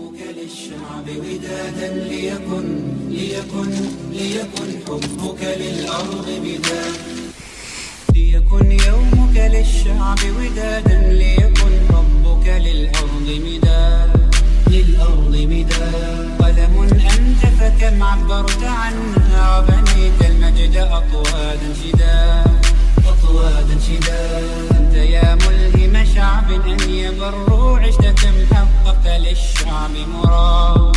حبك للشعب ودادا ليكن حبك للأرض بداد ليكن يومك للشعب ودادا ليكن حبك للأرض مداد قلم أنت فكم عبرت عنها وبنيت المجد أطوادا شداد أنت يا ملهم شعب أن يبروا عشت كم حققت للشعب مراد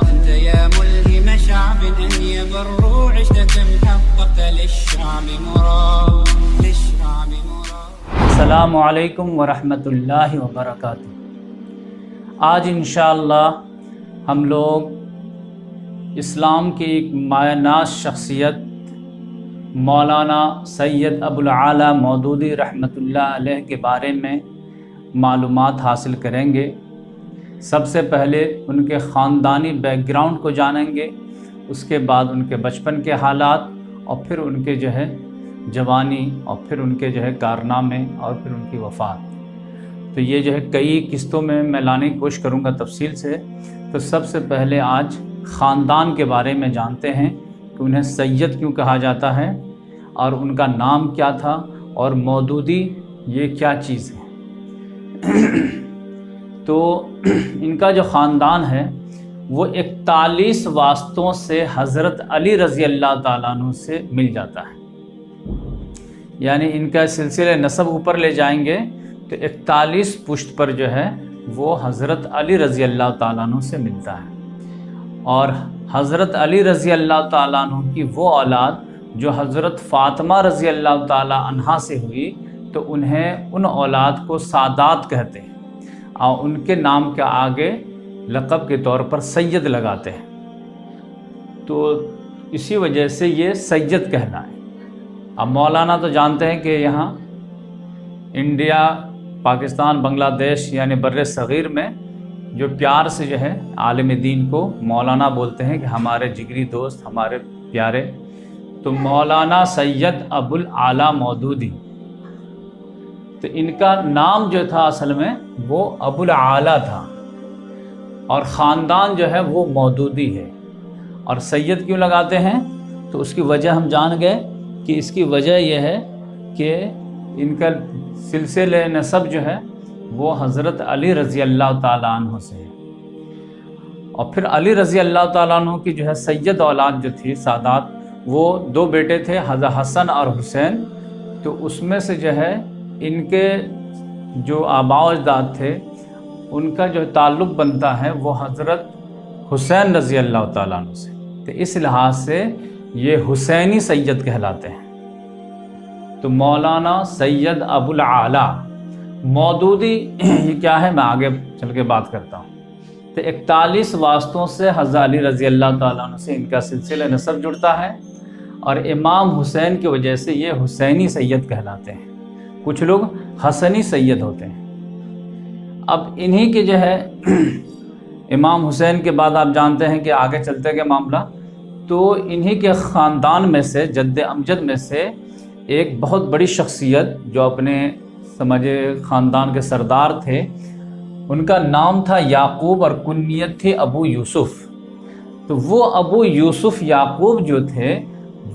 أنت يا ملهم شعب أن يبروا عشت كم حققت للشعب مراد السلام علیکم ورحمۃ اللہ وبرکاتہ۔ آج انشاءاللہ ہم لوگ اسلام کی ایک مایہ ناز شخصیت مولانا سید ابوالعالی مودودی رحمۃ اللہ علیہ کے بارے میں معلومات حاصل کریں گے۔ سب سے پہلے ان کے خاندانی بیک گراؤنڈ کو جانیں گے، اس کے بعد ان کے بچپن کے حالات، اور پھر ان کے جوانی، اور پھر ان کے کارنامے، اور پھر ان کی وفات۔ تو یہ کئی قسطوں میں لانے کی کوشش کروں گا تفصیل سے۔ تو سب سے پہلے آج خاندان کے بارے میں جانتے ہیں کہ انہیں سید کیوں کہا جاتا ہے، اور ان کا نام کیا تھا، اور مودودی یہ کیا چیز ہے۔ تو ان کا جو خاندان ہے وہ 41 واسطوں سے حضرت علی رضی اللہ تعالیٰ عنہ سے مل جاتا ہے، یعنی ان کا سلسلہ نسب اوپر لے جائیں گے تو 41 پشت پر وہ حضرت علی رضی اللہ تعالیٰ عنہ سے ملتا ہے۔ اور حضرت علی رضی اللہ تعالیٰ عنہ کی وہ اولاد جو حضرت فاطمہ رضی اللہ تعالیٰ عنہا سے ہوئی، تو انہیں ان اولاد کو سادات کہتے ہیں، اور ان کے نام کے آگے لقب کے طور پر سید لگاتے ہیں، تو اسی وجہ سے یہ سید کہلائے۔ اب مولانا تو جانتے ہیں کہ یہاں انڈیا، پاکستان، بنگلہ دیش یعنی بر صغیر میں جو پیار سے عالم دین کو مولانا بولتے ہیں کہ ہمارے جگری دوست، ہمارے پیارے، تو مولانا سید ابوالعالی مودودی، تو ان کا نام جو تھا اصل میں وہ ابوالعالی تھا، اور خاندان وہ مودودی ہے۔ اور سید کیوں لگاتے ہیں تو اس کی وجہ ہم جان گئے کہ اس کی وجہ یہ ہے کہ ان کا سلسلہ نسب وہ حضرت علی رضی اللہ تعالیٰ عنہ سے ہے۔ اور پھر علی رضی اللہ تعالیٰ عنہ کی سید اولاد جو تھی سادات، وہ 2 بیٹے تھے، حضرت حسن اور حسین۔ تو اس میں سے ان کے جو آباء و اجداد تھے، ان کا تعلق بنتا ہے وہ حضرت حسین رضی اللہ تعالیٰ عنہ سے، تو اس لحاظ سے یہ حسینی سید کہلاتے ہیں۔ تو مولانا سید ابوالعالی مودودی یہ کیا ہے، میں آگے چل کے بات کرتا ہوں۔ تو 41 واسطوں سے حضرت علی رضی اللہ تعالیٰ عنہ سے ان کا سلسلہ نسب جڑتا ہے، اور امام حسین کی وجہ سے یہ حسینی سید کہلاتے ہیں۔ کچھ لوگ حسنی سید ہوتے ہیں۔ اب انہی کے امام حسین کے بعد آپ جانتے ہیں کہ آگے چلتے کے معاملہ، تو انہی کے خاندان میں سے جد امجد میں سے ایک بہت بڑی شخصیت جو اپنے سمجھے خاندان کے سردار تھے، ان کا نام تھا یعقوب، اور کنیت تھی ابو یوسف۔ تو وہ ابو یوسف یعقوب جو تھے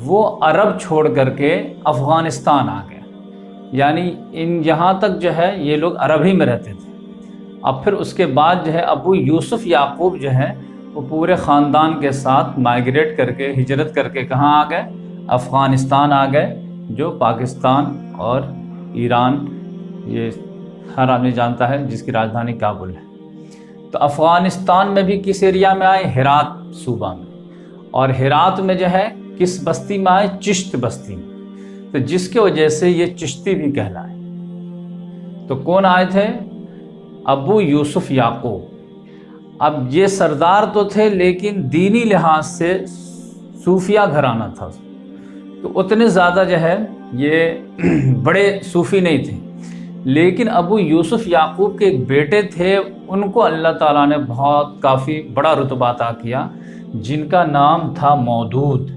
وہ عرب چھوڑ کر کے افغانستان آ گئے، یعنی یہاں تک یہ لوگ عرب ہی میں رہتے تھے۔ اب پھر اس کے بعد ابو یوسف یعقوب وہ پورے خاندان کے ساتھ مائیگریٹ کر کے، ہجرت کر کے کہاں آ گئے؟ افغانستان آ گئے، جو پاکستان اور ایران یہ ہر آدمی جانتا ہے، جس کی راجدھانی کابل ہے۔ تو افغانستان میں بھی کس ایریا میں آئے؟ ہرات صوبہ میں، اور ہرات میں کس بستی میں آئے؟ چشت بستی میں، تو جس کی وجہ سے یہ چشتی بھی کہلائے۔ تو کون آئے تھے؟ ابو یوسف یعقوب۔ اب یہ سردار تو تھے لیکن دینی لحاظ سے صوفیہ گھرانہ تھا، تو اتنے زیادہ یہ بڑے صوفی نہیں تھے، لیکن ابو یوسف یعقوب کے ایک بیٹے تھے، ان کو اللہ تعالیٰ نے کافی بڑا رتبہ عطا کیا، جن کا نام تھا مودود۔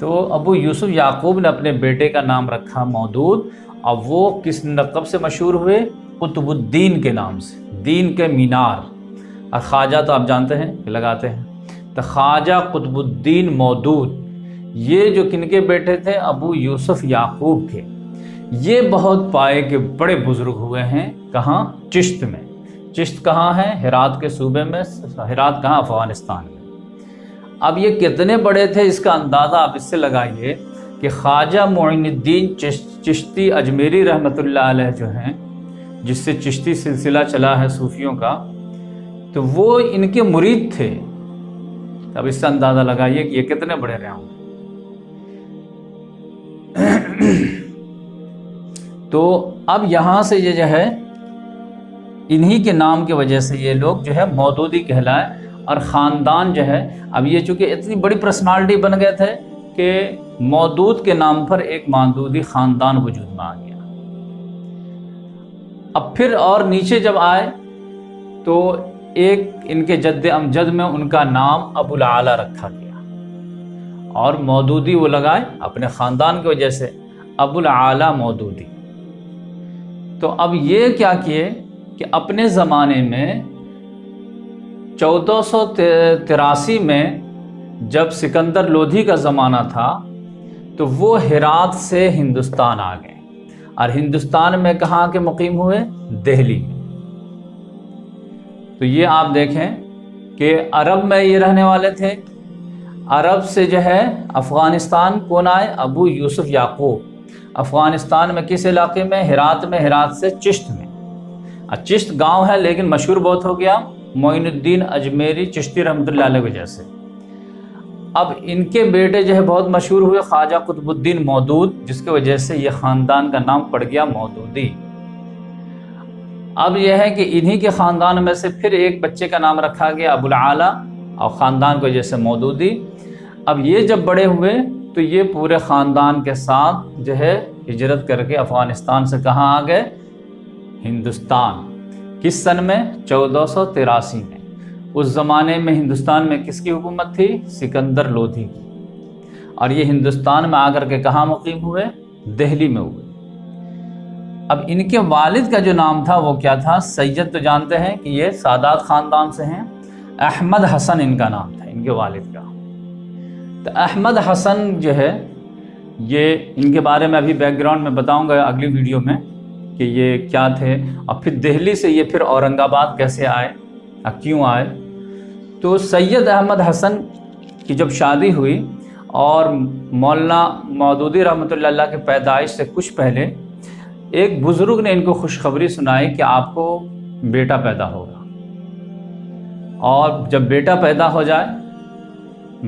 تو ابو یوسف یعقوب نے اپنے بیٹے کا نام رکھا مودود، اور وہ کس لقب سے مشہور ہوئے؟ قطب الدین کے نام سے، دین کے مینار، اور خواجہ تو آپ جانتے ہیں کہ لگاتے ہیں، تو خواجہ قطب الدین مودود، یہ جو کن کے بیٹے تھے؟ ابو یوسف یعقوب کے۔ یہ بہت پائے کے بڑے بزرگ ہوئے ہیں۔ کہاں؟ چشت میں۔ چشت کہاں ہے؟ ہرات کے صوبے میں۔ ہرات کہاں؟ افغانستان میں۔ اب یہ کتنے بڑے تھے اس کا اندازہ آپ اس سے لگائیے کہ خواجہ معین الدین چشتی اجمیری رحمۃ اللہ علیہ جو ہیں، جس سے چشتی سلسلہ چلا ہے صوفیوں کا، تو وہ ان کے مرید تھے۔ اب اس سے اندازہ لگائیے کہ یہ کتنے بڑے رہے ہوں۔ تو اب یہاں سے یہ جو ہے انہی کے نام کی وجہ سے یہ لوگ جو ہے مودودی کہلائے، اور خاندان جو ہے، اب یہ چونکہ اتنی بڑی پرسنالٹی بن گئے تھے کہ مودود کے نام پر ایک مودودی خاندان وجود میں آ گیا۔ اب پھر اور نیچے جب آئے تو ایک ان کے جد امجد میں ان کا نام ابو العالی رکھا گیا، اور مودودی وہ لگائے اپنے خاندان کی وجہ سے، ابو العالی مودودی۔ تو اب یہ کیا کیے کہ اپنے زمانے میں 1483 میں جب سکندر لودھی کا زمانہ تھا تو وہ ہرات سے ہندوستان آ گئے، اور ہندوستان میں کہاں کے مقیم ہوئے؟ دہلی میں۔ تو یہ آپ دیکھیں کہ عرب میں یہ رہنے والے تھے۔ عرب سے جو ہے افغانستان کون آئے؟ ابو یوسف یعقوب۔ افغانستان میں کس علاقے میں؟ ہرات میں۔ ہرات سے چشت میں۔ چشت گاؤں ہے لیکن مشہور بہت ہو گیا معین الدین اجمیری چشتی رحمۃ اللہ علیہ کی وجہ سے۔ اب ان کے بیٹے جو ہے بہت مشہور ہوئے، خواجہ قطب الدین مودود، جس کی وجہ سے یہ خاندان کا نام پڑ گیا مودودی۔ اب یہ ہے کہ انہی کے خاندان میں سے پھر ایک بچے کا نام رکھا گیا ابو العالی، اور خاندان کی وجہ سے مودودی۔ اب یہ جب بڑے ہوئے تو یہ پورے خاندان کے ساتھ جو ہے ہجرت کر کے افغانستان سے کہاں آ گئے؟ ہندوستان۔ کس سن میں؟ 1483 میں۔ اس زمانے میں ہندوستان میں کس کی حکومت تھی؟ سکندر لودھی کی۔ اور یہ ہندوستان میں آ کر کے کہاں مقیم ہوئے؟ دہلی میں ہوئے۔ اب ان کے والد کا جو نام تھا وہ کیا تھا؟ سید تو جانتے ہیں کہ یہ سادات خاندان سے ہیں، احمد حسن ان کا نام تھا ان کے والد کا۔ تو احمد حسن جو ہے یہ ان کے بارے میں ابھی بیک گراؤنڈ میں بتاؤں گا اگلی ویڈیو میں کہ یہ کیا تھے، اور پھر دہلی سے یہ پھر اورنگ آباد کیسے آئے اور کیوں آئے۔ تو سید احمد حسن کی جب شادی ہوئی اور مولانا مودودی رحمۃ اللہ کے پیدائش سے کچھ پہلے ایک بزرگ نے ان کو خوشخبری سنائی کہ آپ کو بیٹا پیدا ہوگا، اور جب بیٹا پیدا ہو جائے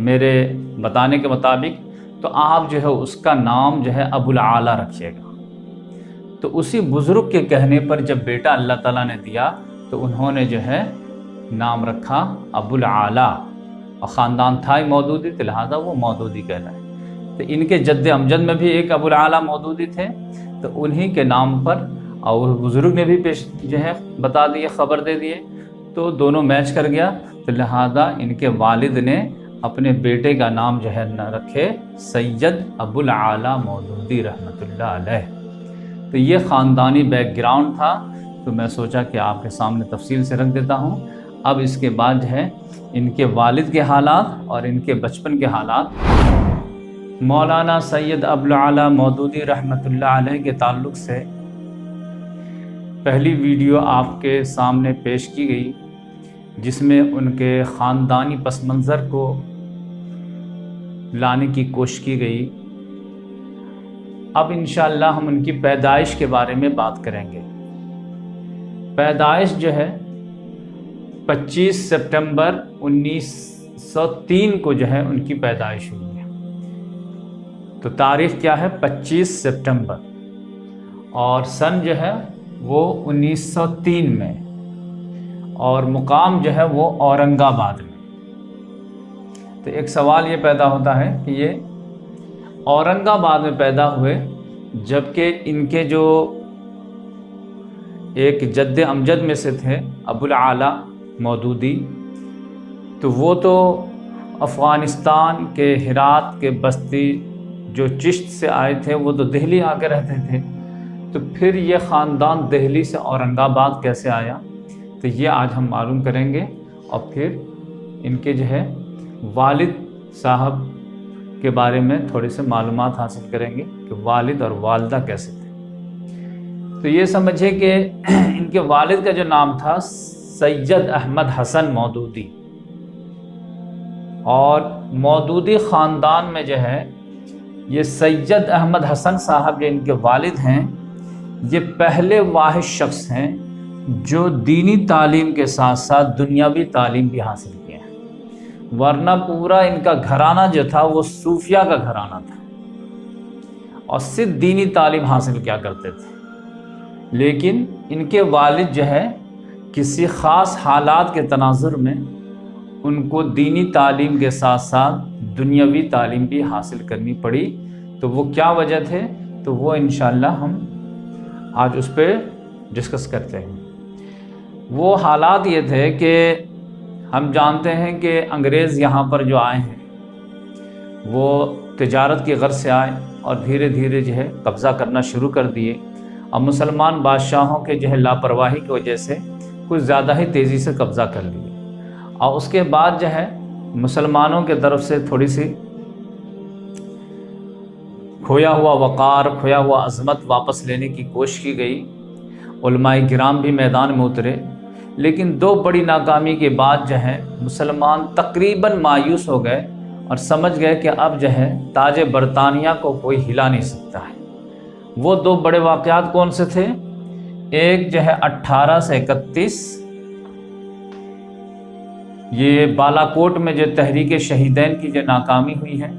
میرے بتانے کے مطابق تو آپ جو ہے اس کا نام جو ہے ابو العالی رکھیے گا۔ تو اسی بزرگ کے کہنے پر جب بیٹا اللہ تعالیٰ نے دیا تو انہوں نے جو ہے نام رکھا ابو العالی، اور خاندان تھا ہی مودودی، تو لہٰذا وہ مودودی کہلائے۔ تو ان کے جد امجد میں بھی ایک ابو العالی مودودی تھے، تو انہی کے نام پر، اور بزرگ نے بھی پیش جو ہے بتا دیے، خبر دے دیے، تو دونوں میچ کر گیا۔ تو لہٰذا ان کے والد نے اپنے بیٹے کا نام جو ہے نہ رکھے سید ابو العالی مودودی رحمۃ اللہ علیہ۔ تو یہ خاندانی بیک گراؤنڈ تھا، تو میں سوچا کہ آپ کے سامنے تفصیل سے رکھ دیتا ہوں۔ اب اس کے بعد جو ہے ان کے والد کے حالات اور ان کے بچپن کے حالات۔ مولانا سید ابو العالی مودودی رحمۃ اللہ علیہ کے تعلق سے پہلی ویڈیو آپ کے سامنے پیش کی گئی، جس میں ان کے خاندانی پس منظر کو لانے کی کوشش کی گئی۔ اب انشاءاللہ ہم ان کی پیدائش کے بارے میں بات کریں گے۔ پیدائش جو ہے 25 سپٹمبر 1903 کو جو ہے ان کی پیدائش ہوئی ہے۔ تو تاریخ کیا ہے؟ 25 سپٹمبر، اور سن جو ہے وہ 1903 میں، اور مقام جو ہے وہ اورنگ آباد میں۔ تو ایک سوال یہ پیدا ہوتا ہے کہ یہ اورنگ آباد میں پیدا ہوئے، جبکہ ان کے جو ایک جد امجد میں سے تھے ابو العالی مودودی، تو وہ تو افغانستان کے ہرات کے بستی جو چشت سے آئے تھے وہ تو دہلی آ کے رہتے تھے۔ تو پھر یہ خاندان دہلی سے اورنگ آباد کیسے آیا؟ تو یہ آج ہم معلوم کریں گے، اور پھر ان کے جو ہے والد صاحب کے بارے میں تھوڑے سے معلومات حاصل کریں گے کہ والد اور والدہ کیسے تھے۔ تو یہ سمجھے کہ ان کے والد کا جو نام تھا سید احمد حسن مودودی، اور مودودی خاندان میں جو ہے یہ سید احمد حسن صاحب جو ان کے والد ہیں، یہ پہلے واحد شخص ہیں جو دینی تعلیم کے ساتھ ساتھ دنیاوی تعلیم بھی حاصل کیے ہیں، ورنہ پورا ان کا گھرانہ جو تھا وہ صوفیہ کا گھرانہ تھا اور صرف دینی تعلیم حاصل کیا کرتے تھے۔ لیکن ان کے والد جو ہے کسی خاص حالات کے تناظر میں ان کو دینی تعلیم کے ساتھ ساتھ دنیاوی تعلیم بھی حاصل کرنی پڑی۔ تو وہ کیا وجہ تھے، تو وہ انشاءاللہ ہم آج اس پہ ڈسکس کرتے ہیں۔ وہ حالات یہ تھے کہ ہم جانتے ہیں کہ انگریز یہاں پر جو آئے ہیں وہ تجارت کی غرض سے آئے اور دھیرے دھیرے جو ہے قبضہ کرنا شروع کر دیے، اور مسلمان بادشاہوں کے جو ہے لاپرواہی کی وجہ سے کچھ زیادہ ہی تیزی سے قبضہ کر لیے، اور اس کے بعد جو ہے مسلمانوں کے طرف سے تھوڑی سی کھویا ہوا وقار، کھویا ہوا عظمت واپس لینے کی کوشش کی گئی۔ علماء کرام بھی میدان میں اترے، لیکن دو بڑی ناکامی کے بعد جو ہے مسلمان تقریباً مایوس ہو گئے اور سمجھ گئے کہ اب جو ہے تاج برطانیہ کو کوئی ہلا نہیں سکتا ہے۔ وہ دو بڑے واقعات کون سے تھے؟ ایک جو ہے 1831 یہ بالاکوٹ میں جو تحریک شہیدین کی جو ناکامی ہوئی ہے،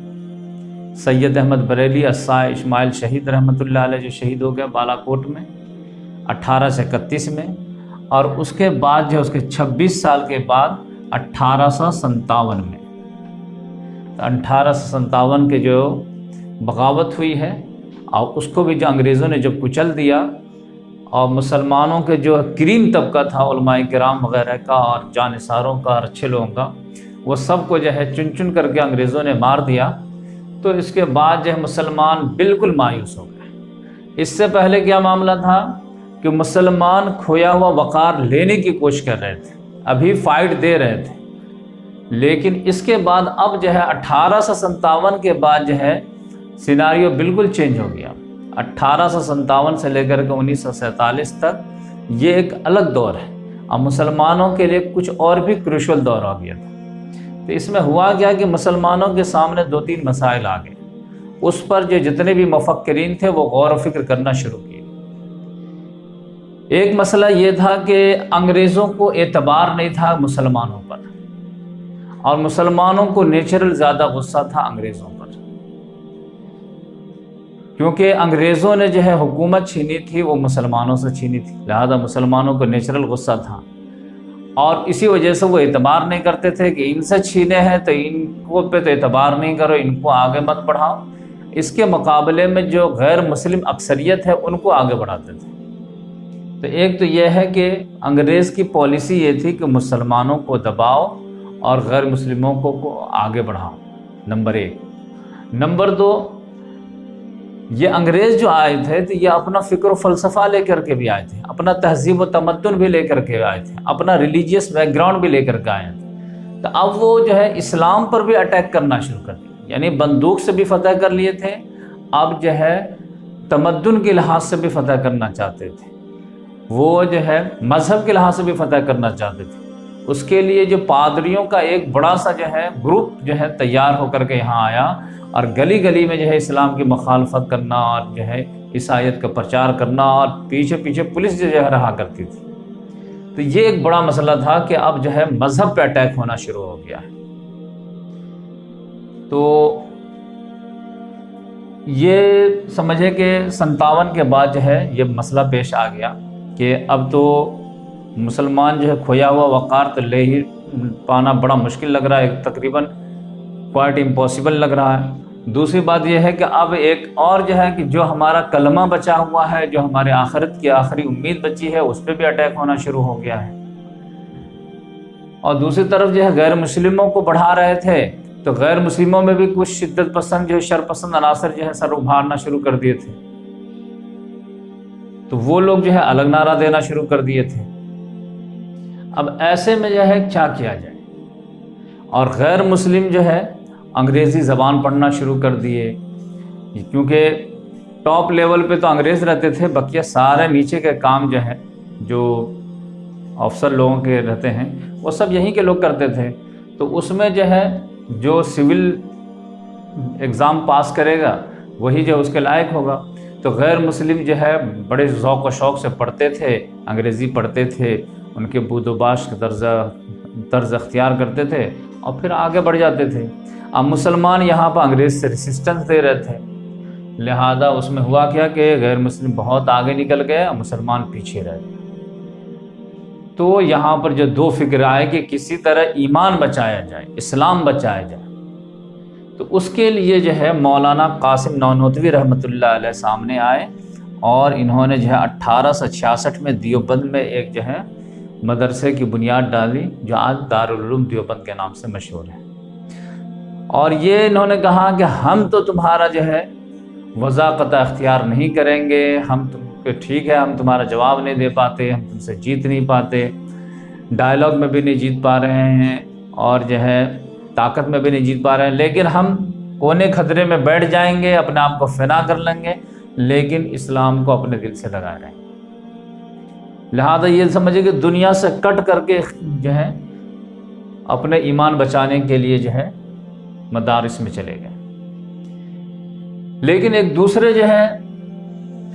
سید احمد بریلی اسائے اسماعیل شہید رحمۃ اللہ علیہ جو شہید ہو گیا بالاکوٹ میں 1831 میں، اور اس کے بعد جو اس کے 26 سال کے بعد 1857 میں 1857 کے جو بغاوت ہوئی ہے، اور اس کو بھی جو انگریزوں نے جب کچل دیا، اور مسلمانوں کے جو کریم طبقہ تھا علماء کرام وغیرہ کا اور جانثاروں کا اور اچھے لوگوں کا، وہ سب کو جو ہے چن چن کر کے انگریزوں نے مار دیا۔ تو اس کے بعد جو ہے مسلمان بالکل مایوس ہو گئے۔ اس سے پہلے کیا معاملہ تھا کہ مسلمان کھویا ہوا وقار لینے کی کوشش کر رہے تھے، ابھی فائٹ دے رہے تھے، لیکن اس کے بعد اب جو ہے 1857 کے بعد جو ہے سیناریو بالکل چینج ہو گیا۔ 1857 سے لے کر کے 1947 تک یہ ایک الگ دور ہے، اور مسلمانوں کے لیے کچھ اور بھی کروشل دور آ گیا تھا۔ تو اس میں ہوا کیا کہ مسلمانوں کے سامنے دو تین مسائل آ گئے، اس پر جو جتنے بھی مفکرین تھے وہ غور و فکر کرنا شروع کیے۔ ایک مسئلہ یہ تھا کہ انگریزوں کو اعتبار نہیں تھا مسلمانوں پر، اور مسلمانوں کو نیچرل زیادہ غصہ تھا انگریزوں پر، کیونکہ انگریزوں نے جو ہے حکومت چھینی تھی وہ مسلمانوں سے چھینی تھی، لہذا مسلمانوں کو نیچرل غصہ تھا، اور اسی وجہ سے وہ اعتبار نہیں کرتے تھے کہ ان سے چھینے ہیں تو ان کو پہ تو اعتبار نہیں کرو، ان کو آگے مت بڑھاؤ۔ اس کے مقابلے میں جو غیر مسلم اکثریت ہے ان کو آگے بڑھاتے تھے۔ تو ایک تو یہ ہے کہ انگریز کی پالیسی یہ تھی کہ مسلمانوں کو دباؤ اور غیر مسلموں کو آگے بڑھاؤ، نمبر ایک۔ نمبر دو، یہ انگریز جو آئے تھے تو یہ اپنا فکر و فلسفہ لے کر کے بھی آئے تھے، اپنا تہذیب و تمدن بھی لے کر کے آئے تھے، اپنا ریلیجیس بیک گراؤنڈ بھی لے کر کے آئے تھے۔ تو اب وہ جو ہے اسلام پر بھی اٹیک کرنا شروع کر دیا، یعنی بندوق سے بھی فتح کر لیے تھے، اب جو ہے تمدن کے لحاظ سے بھی فتح کرنا چاہتے تھے، وہ جو ہے مذہب کے لحاظ سے بھی فتح کرنا چاہتے تھے۔ اس کے لیے جو پادریوں کا ایک بڑا سا جو ہے گروپ جو ہے تیار ہو کر کے یہاں آیا، اور گلی گلی میں جو ہے اسلام کی مخالفت کرنا اور جو ہے عیسائیت کا پرچار کرنا، اور پیچھے پیچھے پولیس جو ہے رہا کرتی تھی۔ تو یہ ایک بڑا مسئلہ تھا کہ اب جو ہے مذہب پہ اٹیک ہونا شروع ہو گیا ہے۔ تو یہ سمجھے کہ 57 کے بعد جو ہے یہ مسئلہ پیش آ گیا کہ اب تو مسلمان جو ہے کھویا ہوا وقار تو لے ہی پانا بڑا مشکل لگ رہا ہے، تقریباً کوائٹ امپاسبل لگ رہا ہے۔ دوسری بات یہ ہے کہ اب ایک اور جو ہے کہ جو ہمارا کلمہ بچا ہوا ہے، جو ہمارے آخرت کی آخری امید بچی ہے، اس پہ بھی اٹیک ہونا شروع ہو گیا ہے۔ اور دوسری طرف جو ہے غیر مسلموں کو بڑھا رہے تھے، تو غیر مسلموں میں بھی کچھ شدت پسند جو ہے شر پسند عناصر جو ہے سر ابھارنا شروع کر دیے تھے، تو وہ لوگ جو ہے الگ نعرہ دینا شروع کر دیے تھے۔ اب ایسے میں جو ہے کیا کیا جائے؟ اور غیر مسلم جو ہے انگریزی زبان پڑھنا شروع کر دیے، کیونکہ ٹاپ لیول پہ تو انگریز رہتے تھے، بقیہ سارے نیچے کے کام جو ہے جو افسر لوگوں کے رہتے ہیں وہ سب یہیں کے لوگ کرتے تھے۔ تو اس میں جو ہے جو سول ایگزام پاس کرے گا وہی جو اس کے لائق ہوگا۔ تو غیر مسلم جو ہے بڑے ذوق و شوق سے پڑھتے تھے، انگریزی پڑھتے تھے، ان کے بود و باش کا طرز اختیار کرتے تھے اور پھر آگے بڑھ جاتے تھے۔ اب مسلمان یہاں پر انگریز سے ریسسٹنس دے رہے تھے، لہذا اس میں ہوا کیا کہ غیر مسلم بہت آگے نکل گئے اور مسلمان پیچھے رہ گئے۔ تو یہاں پر جو دو فکر آئے کہ کسی طرح ایمان بچایا جائے، اسلام بچایا جائے، تو اس کے لیے جو ہے مولانا قاسم نانوتوی رحمۃ اللہ علیہ سامنے آئے اور انہوں نے جو ہے 1866 میں دیوبند میں ایک جو ہے مدرسے کی بنیاد ڈالی جو آج دارالعلوم دیوبند کے نام سے مشہور ہے۔ اور یہ انہوں نے کہا کہ ہم تو تمہارا جو ہے وضاقت اختیار نہیں کریں گے، ہم تم کہ ٹھیک ہے ہم تمہارا جواب نہیں دے پاتے، ہم تم سے جیت نہیں پاتے، ڈائلاگ میں بھی نہیں جیت پا رہے ہیں اور جو ہے طاقت میں بھی نہیں جیت پا رہے ہیں، لیکن ہم کونے خطرے میں بیٹھ جائیں گے، اپنے آپ کو فنا کر لیں گے، لیکن اسلام کو اپنے دل سے لگائے رہیں گے۔ لہذا یہ سمجھے کہ دنیا سے کٹ کر کے جو ہے اپنے ایمان بچانے کے لیے جو ہے مدارس میں چلے گئے۔ لیکن ایک دوسرے جو ہے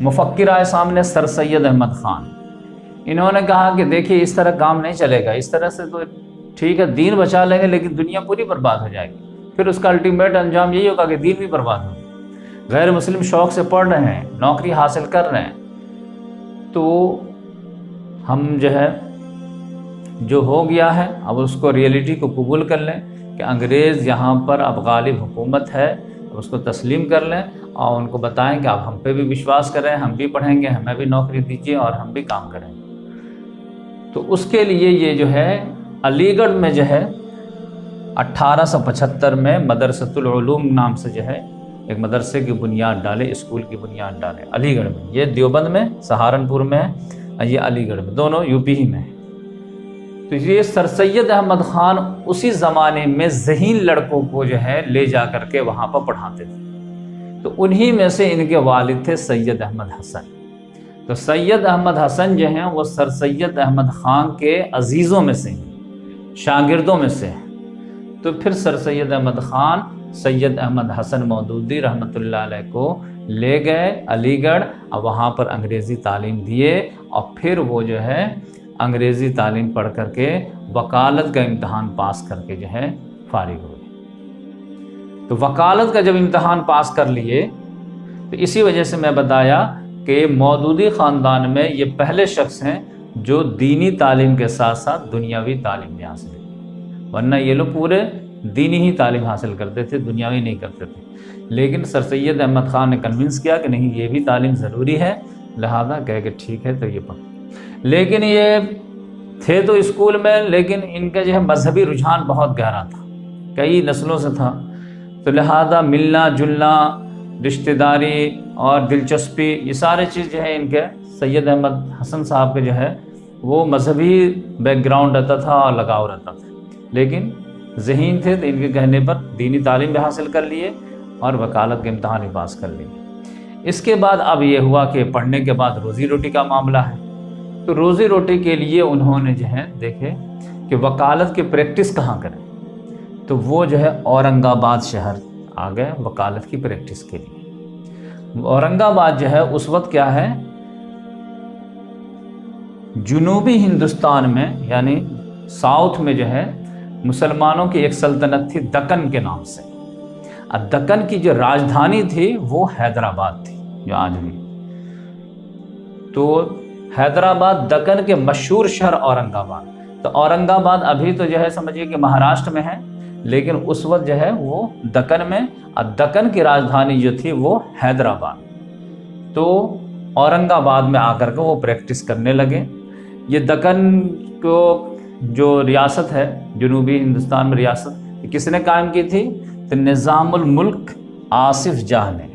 مفکر آئے سامنے، سر سید احمد خان، انہوں نے کہا کہ دیکھیے اس طرح کام نہیں چلے گا، اس طرح سے تو ٹھیک ہے دین بچا لیں گے لیکن دنیا پوری برباد ہو جائے گی، پھر اس کا الٹیمیٹ انجام یہی ہوگا کہ دین بھی برباد ہوگا۔ غیر مسلم شوق سے پڑھ رہے ہیں، نوکری حاصل کر رہے ہیں، تو ہم جو ہے جو ہو گیا ہے اب اس کو ریئلٹی کو قبول کر لیں کہ انگریز یہاں پر اب غالب حکومت ہے، اس کو تسلیم کر لیں اور ان کو بتائیں کہ آپ ہم پہ بھی وشواس کریں، ہم بھی پڑھیں گے، ہمیں بھی نوکری دیجیے اور ہم بھی کام کریں گے۔ تو اس کے لیے یہ جو ہے علی گڑھ میں جو ہے 1875 میں مدرسۃ العلوم نام سے جو ہے ایک مدرسے کی بنیاد ڈالے، اسکول کی بنیاد ڈالے علی گڑھ میں۔ یہ دیوبند میں، سہارنپور میں ہے، اور یہ علی گڑھ میں، دونوں یو پی ہی میں ہے۔ تو یہ سر سید احمد خان اسی زمانے میں ذہین لڑکوں کو جو ہے لے جا کر کے وہاں پر پڑھاتے تھے۔ تو انہی میں سے ان کے والد تھے سید احمد حسن۔ تو سید احمد حسن جو ہیں وہ سر سید احمد خان کے عزیزوں میں سے ہیں، شاگردوں میں سے ہیں۔ تو پھر سر سید احمد خان سید احمد حسن مودودی رحمۃ اللہ علیہ کو لے گئے علی گڑھ اور وہاں پر انگریزی تعلیم دیے، اور پھر وہ جو ہے انگریزی تعلیم پڑھ کر کے وکالت کا امتحان پاس کر کے جو ہے فارغ ہوئے۔ تو وکالت کا جب امتحان پاس کر لیے تو اسی وجہ سے میں بتایا کہ مودودی خاندان میں یہ پہلے شخص ہیں جو دینی تعلیم کے ساتھ ساتھ دنیاوی تعلیم بھی حاصل کی، ورنہ یہ لوگ پورے دینی ہی تعلیم حاصل کرتے تھے، دنیاوی نہیں کرتے تھے۔ لیکن سر سید احمد خان نے کنونس کیا کہ نہیں یہ بھی تعلیم ضروری ہے، لہذا کہہ کہ ٹھیک ہے تو یہ پڑھ۔ لیکن یہ تھے تو اسکول میں، لیکن ان کا جو ہے مذہبی رجحان بہت گہرا تھا، کئی نسلوں سے تھا، تو لہذا ملنا جلنا، رشتہ داری اور دلچسپی، یہ سارے چیز جو ہے ان کے سید احمد حسن صاحب کے جو ہے وہ مذہبی بیک گراؤنڈ رہتا تھا اور لگاؤ رہتا تھا، لیکن ذہین تھے تو ان کے کہنے پر دینی تعلیم بھی حاصل کر لیے اور وکالت کے امتحان بھی پاس کر لیے۔ اس کے بعد اب یہ ہوا کہ پڑھنے کے بعد روزی روٹی کا معاملہ ہے، تو روزی روٹی کے لیے انہوں نے جو ہے دیکھے کہ وکالت کی پریکٹس کہاں کریں، تو وہ جو ہے اورنگ آباد شہر آ گئے وکالت کی پریکٹس کے لیے۔ اورنگ آباد جو ہے اس وقت کیا ہے، جنوبی ہندوستان میں یعنی ساؤتھ میں جو ہے مسلمانوں کی ایک سلطنت تھی دکن کے نام سے، اور دکن کی جو راجدھانی تھی وہ حیدرآباد تھی جو آج بھی۔ تو حیدرآباد دکن کے مشہور شہر اورنگ آباد، تو اورنگ آباد ابھی تو جو ہے سمجھیے کہ مہاراشٹر میں ہے، لیکن اس وقت جو ہے وہ دکن میں، اور دکن کی راجدھانی جو تھی وہ حیدرآباد۔ تو اورنگ آباد میں آ کر کے وہ پریکٹس کرنے لگے۔ یہ دکن کو جو ریاست ہے جنوبی ہندوستان میں ریاست کس نے قائم کی تھی، تو نظام الملک آصف جاہ نے،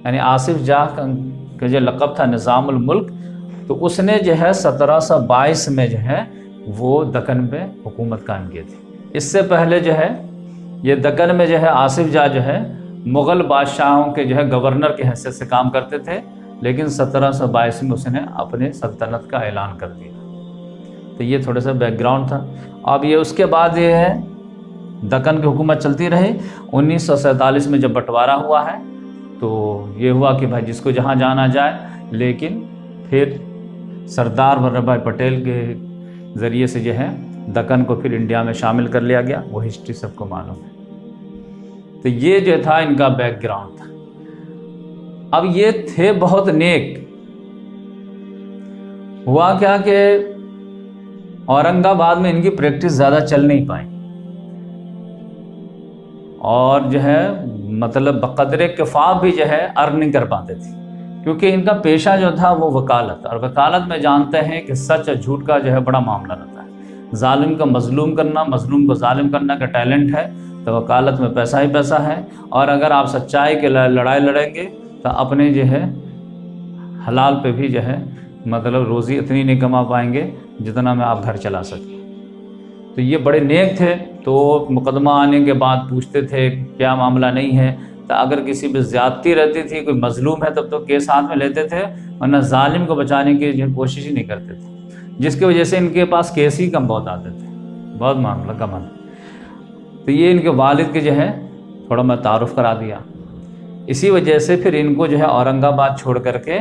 یعنی آصف جاہ کا جو لقب تھا نظام الملک، تو اس نے جو ہے 1722 میں جو ہے وہ دکن پہ حکومت قائم کیے تھے۔ اس سے پہلے جو ہے یہ دکن میں جو ہے آصف جاہ جو ہے مغل بادشاہوں کے جو ہے گورنر کی حیثیت سے کام کرتے تھے، لیکن 1722 میں اس نے اپنے سلطنت کا اعلان کر دیا۔ تو یہ تھوڑا سا بیک گراؤنڈ تھا۔ اب یہ اس کے بعد یہ ہے دکن کی حکومت چلتی رہی۔ 1947 میں جب بٹوارا ہوا ہے تو یہ ہوا کہ بھائی جس کو جہاں جانا جائے، لیکن پھر سردار ولبھ بھائی پٹیل کے ذریعے سے جو ہے دکن کو پھر انڈیا میں شامل کر لیا گیا، وہ ہسٹری سب کو معلوم ہے۔ تو یہ جو تھا ان کا بیک گراؤنڈ تھا۔ اب یہ تھے بہت نیک۔ ہوا کیا کہ اورنگ آباد میں ان کی پریکٹس زیادہ چل نہیں پائی، اور جو ہے مطلب بقدر کفاف بھی جو ہے ارن نہیں کر پاتے تھے، کیونکہ ان کا پیشہ جو تھا وہ وکالت، اور وکالت میں جانتے ہیں کہ سچ اور جھوٹ کا جو ہے بڑا معاملہ رہتا ہے۔ ظالم کا مظلوم کرنا، مظلوم کو ظالم کرنا کا ٹیلنٹ ہے، تو وکالت میں پیسہ ہی پیسہ ہے۔ اور اگر آپ سچائی کے لڑائی لڑیں گے تو اپنے جو ہے حلال پہ بھی جو ہے مطلب روزی اتنی نہیں کما پائیں گے جتنا میں آپ گھر چلا سکیں۔ تو یہ بڑے نیک تھے، تو مقدمہ آنے کے بعد پوچھتے تھے کیا معاملہ نہیں ہے، تو اگر کسی پہ زیادتی رہتی تھی، کوئی مظلوم ہے تب تو کیس ہاتھ میں لیتے تھے، ورنہ ظالم کو بچانے کی کوشش ہی نہیں کرتے تھے، جس کی وجہ سے ان کے پاس کیس ہی کم بہت آتے تھے، بہت معاملہ کم آتا۔ تو یہ ان کے والد کے جو ہے تھوڑا میں تعارف کرا دیا۔ اسی وجہ سے پھر ان کو جو ہے اورنگ آباد چھوڑ کر کے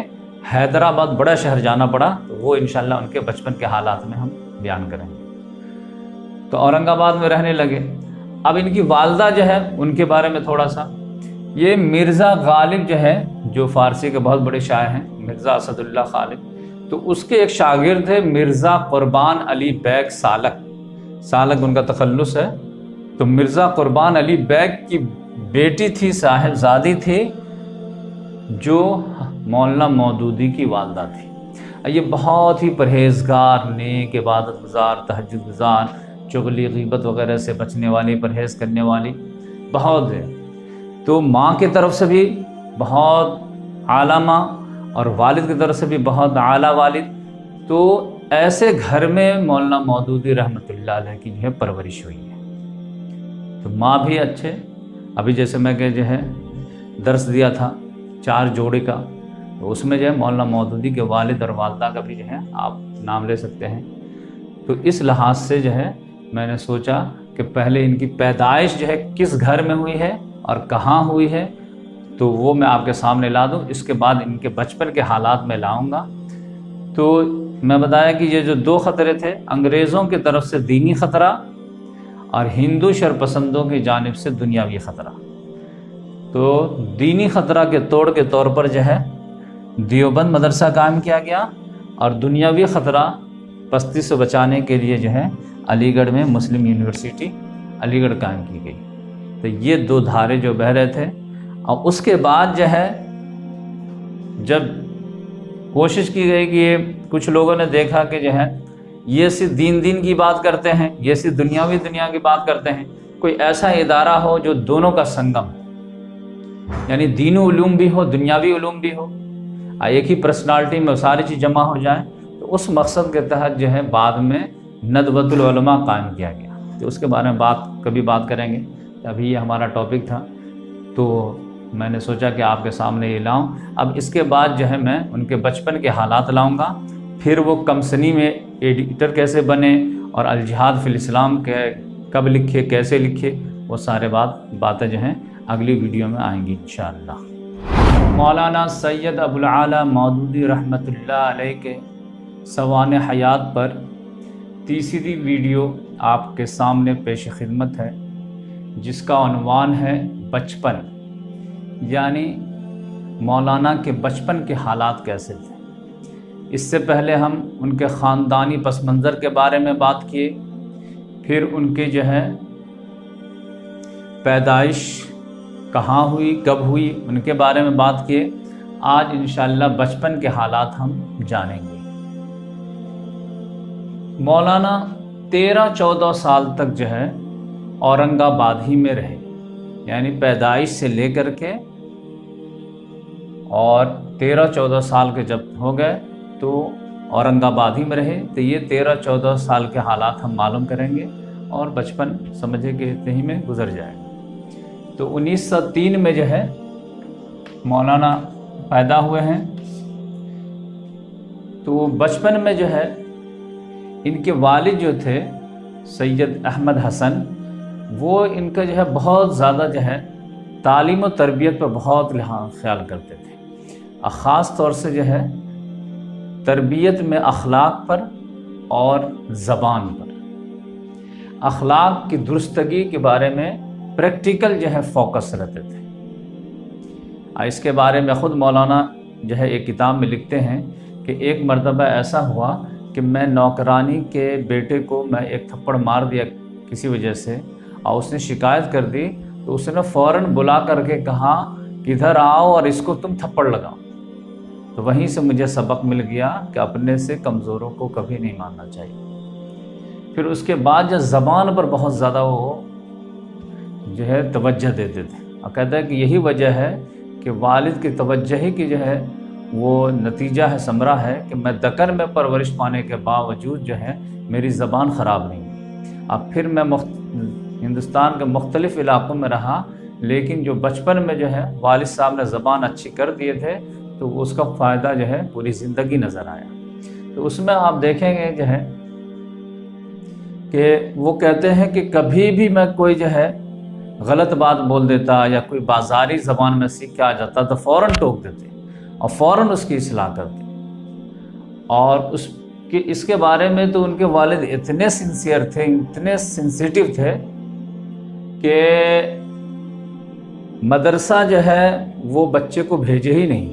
حیدرآباد بڑا شہر جانا پڑا، تو وہ انشاءاللہ ان کے بچپن کے حالات میں ہم بیان کریں گے۔ تو اورنگ آباد میں رہنے لگے۔ اب ان کی والدہ جو ہے ان کے بارے میں تھوڑا سا، یہ مرزا غالب جو ہے، جو فارسی کے بہت بڑے شاعر ہیں، مرزا اسد اللہ غالب، تو اس کے ایک شاگرد تھے مرزا قربان علی بیگ سالک۔ سالک ان کا تخلص ہے۔ تو مرزا قربان علی بیگ کی بیٹی تھی، صاحبزادی تھی، جو مولانا مودودی کی والدہ تھی۔ یہ بہت ہی پرہیزگار، نیک، عبادت گزار، تہجد گزار، چغلی غیبت وغیرہ سے بچنے والی، پرہیز کرنے والی بہت ہے۔ تو ماں کی طرف سے بھی بہت اعلیٰ ماں، اور والد کی طرف سے بھی بہت اعلیٰ والد۔ تو ایسے گھر میں مولانا مودودی رحمۃ اللہ علیہ کی جو ہے پرورش ہوئی ہے۔ تو ماں بھی اچھے، ابھی جیسے میں کہ جو ہے درس دیا تھا 4 جوڑے کا، تو اس میں جو ہے مولانا مودودی کے والد اور والدہ کا بھی جو ہے آپ نام لے سکتے ہیں۔ تو اس لحاظ سے جو ہے میں نے سوچا کہ پہلے ان کی پیدائش جو ہے کس گھر میں ہوئی ہے اور کہاں ہوئی ہے، تو وہ میں آپ کے سامنے لا دوں۔ اس کے بعد ان کے بچپن کے حالات میں لاؤں گا۔ تو میں بتایا کہ یہ جو 2 خطرے تھے، انگریزوں کی طرف سے دینی خطرہ اور ہندو شرپسندوں کی جانب سے دنیاوی خطرہ۔ تو دینی خطرہ کے توڑ کے طور پر جو ہے دیوبند مدرسہ قائم کیا گیا، اور دنیاوی خطرہ پستی سے بچانے کے لیے جو ہے علی گڑھ میں مسلم یونیورسٹی علی گڑھ قائم کی گئی۔ تو یہ 2 دھارے جو بہہ رہے تھے۔ اور اس کے بعد جو ہے جب کوشش کی گئی کہ یہ کچھ لوگوں نے دیکھا کہ جو ہے یہ صرف دین کی بات کرتے ہیں، یہ صرف دنیا کی بات کرتے ہیں، کوئی ایسا ادارہ ہو جو دونوں کا سنگم ہو، یعنی دینی علوم بھی ہو، دنیاوی علوم بھی ہو، ایک ہی پرسنالٹی میں ساری چیز جمع ہو جائیں۔ تو اس مقصد کے تحت جو ہے بعد میں ندوۃ العلماء قائم کیا گیا۔ تو اس کے بارے میں کبھی بات کریں گے، ابھی یہ ہمارا ٹاپک تھا، تو میں نے سوچا کہ آپ کے سامنے یہ لاؤں۔ اب اس کے بعد جو ہے میں ان کے بچپن کے حالات لاؤں گا، پھر وہ کمسنی میں ایڈیٹر کیسے بنے، اور الجہاد فی الاسلام کے کب لکھے، کیسے لکھے، وہ سارے باتیں جو ہیں اگلی ویڈیو میں آئیں گی انشاءاللہ۔ مولانا سید ابوالعالیٰ مودودی رحمۃ اللہ علیہ کے سوانح حیات پر تیسری ویڈیو آپ کے سامنے پیش خدمت ہے، جس کا عنوان ہے بچپن، یعنی مولانا کے بچپن کے حالات کیسے تھے۔ اس سے پہلے ہم ان کے خاندانی پس منظر کے بارے میں بات کیے، پھر ان کے جو ہے پیدائش کہاں ہوئی، کب ہوئی، ان کے بارے میں بات کیے۔ آج انشاءاللہ بچپن کے حالات ہم جانیں گے۔ مولانا 13-14 سال تک جو ہے اورنگ آباد ہی میں رہے، یعنی پیدائش سے لے کر کے، اور 13-14 سال کے جب ہو گئے تو اورنگ آباد ہی میں رہے، تو یہ 13-14 سال کے حالات ہم معلوم کریں گے اور بچپن سمجھے کہ اتنے ہی میں گزر جائے گا۔ تو 1903 میں جو ہے مولانا پیدا ہوئے ہیں۔ تو بچپن میں جو ہے ان کے والد جو تھے سید احمد حسن، وہ ان کا جو ہے بہت زیادہ جو ہے تعلیم و تربیت پر بہت خیال کرتے تھے، اور خاص طور سے جو ہے تربیت میں اخلاق پر اور زبان پر، اخلاق کی درستگی کے بارے میں پریکٹیکل جو ہے فوکس رہتے تھے۔ اس کے بارے میں خود مولانا جو ہے ایک کتاب میں لکھتے ہیں کہ ایک مرتبہ ایسا ہوا کہ میں نوکرانی کے بیٹے کو میں ایک تھپڑ مار دیا کسی وجہ سے، اور اس نے شکایت کر دی، تو اس نے فوراً بلا کر کے کہا کہ ادھر آؤ اور اس کو تم تھپڑ لگاؤ۔ تو وہیں سے مجھے سبق مل گیا کہ اپنے سے کمزوروں کو کبھی نہیں ماننا چاہیے۔ پھر اس کے بعد جو زبان پر بہت زیادہ وہ جو ہے توجہ دیتے تھے، اور کہتا ہے کہ یہی وجہ ہے کہ والد کی توجہ ہی کی جو ہے وہ نتیجہ ہے، ثمرہ ہے کہ میں دکن میں پرورش پانے کے باوجود جو ہے میری زبان خراب نہیں ہوئی۔ اب پھر میں ہندوستان کے مختلف علاقوں میں رہا، لیکن جو بچپن میں جو ہے والد صاحب نے زبان اچھی کر دیے تھے تو اس کا فائدہ جو ہے پوری زندگی نظر آیا۔ تو اس میں آپ دیکھیں گے جو ہے کہ وہ کہتے ہیں کہ کبھی بھی میں کوئی جو ہے غلط بات بول دیتا یا کوئی بازاری زبان میں سیکھ کے آ جاتا تو فوراً ٹوک دیتے اور فوراً اس کی اصلاح کرتے، اور اس کے بارے میں تو ان کے والد اتنے سنسیئر تھے، اتنے سینسیٹیو تھے کہ مدرسہ جو ہے وہ بچے کو بھیجے ہی نہیں۔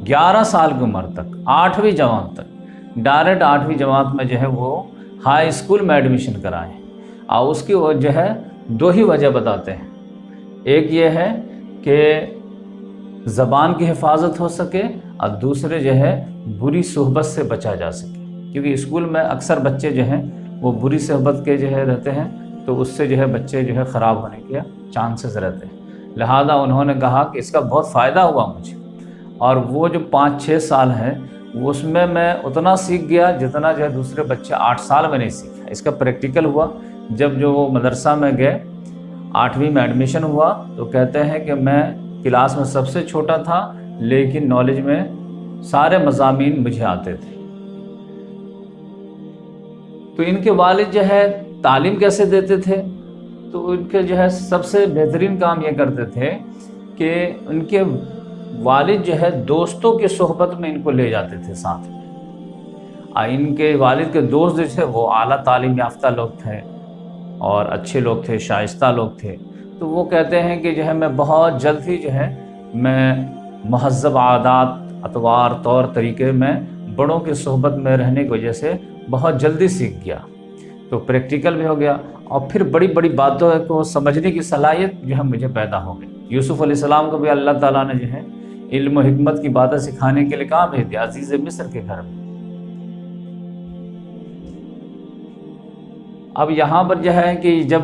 11 سال کی عمر تک، 8ویں جماعت تک، ڈائریکٹ 8ویں جماعت میں جو ہے وہ ہائی اسکول میں ایڈمیشن کرائے، اور اس کی جو ہے 2 ہی وجہ بتاتے ہیں۔ ایک یہ ہے کہ زبان کی حفاظت ہو سکے، اور دوسرے جو ہے بری صحبت سے بچا جا سکے، کیونکہ اسکول میں اکثر بچے جو ہیں وہ بری صحبت کے جو ہے رہتے ہیں، تو اس سے جو ہے بچے جو ہے خراب ہونے کے چانسز رہتے ہیں۔ لہذا انہوں نے کہا کہ اس کا بہت فائدہ ہوا مجھے، اور وہ جو 5-6 سال ہے اس میں اتنا سیکھ گیا جتنا جو ہے دوسرے بچے 8 سال میں نہیں سیکھا۔ اس کا پریکٹیکل ہوا جب جو وہ مدرسہ میں گئے، 8ویں میں ایڈمیشن ہوا، تو کہتے ہیں کہ میں کلاس میں سب سے چھوٹا تھا، لیکن نالج میں سارے مضامین مجھے آتے تھے۔ تو ان کے والد جو ہے تعلیم کیسے دیتے تھے؟ تو ان کے جو ہے سب سے بہترین کام یہ کرتے تھے کہ ان کے والد جو ہے دوستوں کی صحبت میں ان کو لے جاتے تھے ساتھ میں، اور ان کے والد کے دوست جو تھے وہ اعلیٰ تعلیم یافتہ لوگ تھے اور اچھے لوگ تھے، شائستہ لوگ تھے۔ تو وہ کہتے ہیں کہ جو ہے میں بہت جلد ہی جو ہے میں مہذب عادات، اطوار، طور طریقے میں بڑوں کی صحبت میں رہنے کی وجہ سے بہت جلدی سیکھ گیا، تو پریکٹیکل بھی ہو گیا، اور پھر بڑی بڑی باتوں کو سمجھنے کی صلاحیت جو ہے مجھے پیدا ہو گئی۔ یوسف علیہ السلام کو بھی اللہ تعالیٰ نے جو ہے علم و حکمت کی باتیں سکھانے کے لیے کہاں بھیج دیا؟ عزیز مصر کے گھر میں۔ اب یہاں پر جو ہے کہ جب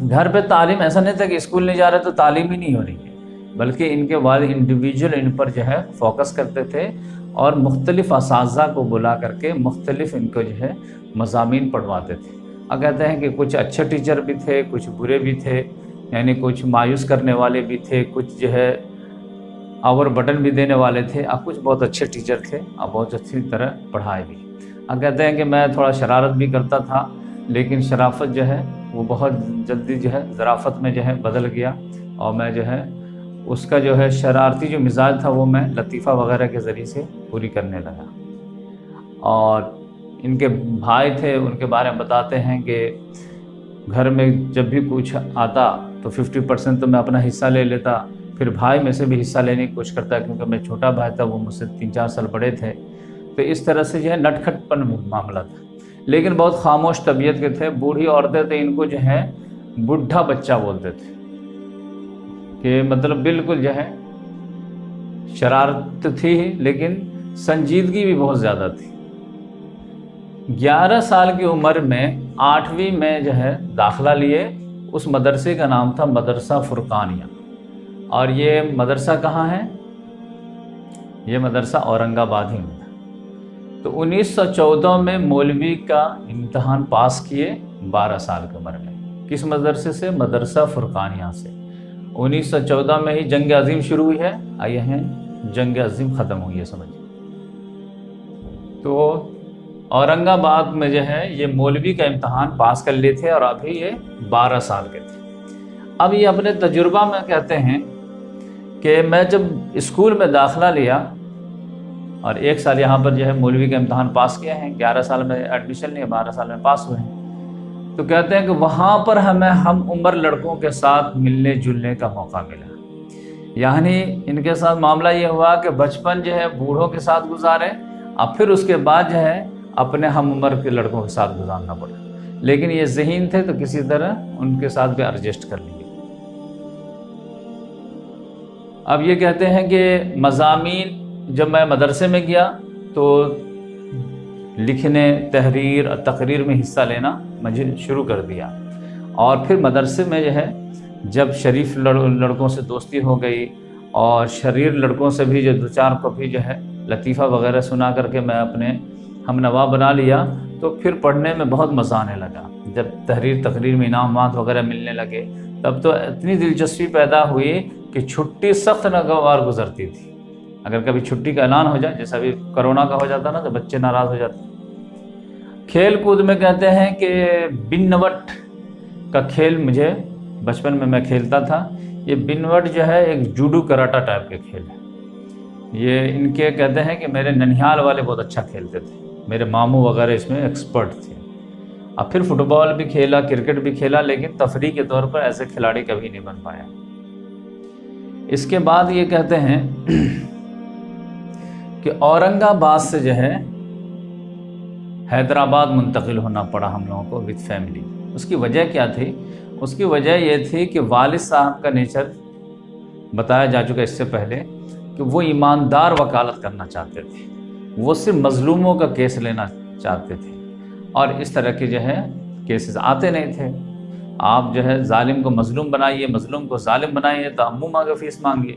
گھر پہ تعلیم ایسا نہیں تھا کہ اسکول نہیں جا رہے تو تعلیم ہی نہیں ہو رہی ہے، بلکہ ان کے والد انڈیویجول ان پر جو ہے فوکس کرتے تھے، اور مختلف اساتذہ کو بلا کر کے مختلف ان کو جو ہے مضامین پڑھواتے تھے۔ اور کہتے ہیں کہ کچھ اچھے ٹیچر بھی تھے، کچھ برے بھی تھے، یعنی کچھ مایوس کرنے والے بھی تھے، کچھ جو ہے آور بٹن بھی دینے والے تھے، اور کچھ بہت اچھے ٹیچر تھے اور بہت اچھی طرح پڑھائے بھی۔ اور کہتے ہیں کہ میں تھوڑا شرارت بھی کرتا تھا، لیکن شرافت جو ہے وہ بہت جلدی جو ہے ظرافت میں جو ہے بدل گیا، اور میں جو ہے اس کا جو ہے شرارتی جو مزاج تھا وہ میں لطیفہ وغیرہ کے ذریعے سے پوری کرنے لگا۔ اور ان کے بھائی تھے، ان کے بارے میں بتاتے ہیں کہ گھر میں جب بھی کچھ آتا تو 50% تو میں اپنا حصہ لے لیتا، پھر بھائی میں سے بھی حصہ لینے کی کوشش کرتا، کیونکہ میں چھوٹا بھائی تھا، وہ مجھ سے 3-4 سال بڑے تھے، تو اس طرح سے جو ہے نٹ کھٹ پن معاملہ تھا۔ لیکن بہت خاموش طبیعت کے تھے، بوڑھی عورتیں تھے ان کو جو ہے بڈھا بچہ بولتے تھے، کہ مطلب بالکل جو ہے شرارت تھی لیکن سنجیدگی بھی بہت زیادہ تھی۔ 11 سال کی عمر میں 8ویں میں جو ہے داخلہ لیے، اس مدرسے کا نام تھا مدرسہ فرقانیہ، اور یہ مدرسہ کہاں ہے؟ یہ مدرسہ اورنگ آباد ہی میں تھا۔ تو 1914 میں مولوی کا امتحان پاس کیے 12 سال کی عمر میں۔ کس مدرسے سے؟ مدرسہ فرقانیہ سے۔ 1914 میں ہی جنگ عظیم شروع ہوئی ہے، آئیے ہیں جنگ عظیم ختم ہوئی ہے، سمجھیے۔ تو اورنگ آباد میں جو ہے یہ مولوی کا امتحان پاس کر لیے تھے اور ابھی یہ 12 سال کے تھے۔ اب یہ اپنے تجربہ میں کہتے ہیں کہ میں جب اسکول میں داخلہ لیا اور 1 سال یہاں پر جو ہے مولوی کا امتحان پاس کیا ہے، 11 سال میں ایڈمیشن لیا، 12 سال میں پاس ہوئے ہیں، تو کہتے ہیں کہ وہاں پر ہمیں ہم عمر لڑکوں کے ساتھ ملنے جلنے کا موقع ملا۔ یعنی ان کے ساتھ معاملہ یہ ہوا کہ بچپن جو ہے بوڑھوں کے ساتھ گزارے، اب پھر اس کے بعد جو ہے اپنے ہم عمر کے لڑکوں کے ساتھ گزارنا پڑا، لیکن یہ ذہین تھے تو کسی طرح ان کے ساتھ بھی ایڈجسٹ کر لیے۔ اب یہ کہتے ہیں کہ مضامین جب میں مدرسے میں گیا تو لکھنے، تحریر اور تقریر میں حصہ لینا مجھے شروع کر دیا، اور پھر مدرسے میں جو ہے جب شریف لڑکوں سے دوستی ہو گئی اور شریر لڑکوں سے بھی جو 2-4 کاپی جو ہے لطیفہ وغیرہ سنا کر کے میں اپنے ہم نوا بنا لیا، تو پھر پڑھنے میں بہت مزہ آنے لگا۔ جب تحریر تقریر میں انعامات وغیرہ ملنے لگے تب تو اتنی دلچسپی پیدا ہوئی کہ چھٹی سخت ناگوار گزرتی تھی۔ اگر کبھی چھٹی کا اعلان ہو جائے، جیسا ابھی کرونا کا ہو جاتا نا تو بچے ناراض ہو جاتے۔ کھیل کود میں کہتے ہیں کہ بنوٹ کا کھیل مجھے بچپن میں کھیلتا تھا۔ یہ بنوٹ جو ہے ایک جوڈو کراٹا ٹائپ کے کھیل ہے۔ یہ ان کے کہتے ہیں کہ میرے ننیال والے بہت اچھا کھیلتے تھے، میرے ماموں وغیرہ اس میں ایکسپرٹ تھے۔ اب پھر فٹ بال بھی کھیلا، کرکٹ بھی کھیلا، لیکن تفریح کے طور پر ایسے کھلاڑی کبھی نہیں بن پایا۔ اس کے بعد یہ کہتے ہیں کہ اورنگ آباد سے جو ہے حیدرآباد منتقل ہونا پڑا ہم لوگوں کو وتھ فیملی۔ اس کی وجہ کیا تھی؟ اس کی وجہ یہ تھی کہ والد صاحب کا نیچر بتایا جا چکا اس سے پہلے کہ وہ ایماندار وکالت کرنا چاہتے تھے، وہ صرف مظلوموں کا کیس لینا چاہتے تھے، اور اس طرح کے جو ہے کیسز آتے نہیں تھے۔ آپ جو ہے ظالم کو مظلوم بنائیے، مظلوم کو ظالم بنائیے تو منہ مانگے فیس مانگیے،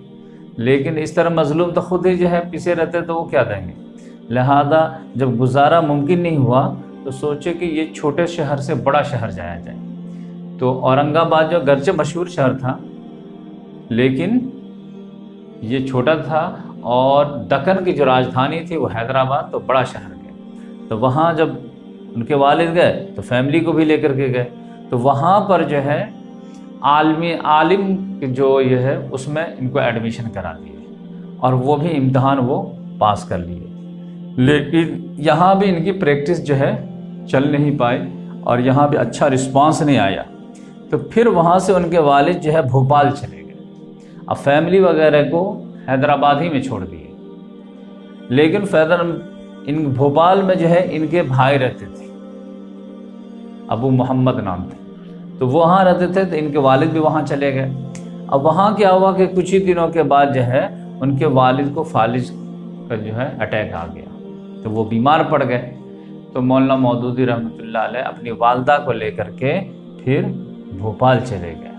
لیکن اس طرح مظلوم تو خود ہی جو ہے پیچھے رہتے تو وہ کیا دیں گے؟ لہذا جب گزارا ممکن نہیں ہوا تو سوچے کہ یہ چھوٹے شہر سے بڑا شہر جایا جائے۔ تو اورنگ آباد جو گرچہ مشہور شہر تھا لیکن یہ چھوٹا تھا، اور دکن کی جو راجدھانی تھی وہ حیدرآباد، تو بڑا شہر گئے۔ تو وہاں جب ان کے والد گئے تو فیملی کو بھی لے کر کے گئے، تو وہاں پر جو ہے عالم جو یہ ہے اس میں ان کو ایڈمیشن کرا دیے، اور وہ بھی امتحان وہ پاس کر لیے، لیکن یہاں بھی ان کی پریکٹس جو ہے چل نہیں پائی اور یہاں بھی اچھا رسپانس نہیں آیا۔ تو پھر وہاں سے ان کے والد جو ہے بھوپال چلے گئے، اب فیملی وغیرہ کو حیدرآباد ہی میں چھوڑ دیے، لیکن ان بھوپال میں جو ہے ان کے بھائی رہتے تھے، ابو محمد نام تھے، تو وہ وہاں رہتے تھے، تو ان کے والد بھی وہاں چلے گئے۔ اب وہاں کیا ہوا کہ کچھ ہی دنوں کے بعد جو ہے ان کے والد کو فالج کا جو ہے اٹیک آ گیا، تو وہ بیمار پڑ گئے۔ تو مولانا مودودی رحمۃ اللہ علیہ اپنی والدہ کو لے کر کے پھر بھوپال چلے گئے،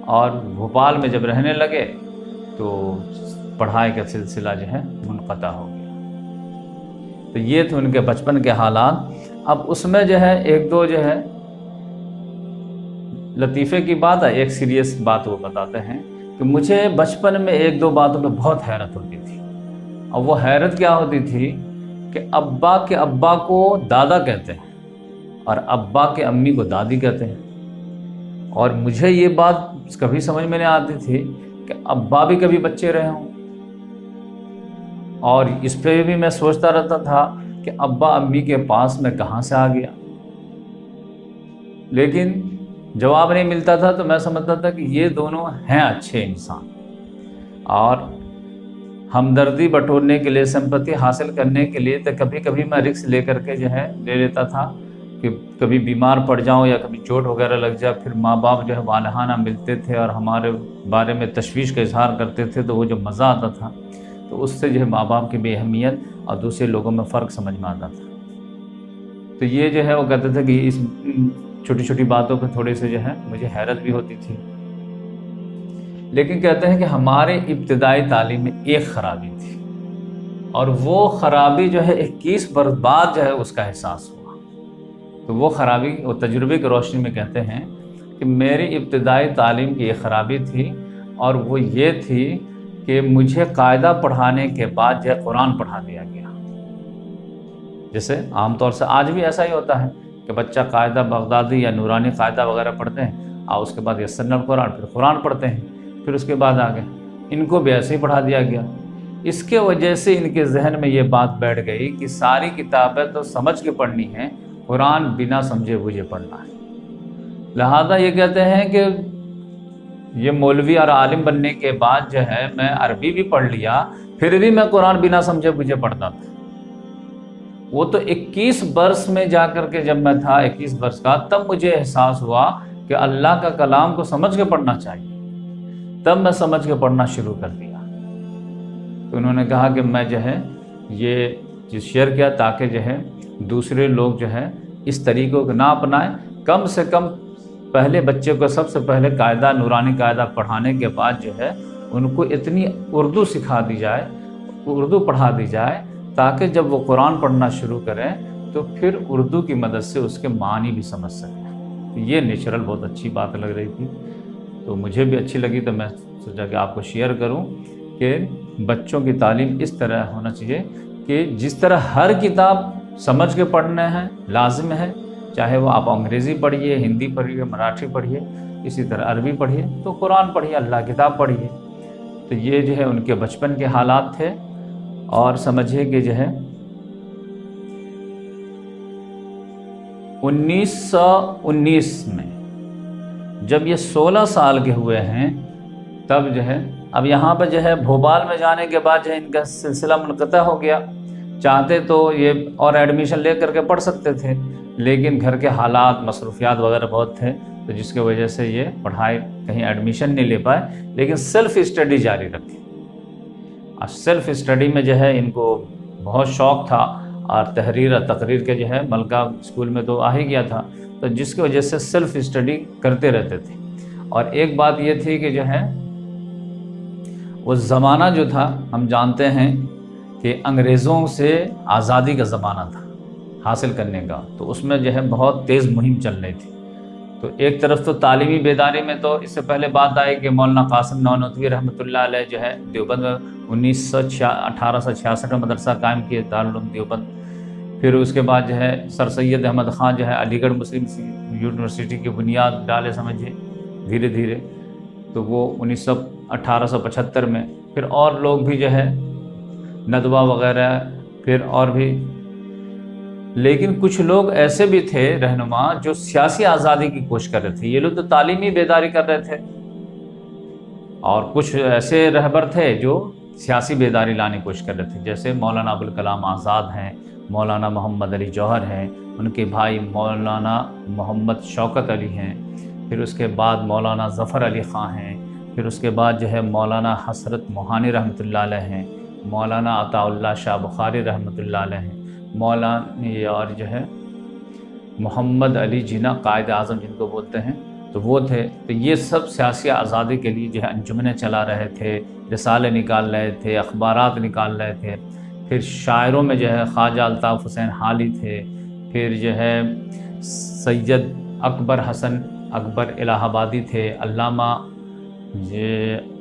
اور بھوپال میں جب رہنے لگے تو پڑھائی کا سلسلہ جو ہے منقطع ہو گیا۔ تو یہ تھے ان کے بچپن کے حالات۔ اب اس میں جو ہے 1-2 جو ہے لطیفے کی بات ہے، ایک سیریس بات وہ بتاتے ہیں کہ مجھے بچپن میں 1-2 باتوں پہ بہت حیرت ہوتی تھی، اور وہ حیرت کیا ہوتی تھی کہ ابا کے ابا کو دادا کہتے ہیں اور ابا کے امی کو دادی کہتے ہیں، اور مجھے یہ بات کبھی سمجھ میں نہیں آتی تھی کہ ابا بھی کبھی بچے رہے ہوں، اور اس پہ بھی میں سوچتا رہتا تھا کہ ابا امی کے پاس میں کہاں سے آ گیا، لیکن جواب نہیں ملتا تھا۔ تو میں سمجھتا تھا کہ یہ دونوں ہیں اچھے انسان، اور ہمدردی بٹورنے کے لیے، سمپتی حاصل کرنے کے لیے تو کبھی کبھی میں رسک لے کر کے جو ہے لے لیتا تھا کہ کبھی بیمار پڑ جاؤں یا کبھی چوٹ وغیرہ لگ جائے، پھر ماں باپ جو ہے والہانہ ملتے تھے اور ہمارے بارے میں تشویش کا اظہار کرتے تھے، تو وہ جو مزہ آتا تھا تو اس سے جو ہے ماں باپ کی بے اہمیت اور دوسرے لوگوں میں فرق سمجھ میں آتا تھا۔ تو یہ جو ہے وہ کہتے تھے کہ اس چھوٹی چھوٹی باتوں پہ تھوڑے سے جو ہے مجھے حیرت بھی ہوتی تھی، لیکن کہتے ہیں کہ ہمارے ابتدائی تعلیم میں ایک خرابی تھی، اور وہ خرابی جو ہے 21 برس بعد جو ہے اس کا احساس ہوا. تو وہ خرابی وہ تجربے کی روشنی میں کہتے ہیں کہ میری ابتدائی تعلیم کی ایک خرابی تھی، اور وہ یہ تھی کہ مجھے قاعدہ پڑھانے کے بعد جو ہے قرآن پڑھا دیا گیا. جیسے عام طور سے آج بھی ایسا ہی ہوتا ہے کہ بچہ قاعدہ بغدادی یا نورانی قاعدہ وغیرہ پڑھتے ہیں، اور اس کے بعد یسرنا القرآن، پھر قرآن پڑھتے ہیں، پھر اس کے بعد آگے ان کو بھی ایسے ہی پڑھا دیا گیا. اس کے وجہ سے ان کے ذہن میں یہ بات بیٹھ گئی کہ ساری کتابیں تو سمجھ کے پڑھنی ہیں، قرآن بنا سمجھے بوجھے پڑھنا ہے. لہذا یہ کہتے ہیں کہ یہ مولوی اور عالم بننے کے بعد جو ہے میں عربی بھی پڑھ لیا، پھر بھی میں قرآن بنا سمجھے بوجھے پڑھتا تھا. وہ تو 21 برس میں جا کر کے جب میں تھا 21 برس کا، تب مجھے احساس ہوا کہ اللہ کا کلام کو سمجھ کے پڑھنا چاہیے. تب میں سمجھ کے پڑھنا شروع کر دیا. تو انہوں نے کہا کہ میں جو ہے یہ چیز شیئر کیا تاکہ جو ہے دوسرے لوگ جو ہے اس طریقوں کو نہ اپنائیں. کم سے کم پہلے بچے کو سب سے پہلے قاعدہ نورانی قاعدہ پڑھانے کے بعد جو ہے ان کو اتنی اردو سکھا دی جائے، اردو پڑھا دی جائے، تاکہ جب وہ قرآن پڑھنا شروع کریں تو پھر اردو کی مدد سے اس کے معنی بھی سمجھ سکیں. یہ نیچرل بہت اچھی بات لگ رہی تھی، تو مجھے بھی اچھی لگی، تو میں سوچا کہ آپ کو شیئر کروں کہ بچوں کی تعلیم اس طرح ہونا چاہیے کہ جس طرح ہر کتاب سمجھ کے پڑھنا ہے لازم ہے، چاہے وہ آپ انگریزی پڑھیے، ہندی پڑھیے، مراٹھی پڑھیے، اسی طرح عربی پڑھیے، تو قرآن پڑھیے، اللہ کتاب پڑھیے. تو یہ جو ہے ان کے بچپن کے حالات تھے. اور سمجھے کہ جو ہے 1919 میں جب یہ 16 سال کے ہوئے ہیں، تب جو ہے اب یہاں پہ جو ہے بھوپال میں جانے کے بعد جو ہے ان کا سلسلہ منقطع ہو گیا. چاہتے تو یہ اور ایڈمیشن لے کر کے پڑھ سکتے تھے، لیکن گھر کے حالات مصروفیات وغیرہ بہت تھے، تو جس کی وجہ سے یہ پڑھائی کہیں ایڈمیشن نہیں لے پائے، لیکن سیلف اسٹڈی جاری رکھی. اور سیلف اسٹڈی میں جو ہے ان کو بہت شوق تھا، اور تحریر اور تقریر کے جو ہے ملکہ اسکول میں تو آ ہی گیا تھا، تو جس کی وجہ سے سیلف اسٹڈی کرتے رہتے تھے. اور ایک بات یہ تھی کہ جو ہے وہ زمانہ جو تھا ہم جانتے ہیں کہ انگریزوں سے آزادی کا زمانہ تھا حاصل کرنے کا، تو اس میں جو ہے بہت تیز مہم چل رہی تھی. تو ایک طرف تو تعلیمی بیداری میں تو اس سے پہلے بات آئی کہ مولانا قاسم نانوتوی رحمۃ اللہ علیہ جو ہے دیوبند میں 1866 میں مدرسہ قائم کیے، دارالعلوم دیوبند. پھر اس کے بعد جو ہے سر سید احمد خان جو ہے علی گڑھ مسلم یونیورسٹی کی بنیاد ڈالے سمجھے دھیرے دھیرے. تو وہ 1875 میں پھر اور لوگ بھی جو ہے ندوہ وغیرہ، پھر اور بھی. لیکن کچھ لوگ ایسے بھی تھے رہنما جو سیاسی آزادی کی کوشش کر رہے تھے. یہ لوگ تو تعلیمی بیداری کر رہے تھے، اور کچھ ایسے رہبر تھے جو سیاسی بیداری لانے کی کوشش کر رہے تھے، جیسے مولانا ابوالکلام آزاد ہیں، مولانا محمد علی جوہر ہیں، ان کے بھائی مولانا محمد شوکت علی ہیں، پھر اس کے بعد مولانا ظفر علی خان ہیں، پھر اس کے بعد جو ہے مولانا حسرت موہانی رحمۃ اللہ علیہ ہیں، مولانا عطاء اللہ شاہ بخاری رحمۃ اللہ علیہ ہیں، مولانا اور جو ہے محمد علی جناح قائد اعظم جن کو بولتے ہیں، تو وہ تھے. تو یہ سب سیاسی آزادی کے لیے جو ہے انجمنیں چلا رہے تھے، رسالے نکال رہے تھے، اخبارات نکال رہے تھے. پھر شاعروں میں جو ہے خواجہ الطاف حسین حالی تھے، پھر جو ہے سید اکبر حسن اکبر الہ آبادی تھے، علامہ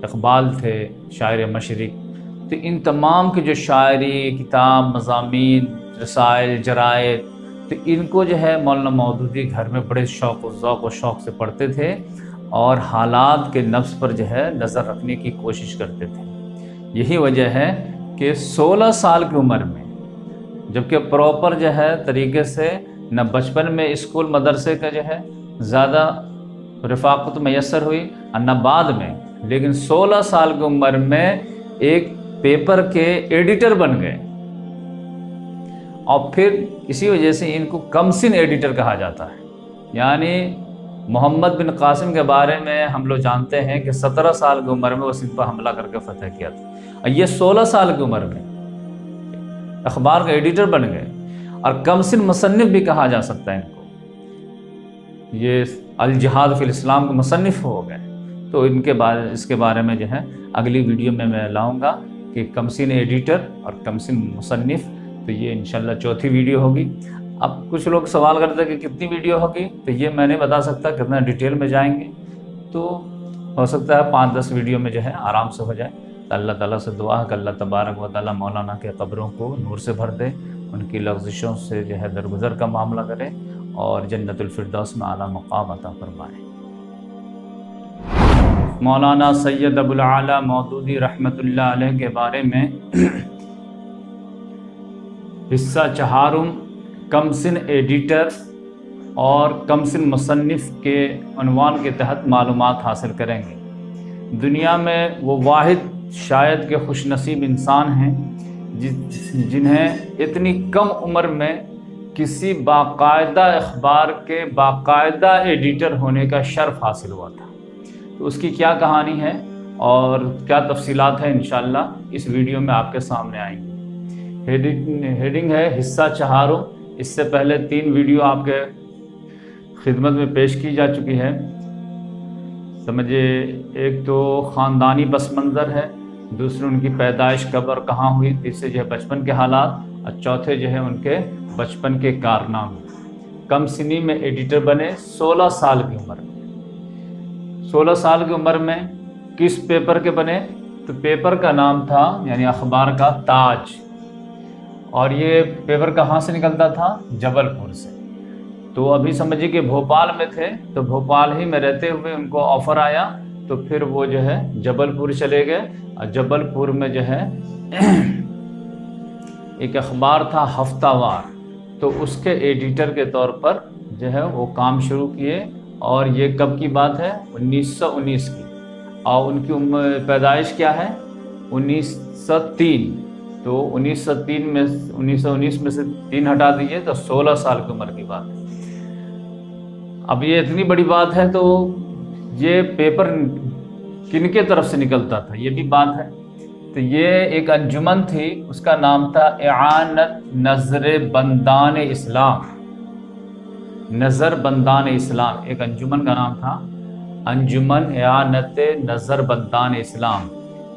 اقبال تھے شاعر مشرق. تو ان تمام کی جو شاعری، کتاب، مضامین، رسائل، جرائد، تو ان کو جو ہے مولانا مودودی گھر میں بڑے شوق و ذوق و شوق سے پڑھتے تھے، اور حالات کے نفس پر جو ہے نظر رکھنے کی کوشش کرتے تھے. یہی وجہ ہے کہ 16 سال کی عمر میں، جبکہ پراپر جو ہے طریقے سے نہ بچپن میں اسکول مدرسے کا جو ہے زیادہ رفاقت میسر ہوئی اور نہ بعد میں، لیکن 16 سال کی عمر میں ایک پیپر کے ایڈیٹر بن گئے. اور پھر اسی وجہ سے ان کو کمسن ایڈیٹر کہا جاتا ہے. یعنی محمد بن قاسم کے بارے میں ہم لوگ جانتے ہیں کہ 17 سال کی عمر میں وہ سندھ پر حملہ کر کے فتح کیا تھا، اور یہ 16 سال کی عمر میں اخبار کا ایڈیٹر بن گئے، اور کمسن مصنف بھی کہا جا سکتا ہے ان کو. یہ الجہاد فی الاسلام کے مصنف ہو گئے. تو ان کے بارے اس کے بارے میں جو ہے اگلی ویڈیو میں لاؤں گا کہ کمسن ایڈیٹر اور کمسن مصنف، تو یہ انشاءاللہ چوتھی ویڈیو ہوگی۔ اب کچھ لوگ سوال کرتے ہیں کہ کتنی ویڈیو ہوگی، تو یہ میں نہیں بتا سکتا کتنا ڈیٹیل میں جائیں گے، تو ہو سکتا ہے 5-10 ویڈیو میں جو ہے آرام سے ہو جائے۔ تو اللہ تعالیٰ سے دعا ہے کہ اللہ تبارک و تعالیٰ مولانا کے قبروں کو نور سے بھر دے، ان کی لغزشوں سے جو ہے درگزر کا معاملہ کرے اور جنت الفردوس میں اعلیٰ مقام عطا فرمائے۔ مولانا سید ابو العالیٰ مودودی رحمۃ اللہ علیہ کے بارے میں حصہ چہارم کمسن ایڈیٹر اور کمسن مصنف کے عنوان کے تحت معلومات حاصل کریں گے۔ دنیا میں وہ واحد شاید کہ خوش نصیب انسان ہیں جنہیں اتنی کم عمر میں کسی باقاعدہ اخبار کے باقاعدہ ایڈیٹر ہونے کا شرف حاصل ہوا تھا۔ تو اس کی کیا کہانی ہے اور کیا تفصیلات ہیں انشاءاللہ اس ویڈیو میں آپ کے سامنے آئیں گی۔ ہیڈنگ ہے حصہ چہارم۔ اس سے پہلے 3 ویڈیو آپ کے خدمت میں پیش کی جا چکی ہے۔ سمجھے، ایک تو خاندانی پس منظر ہے، دوسرے ان کی پیدائش کب اور کہاں ہوئی، تیسرے جو ہے بچپن کے حالات، اور چوتھے جو ہے ان کے بچپن کے کارنامے۔ کم سنی میں ایڈیٹر بنے 16 سال کی عمر میں۔ 16 سال کی عمر میں کس پیپر کے بنے؟ تو پیپر کا نام تھا یعنی اخبار کا تاج، اور یہ پیپر کہاں سے نکلتا تھا؟ جبل پور سے۔ تو ابھی سمجھیے کہ بھوپال میں تھے، تو بھوپال ہی میں رہتے ہوئے ان کو آفر آیا، تو پھر وہ جو ہے جبل پور چلے گئے، اور جبل پور میں جو ہے ایک اخبار تھا ہفتہ وار، تو اس کے ایڈیٹر کے طور پر جو ہے وہ کام شروع کیے۔ اور یہ کب کی بات ہے؟ 1919 کی، اور ان کی پیدائش کیا ہے؟ 1903۔ تو 1919 میں سے 3 ہٹا دیجیے تو 16 سال کی عمر کی بات ہے۔ اب یہ اتنی بڑی بات ہے، تو یہ پیپر کن کے طرف سے نکلتا تھا یہ بھی بات ہے۔ تو یہ ایک انجمن تھی، اس کا نام تھا اعانت نظر بندان اسلام۔ نظر بندان اسلام ایک انجمن کا نام تھا، انجمن اعانت نظر بندان اسلام۔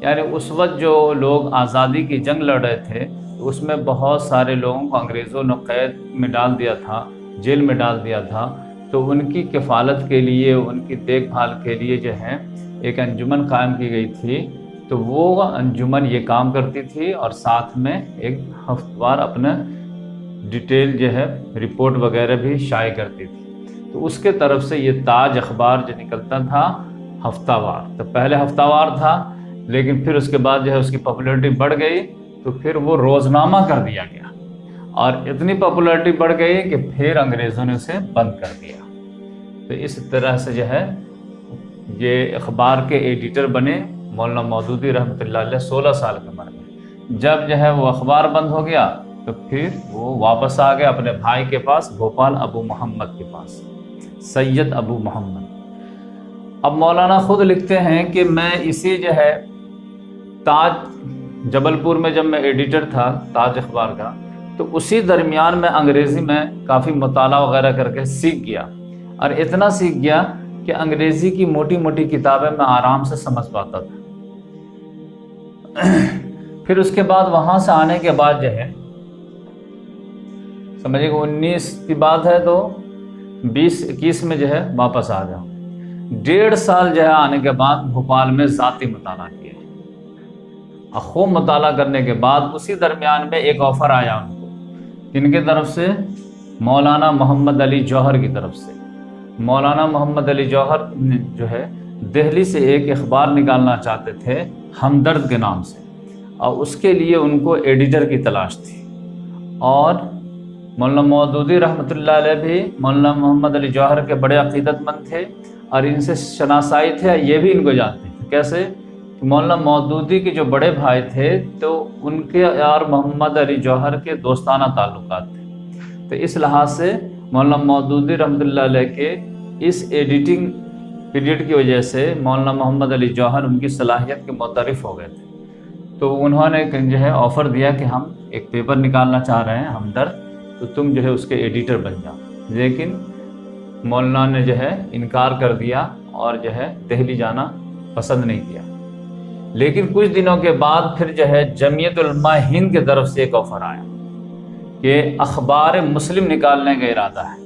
یعنی اس وقت جو لوگ آزادی کی جنگ لڑ رہے تھے، اس میں بہت سارے لوگوں کو انگریزوں نے قید میں ڈال دیا تھا، جیل میں ڈال دیا تھا۔ تو ان کی کفالت کے لیے، ان کی دیکھ بھال کے لیے جو ہے ایک انجمن قائم کی گئی تھی۔ تو وہ انجمن یہ کام کرتی تھی، اور ساتھ میں ایک ہفتہ وار اپنا ڈیٹیل جو ہے رپورٹ وغیرہ بھی شائع کرتی تھی۔ تو اس کے طرف سے یہ تاج اخبار جو نکلتا تھا ہفتہ وار، تو پہلے ہفتہ وار تھا، لیکن پھر اس کے بعد جو ہے اس کی پاپولیرٹی بڑھ گئی، تو پھر وہ روزنامہ کر دیا گیا، اور اتنی پاپولیرٹی بڑھ گئی کہ پھر انگریزوں نے اسے بند کر دیا۔ تو اس طرح سے جو ہے یہ اخبار کے ایڈیٹر بنے مولانا مودودی رحمۃ اللہ علیہ 16 سال کی عمر میں۔ جب جو ہے وہ اخبار بند ہو گیا، تو پھر وہ واپس آ گئے اپنے بھائی کے پاس، بھوپال ابو محمد کے پاس، سید ابو محمد۔ اب مولانا خود لکھتے ہیں کہ میں اسی جو ہے تاج جبل پور میں جب میں ایڈیٹر تھا تاج اخبار کا، تو اسی درمیان میں انگریزی میں کافی مطالعہ وغیرہ کر کے سیکھ گیا، اور اتنا سیکھ گیا کہ انگریزی کی موٹی موٹی کتابیں میں آرام سے سمجھ پاتا تھا۔ پھر اس کے بعد وہاں سے آنے کے بعد جو ہے سمجھے کہ 19 کی بات ہے، تو 20-21 میں جو ہے واپس آ گیا۔ 1.5 سال جو ہے آنے کے بعد بھوپال میں ذاتی مطالعہ کیا، اور خوب مطالعہ کرنے کے بعد اسی درمیان میں ایک آفر آیا ان کو، کن کی طرف سے؟ مولانا محمد علی جوہر کی طرف سے۔ مولانا محمد علی جوہر جو ہے دہلی سے ایک اخبار نکالنا چاہتے تھے ہمدرد کے نام سے، اور اس کے لیے ان کو ایڈیٹر کی تلاش تھی۔ اور مولانا مودودی رحمۃ اللہ علیہ بھی مولانا محمد علی جوہر کے بڑے عقیدت مند تھے، اور ان سے شناسائی تھے، یہ بھی ان کو جانتے تھے۔ کیسے؟ مولانا مودودی کے جو بڑے بھائی تھے، تو ان کے اور محمد علی جوہر کے دوستانہ تعلقات تھے۔ تو اس لحاظ سے مولانا مودودی رحمۃ اللہ علیہ کے اس ایڈیٹنگ پیریڈ کی وجہ سے مولانا محمد علی جوہر ان کی صلاحیت کے معترف ہو گئے تھے۔ تو انہوں نے جو ہے آفر دیا کہ ہم ایک پیپر نکالنا چاہ رہے ہیں ہمدرد، تو تم جو ہے اس کے ایڈیٹر بن جاؤ۔ لیکن مولانا نے جو ہے انکار کر دیا، اور جو ہے دہلی جانا پسند نہیں کیا۔ لیکن کچھ دنوں کے بعد پھر جو ہے جمعیت علماء ہند کی طرف سے ایک آفر آیا کہ اخبار مسلم نکالنے کا ارادہ ہے،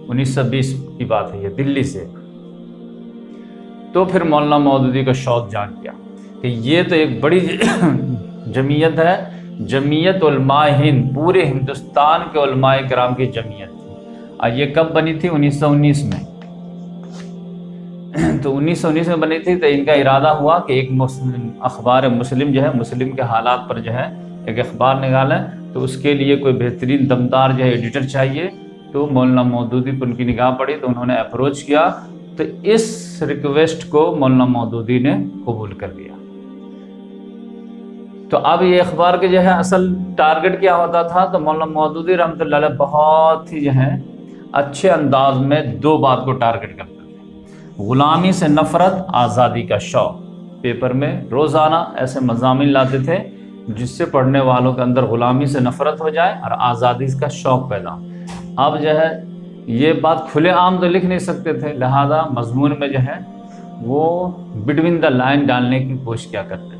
1920 کی بات ہے یہ، دلی سے۔ تو پھر مولانا مودودی کا شوق جاگ گیا کہ یہ تو ایک بڑی جمعیت ہے، جمعیت علماء ہند، پورے ہندوستان کے علماء کرام کی جمعیت تھی، اور یہ کب بنی تھی؟ 1919 میں۔ تو 1919 میں بنی تھی، تو ان کا ارادہ ہوا کہ ایک اخبار مسلم جو ہے، مسلم کے حالات پر جو ہے ایک اخبار نکالیں، تو اس کے لیے کوئی بہترین دمدار جو ہے ایڈیٹر چاہیے۔ تو مولانا مودودی پر ان کی نگاہ پڑی تو انہوں نے اپروچ کیا، تو اس ریکویسٹ کو مولانا مودودی نے قبول کر لیا۔ تو اب یہ اخبار کے جو ہے اصل ٹارگٹ کیا ہوتا تھا، تو مولانا مودودی رحمۃ اللہ علیہ بہت ہی جو ہے اچھے انداز میں دو بات کو ٹارگٹ کرتے تھے: غلامی سے نفرت، آزادی کا شوق۔ پیپر میں روزانہ ایسے مضامین لاتے تھے جس سے پڑھنے والوں کے اندر غلامی سے نفرت ہو جائے اور آزادی کا شوق پیدا ہو۔ اب جو ہے یہ بات کھلے عام تو لکھ نہیں سکتے تھے، لہذا مضمون میں جو ہے وہ بٹوین دا لائن ڈالنے کی کوشش کیا کرتے تھے۔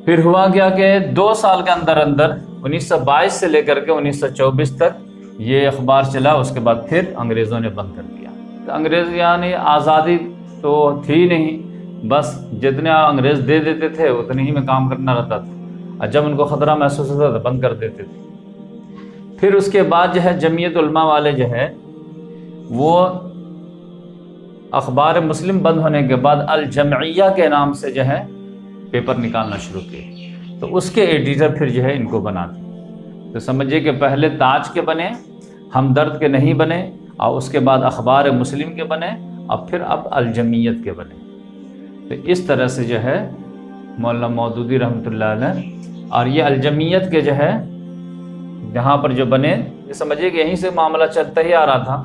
پھر ہوا کیا کہ 2 سال کے اندر 1922 سے لے کر کے 1924 تک یہ اخبار چلا، اس کے بعد پھر انگریزوں نے بند کر دیا۔ تو انگریز یعنی آزادی تو تھی نہیں، بس جتنے انگریز دے دیتے تھے اتنے ہی میں کام کرنا رہتا تھا، اور جب ان کو خطرہ محسوس ہوتا تو بند کر دیتے تھے۔ پھر اس کے بعد جو ہے جمعیت علماء والے جو ہے وہ اخبار مسلم بند ہونے کے بعد الجمعیہ کے نام سے جو ہے پیپر نکالنا شروع کیے، تو اس کے ایڈیٹر پھر جو ہے ان کو بنا دیے۔ تو سمجھیے کہ پہلے تاج کے بنے، ہمدرد کے نہیں بنے، اور اس کے بعد اخبار مسلم کے بنے، اور پھر اب الجمعیت کے بنے۔ تو اس طرح سے جو ہے مولانا مودودی رحمۃ اللہ علیہ، اور یہ الجمعیت کے جو ہے جہاں پر جو بنے، یہ سمجھیے کہ یہیں سے معاملہ چلتا ہی آ رہا تھا،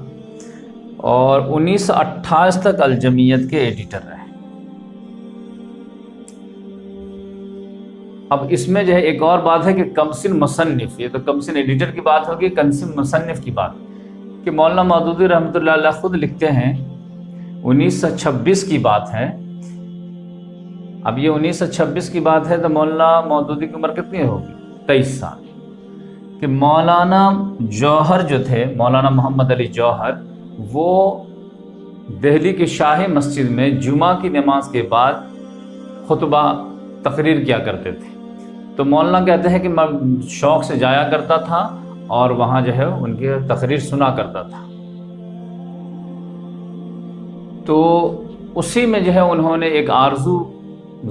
اور 1928 تک الجمعیت کے ایڈیٹر رہے۔ اب اس میں جو ہے ایک اور بات ہے کہ کمسن مصنف، یہ تو کمسن ایڈیٹر کی بات ہوگی، کمسن مصنف کی بات کہ مولانا مودودی رحمۃ اللہ علیہ خود لکھتے ہیں 1926 کی بات ہے۔ اب یہ 1926 کی بات ہے تو مولانا مودودی کی عمر کتنی ہوگی؟ 23 سال۔ کہ مولانا جوہر جو تھے، مولانا محمد علی جوہر، وہ دہلی کی شاہی مسجد میں جمعہ کی نماز کے بعد خطبہ تقریر کیا کرتے تھے۔ تو مولانا کہتے ہیں کہ میں شوق سے جایا کرتا تھا اور وہاں جو ہے ان کی تقریر سنا کرتا تھا۔ تو اسی میں جو ہے انہوں نے ایک آرزو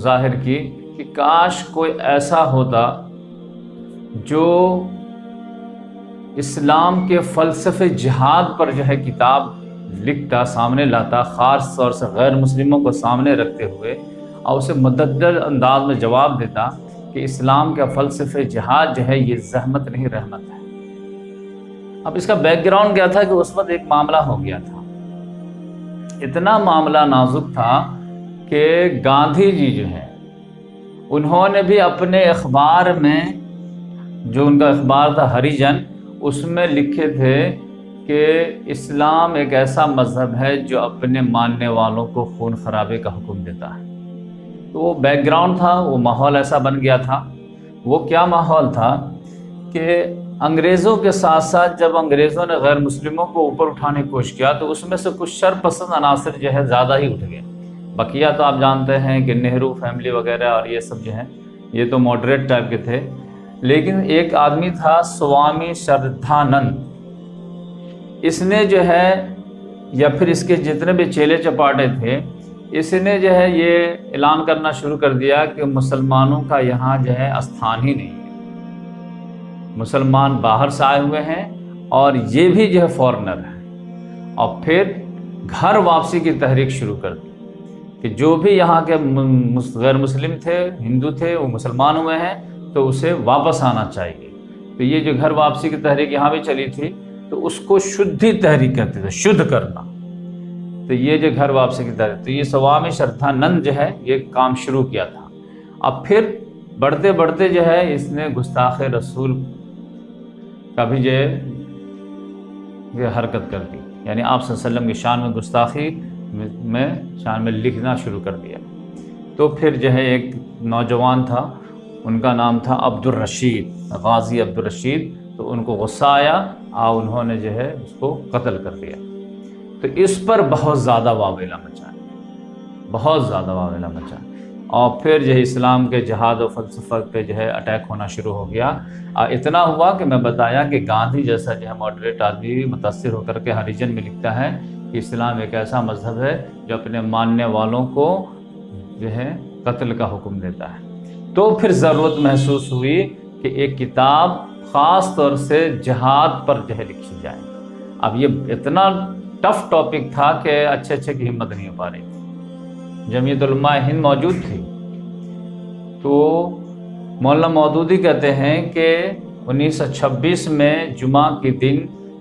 ظاہر کی کہ کاش کوئی ایسا ہوتا جو اسلام کے فلسفے جہاد پر جو ہے کتاب لکھتا، سامنے لاتا، خاص طور سے غیر مسلموں کو سامنے رکھتے ہوئے، اور اسے مددل انداز میں جواب دیتا کہ اسلام کا فلسفے جہاد جو ہے یہ زحمت نہیں رحمت ہے۔ اب اس کا بیک گراؤنڈ کیا تھا کہ اس وقت ایک معاملہ ہو گیا تھا، اتنا معاملہ نازک تھا کہ گاندھی جی جو ہے انہوں نے بھی اپنے اخبار میں، جو ان کا اخبار تھا ہری جن، اس میں لکھے تھے کہ اسلام ایک ایسا مذہب ہے جو اپنے ماننے والوں کو خون خرابے کا حکم دیتا ہے۔ تو وہ بیک گراؤنڈ تھا، وہ ماحول ایسا بن گیا تھا۔ وہ کیا ماحول تھا کہ انگریزوں کے ساتھ ساتھ جب انگریزوں نے غیر مسلموں کو اوپر اٹھانے کی کوشش کیا تو اس میں سے کچھ شر پسند عناصر جو ہے زیادہ ہی اٹھ گئے۔ بقیہ تو آپ جانتے ہیں کہ نہرو فیملی وغیرہ اور یہ سب جو ہیں یہ تو ماڈریٹ ٹائپ کے تھے، لیکن ایک آدمی تھا سوامی شردھانند، اس نے جو ہے، یا پھر اس کے جتنے بھی چیلے چپاٹے تھے، اس نے جو ہے یہ اعلان کرنا شروع کر دیا کہ مسلمانوں کا یہاں جو ہے استھان ہی نہیں ہے، مسلمان باہر سے آئے ہوئے ہیں اور یہ بھی جو ہے فورنر ہے۔ اور پھر گھر واپسی کی تحریک شروع کر دی کہ جو بھی یہاں کے غیر مسلم تھے، ہندو تھے، وہ مسلمان ہوئے ہیں تو اسے واپس آنا چاہیے۔ تو یہ جو گھر واپسی کی تحریک یہاں بھی چلی تھی تو اس کو شدھی تحریک کہتے تھے، شدھ کرنا۔ تو یہ جو گھر واپسی کی تحریک، تو یہ سوامی شردھانند جو ہے یہ کام شروع کیا تھا۔ اب پھر بڑھتے بڑھتے جو ہے اس نے گستاخ رسول کا بھی جو ہے یہ حرکت کر دی، یعنی آپ صلی اللہ علیہ وسلم کی شان میں گستاخی میں شان میں لکھنا شروع کر دیا۔ تو پھر جو ہے ایک نوجوان تھا، ان کا نام تھا عبد الرشید، غازی عبد الرشید، تو ان کو غصہ آیا اور انہوں نے جو ہے اس کو قتل کر دیا۔ تو اس پر بہت زیادہ واویلا مچا، بہت زیادہ واویلا مچا، اور پھر جو ہے اسلام کے جہاد و فلسفہ پہ جو ہے اٹیک ہونا شروع ہو گیا۔ اتنا ہوا کہ میں بتایا کہ گاندھی جیسا جو ہے ماڈریٹ آدمی بھی متاثر ہو کر کے ہریجن میں لکھتا ہے کہ اسلام ایک ایسا مذہب ہے جو اپنے ماننے والوں کو جو ہے قتل کا حکم دیتا ہے۔ تو پھر ضرورت محسوس ہوئی کہ ایک کتاب خاص طور سے جہاد پر جو ہے لکھی جائے۔ اب یہ اتنا ٹف ٹاپک تھا کہ اچھے کی ہمت نہیں ہو پا رہی تھی۔ جمعیت علماء ہند موجود تھی، تو مولانا مودودی کہتے ہیں کہ 1926 میں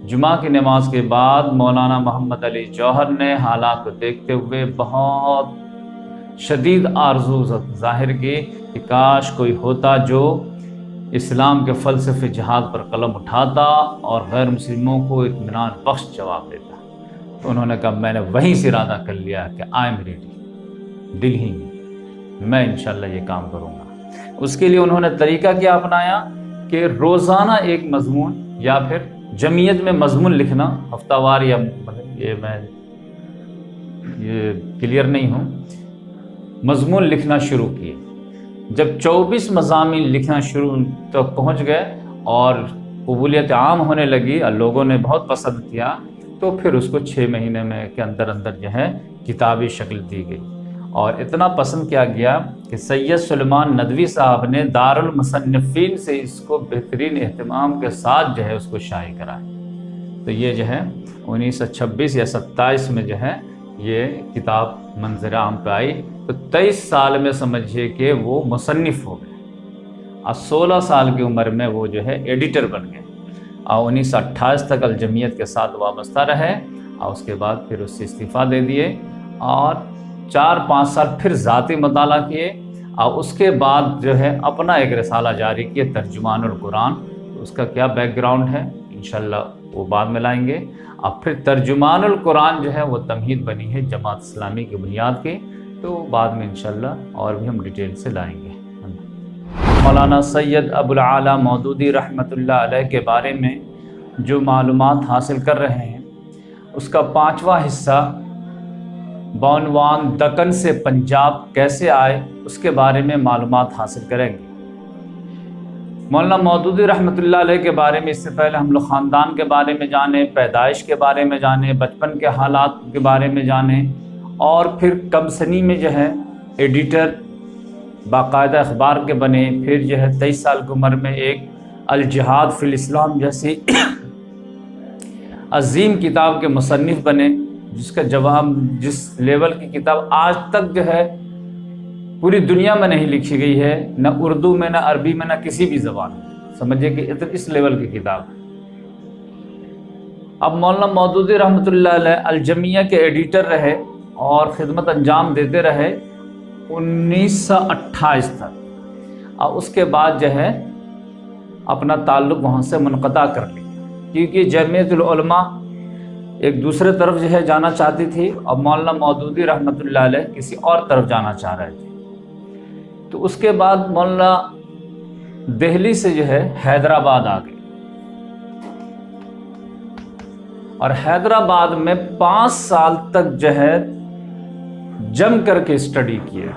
جمعہ کی نماز کے بعد مولانا محمد علی جوہر نے حالات کو دیکھتے ہوئے بہت شدید آرزو ظاہر کی کہ کاش کوئی ہوتا جو اسلام کے فلسفے جہاد پر قلم اٹھاتا اور غیر مسلموں کو اطمینان بخش جواب دیتا۔ تو انہوں نے کہا میں نے وہیں سے ارادہ کر لیا کہ آئی ایم ریڈی، دل ہی میں انشاءاللہ یہ کام کروں گا۔ اس کے لیے انہوں نے طریقہ کیا اپنایا کہ روزانہ ایک مضمون یا پھر جمعیت میں مضمون لکھنا ہفتہ وار، یا میں کلیئر نہیں ہوں، مضمون لکھنا شروع کیے۔ جب 24 مضامین لکھنا شروع تک پہنچ گئے اور قبولیت عام ہونے لگی اور لوگوں نے بہت پسند کیا، تو پھر اس کو 6 مہینے میں کے اندر جو ہے کتابی شکل دی گئی، اور اتنا پسند کیا گیا کہ سید سلیمان ندوی صاحب نے دارالمصنفین سے اس کو بہترین اہتمام کے ساتھ جو ہے اس کو شائع کرایا۔ تو یہ جو ہے 1926 یا 27 میں جو ہے یہ کتاب منظر عام پہ آئی۔ تو 23 سال میں سمجھیے کہ وہ مصنف ہو گئے، اور 16 سال کی عمر میں وہ جو ہے ایڈیٹر بن گئے، اور 1928 تک الجمعیت کے ساتھ وابستہ رہے، اور اس کے بعد پھر اس سے استعفیٰ دے دیے، اور 4-5 سال پھر ذاتی مطالعہ کیے، اور اس کے بعد جو ہے اپنا ایک رسالہ جاری کیے ترجمان القرآن۔ اس کا کیا بیک گراؤنڈ ہے انشاءاللہ وہ بعد میں لائیں گے۔ اور پھر ترجمان القرآن جو ہے وہ تمہید بنی ہے جماعت اسلامی کی بنیاد کی، تو بعد میں انشاءاللہ اور بھی ہم ڈیٹیل سے لائیں گے۔ مولانا سید ابو العالیٰ مودودی رحمۃ اللہ علیہ کے بارے میں جو معلومات حاصل کر رہے ہیں، اس کا 5واں حصہ بعنوان دکن سے پنجاب کیسے آئے اس کے بارے میں معلومات حاصل کریں گے۔ مولانا مودودی رحمۃ اللہ علیہ کے بارے میں اس سے پہلے ہم لوگ خاندان کے بارے میں جانیں، پیدائش کے بارے میں جانیں، بچپن کے حالات کے بارے میں جانیں، اور پھر کم سنی میں جو ہے ایڈیٹر باقاعدہ اخبار کے بنے، پھر جو ہے 23 سال کی عمر میں ایک الجہاد فی الاسلام جیسی عظیم کتاب کے مصنف بنے، جس کا جواب جس لیول کی کتاب آج تک جو ہے پوری دنیا میں نہیں لکھی گئی ہے، نہ اردو میں، نہ عربی میں، نہ کسی بھی زبان میں، سمجھے کہ اس لیول کی کتاب۔ اب مولانا مودودی رحمۃ اللہ علیہ الجمعیہ کے ایڈیٹر رہے اور خدمت انجام دیتے رہے 1928 تک، اور اس کے بعد جو ہے اپنا تعلق وہاں سے منقطع کر لیا، کیونکہ جمعیت العلماء ایک دوسرے طرف جو ہے جانا چاہتی تھی، اور مولانا مودودی رحمۃ اللہ علیہ کسی اور طرف جانا چاہ رہے تھے۔ تو اس کے بعد مولانا دہلی سے جو ہے حیدرآباد آ گئے، اور حیدرآباد میں 5 سال تک جو ہے جم کر کے اسٹڈی کیے،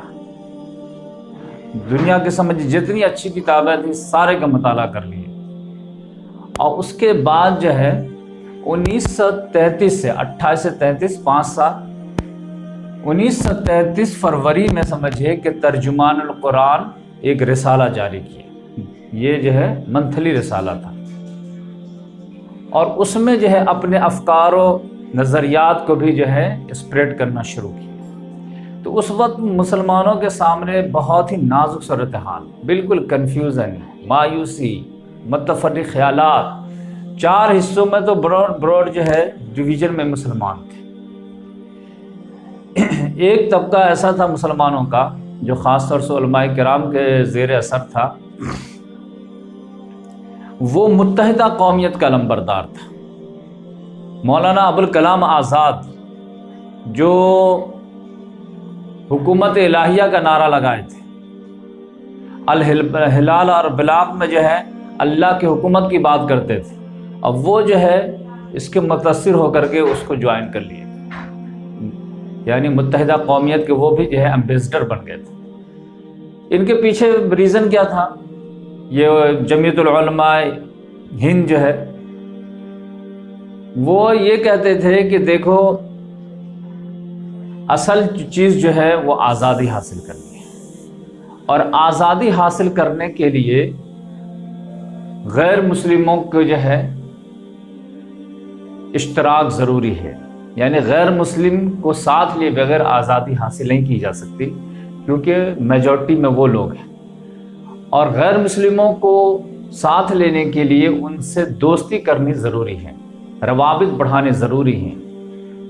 دنیا کے سمجھ جتنی اچھی کتابیں تھیں سارے کا مطالعہ کر لیے، اور اس کے بعد جو ہے 1933 سے 28 سے 33 5 سال 1933 فروری میں سمجھے کہ ترجمان القرآن ایک رسالہ جاری کیا، یہ جو ہے منتھلی رسالہ تھا، اور اس میں جو ہے اپنے افکار و نظریات کو بھی جو ہے اسپریڈ کرنا شروع کیا۔ تو اس وقت مسلمانوں کے سامنے بہت ہی نازک صورتحال، بالکل کنفیوژن، مایوسی، متفرق خیالات، 4 حصوں میں تو براڈ جو ہے ڈویژن میں مسلمان تھے۔ ایک طبقہ ایسا تھا مسلمانوں کا جو خاص طور سے علماء کرام کے زیر اثر تھا، وہ متحدہ قومیت کا علمبردار تھا۔ مولانا ابوالکلام آزاد جو حکومت الہیہ کا نعرہ لگائے تھے، الہلال اور بلاغ میں جو ہے اللہ کی حکومت کی بات کرتے تھے، اب وہ جو ہے اس کے متاثر ہو کر کے اس کو جوائن کر لیے، یعنی متحدہ قومیت کے وہ بھی جو ہے امبیسڈر بن گئے تھے۔ ان کے پیچھے ریزن کیا تھا؟ یہ جمعیت العلماء ہند جو ہے وہ یہ کہتے تھے کہ دیکھو اصل چیز جو ہے وہ آزادی حاصل کرنی ہے، اور آزادی حاصل کرنے کے لیے غیر مسلموں کو جو ہے اشتراک ضروری ہے، یعنی غیر مسلم کو ساتھ لیے بغیر آزادی حاصل نہیں کی جا سکتی، کیونکہ میجورٹی میں وہ لوگ ہیں، اور غیر مسلموں کو ساتھ لینے کے لیے ان سے دوستی کرنی ضروری ہے، روابط بڑھانے ضروری ہیں۔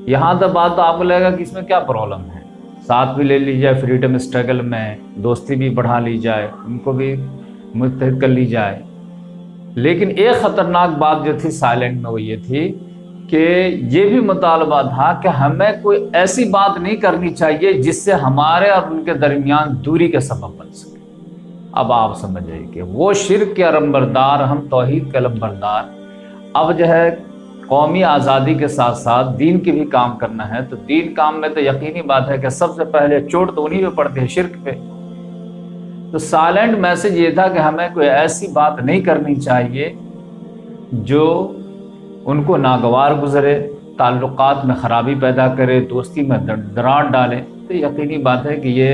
یہاں تک بات تو آپ کو لگے گا کہ اس میں کیا پرابلم ہے، ساتھ بھی لے لی جائے فریڈم اسٹرگل میں، دوستی بھی بڑھا لی جائے، ان کو بھی متحد کر لی جائے، لیکن ایک خطرناک بات جو تھی سائلنٹ میں وہ یہ تھی کہ یہ بھی مطالبہ تھا کہ ہمیں کوئی ایسی بات نہیں کرنی چاہیے جس سے ہمارے اور ان کے درمیان دوری کا سبب بن سکے۔ اب آپ سمجھ جائیے کہ وہ شرک کے علمبردار، ہم توحید کے علمبردار، اب جو ہے قومی آزادی کے ساتھ ساتھ دین کی بھی کام کرنا ہے، تو دین کام میں تو یقینی بات ہے کہ سب سے پہلے چوٹ تو انہی پہ پڑتی ہے، شرک پہ۔ تو سائلنٹ میسج یہ تھا کہ ہمیں کوئی ایسی بات نہیں کرنی چاہیے جو ان کو ناگوار گزرے، تعلقات میں خرابی پیدا کرے، دوستی میں دراڑ ڈالے۔ تو یقینی بات ہے کہ یہ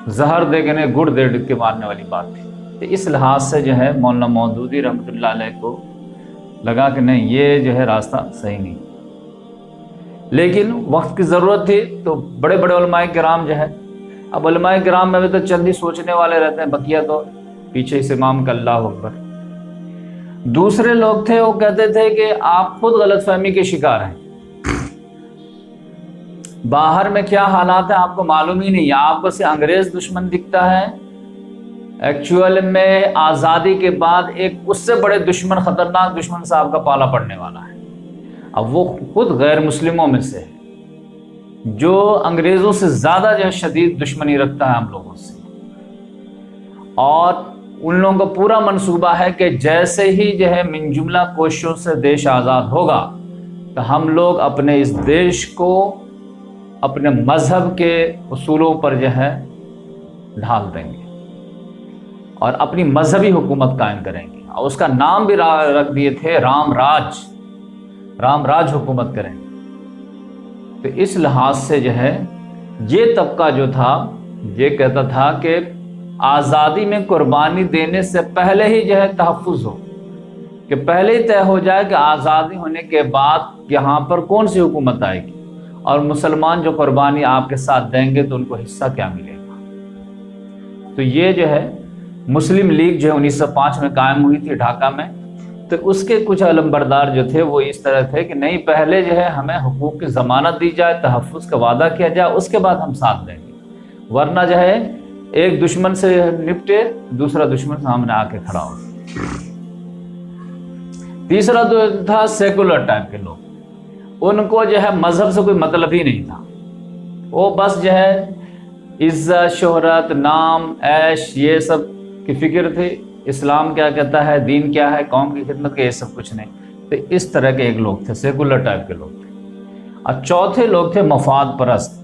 زہر دے کے نہیں گڑ دے کے مارنے والی بات تھی۔ تو اس لحاظ سے جو ہے مولانا مودودی رحمۃ اللہ علیہ کو لگا کہ نہیں، یہ جو ہے راستہ صحیح نہیں، لیکن وقت کی ضرورت تھی تو بڑے بڑے علماء کرام جو ہے، اب علماء کرام میں بھی تو چند ہی سوچنے والے رہتے ہیں، بقیہ تو پیچھے اس امام کا اللہ اکبر۔ دوسرے لوگ تھے وہ کہتے تھے کہ آپ خود غلط فہمی کے شکار ہیں، باہر میں کیا حالات ہیں آپ کو معلوم ہی نہیں، آپ کو سے انگریز دشمن دکھتا ہے، ایکچوئل میں آزادی کے بعد ایک اس سے بڑے دشمن، خطرناک دشمن سے آپ کا پالا پڑنے والا ہے۔ اب وہ خود غیر مسلموں میں سے ہے، جو انگریزوں سے زیادہ جو ہے شدید دشمنی رکھتا ہے ہم لوگوں سے، اور ان لوگوں کا پورا منصوبہ ہے کہ جیسے ہی جو ہے من جملہ کوششوں سے دیش آزاد ہوگا تو ہم لوگ اپنے اس دیش کو اپنے مذہب کے اصولوں پر جو ہے ڈھال دیں گے اور اپنی مذہبی حکومت قائم کریں گے، اور اس کا نام بھی رکھ دیے تھے رام راج حکومت کریں گے۔ تو اس لحاظ سے جو ہے یہ طبقہ جو تھا یہ کہتا تھا کہ آزادی میں قربانی دینے سے پہلے ہی جو ہے تحفظ ہو، کہ پہلے ہی طے ہو جائے کہ آزادی ہونے کے بعد یہاں پر کون سی حکومت آئے گی، اور مسلمان جو قربانی آپ کے ساتھ دیں گے تو ان کو حصہ کیا ملے گا۔ تو یہ جو ہے مسلم لیگ جو ہے 1905 میں قائم ہوئی تھی ڈھاکہ میں، تو اس کے کچھ علمبردار جو تھے وہ اس طرح تھے کہ نہیں، پہلے جو ہے ہمیں حقوق کی ضمانت دی جائے، تحفظ کا وعدہ کیا جائے، اس کے بعد ہم ساتھ دیں گے، ورنہ جو ہے ایک دشمن سے نپٹے دوسرا دشمن سامنے آ کے کھڑا ہو۔ تیسرا تو تھا سیکولر ٹائپ کے لوگ، ان کو جو ہے مذہب سے کوئی مطلب ہی نہیں تھا، وہ بس جو ہے عزت، شہرت، نام، عیش، یہ سب کی فکر تھی، اسلام کیا کہتا ہے، دین کیا ہے، قوم کی خدمت کا، یہ سب کچھ نہیں۔ تو اس طرح کے ایک لوگ تھے، سیکولر ٹائپ کے لوگ تھے۔ اور چوتھے لوگ تھے مفاد پرست۔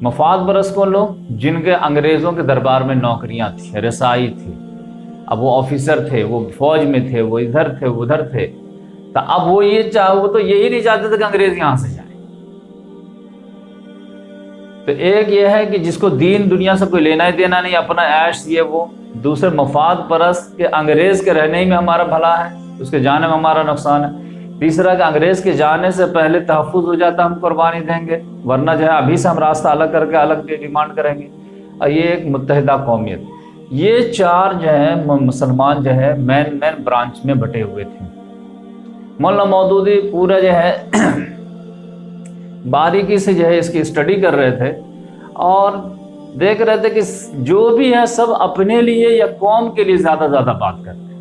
مفاد پرست کون لوگ؟ جن کے انگریزوں کے دربار میں نوکریاں تھیں، رسائی تھی، اب وہ آفیسر تھے، وہ فوج میں تھے، وہ ادھر تھے، وہ ادھر تھے، تو اب وہ تو یہی نہیں چاہتے تھے کہ انگریز یہاں سے جائیں۔ تو ایک یہ ہے کہ جس کو دین دنیا سے کوئی لینا ہی دینا نہیں، اپنا عیش یہ وہ، دوسرے مفاد پرست کہ انگریز کے رہنے ہی میں ہمارا بھلا ہے، اس کے جانے میں ہمارا نقصان ہے، تیسرا کہ انگریز کے جانے سے پہلے تحفظ ہو جاتا ہم قربانی دیں گے، ورنہ جو ہے ابھی سے ہم راستہ الگ کر کے الگ ڈیمانڈ کریں گے۔ اور یہ ایک متحدہ قومیت، یہ چار جو ہے مسلمان جو ہے مین برانچ میں بٹے ہوئے تھے۔ مولانا مودودی پورا جو ہے باریکی سے جو ہے اس کی اسٹڈی کر رہے تھے اور دیکھ رہے تھے کہ جو بھی ہے سب اپنے لیے یا قوم کے لیے زیادہ بات کرتے ہیں،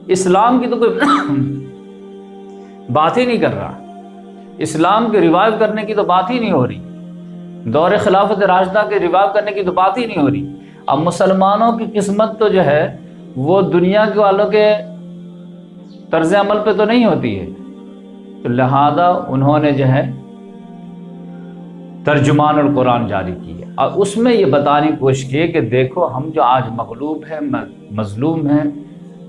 اسلام کی تو کوئی بات ہی نہیں کر رہا۔ اسلام کے ریوائیو کرنے کی تو بات ہی نہیں ہو رہی، دور خلافت راشدہ کے ریوائیو کرنے کی تو بات ہی نہیں ہو رہی۔ اب مسلمانوں کی قسمت تو جو ہے وہ دنیا کے والوں کے طرز عمل پہ تو نہیں ہوتی ہے، تو لہذا انہوں نے جو ہے ترجمان القرآن جاری کی ہے، اور اس میں یہ بتانے کی کوشش کی کہ دیکھو ہم جو آج مغلوب ہیں، مظلوم ہیں،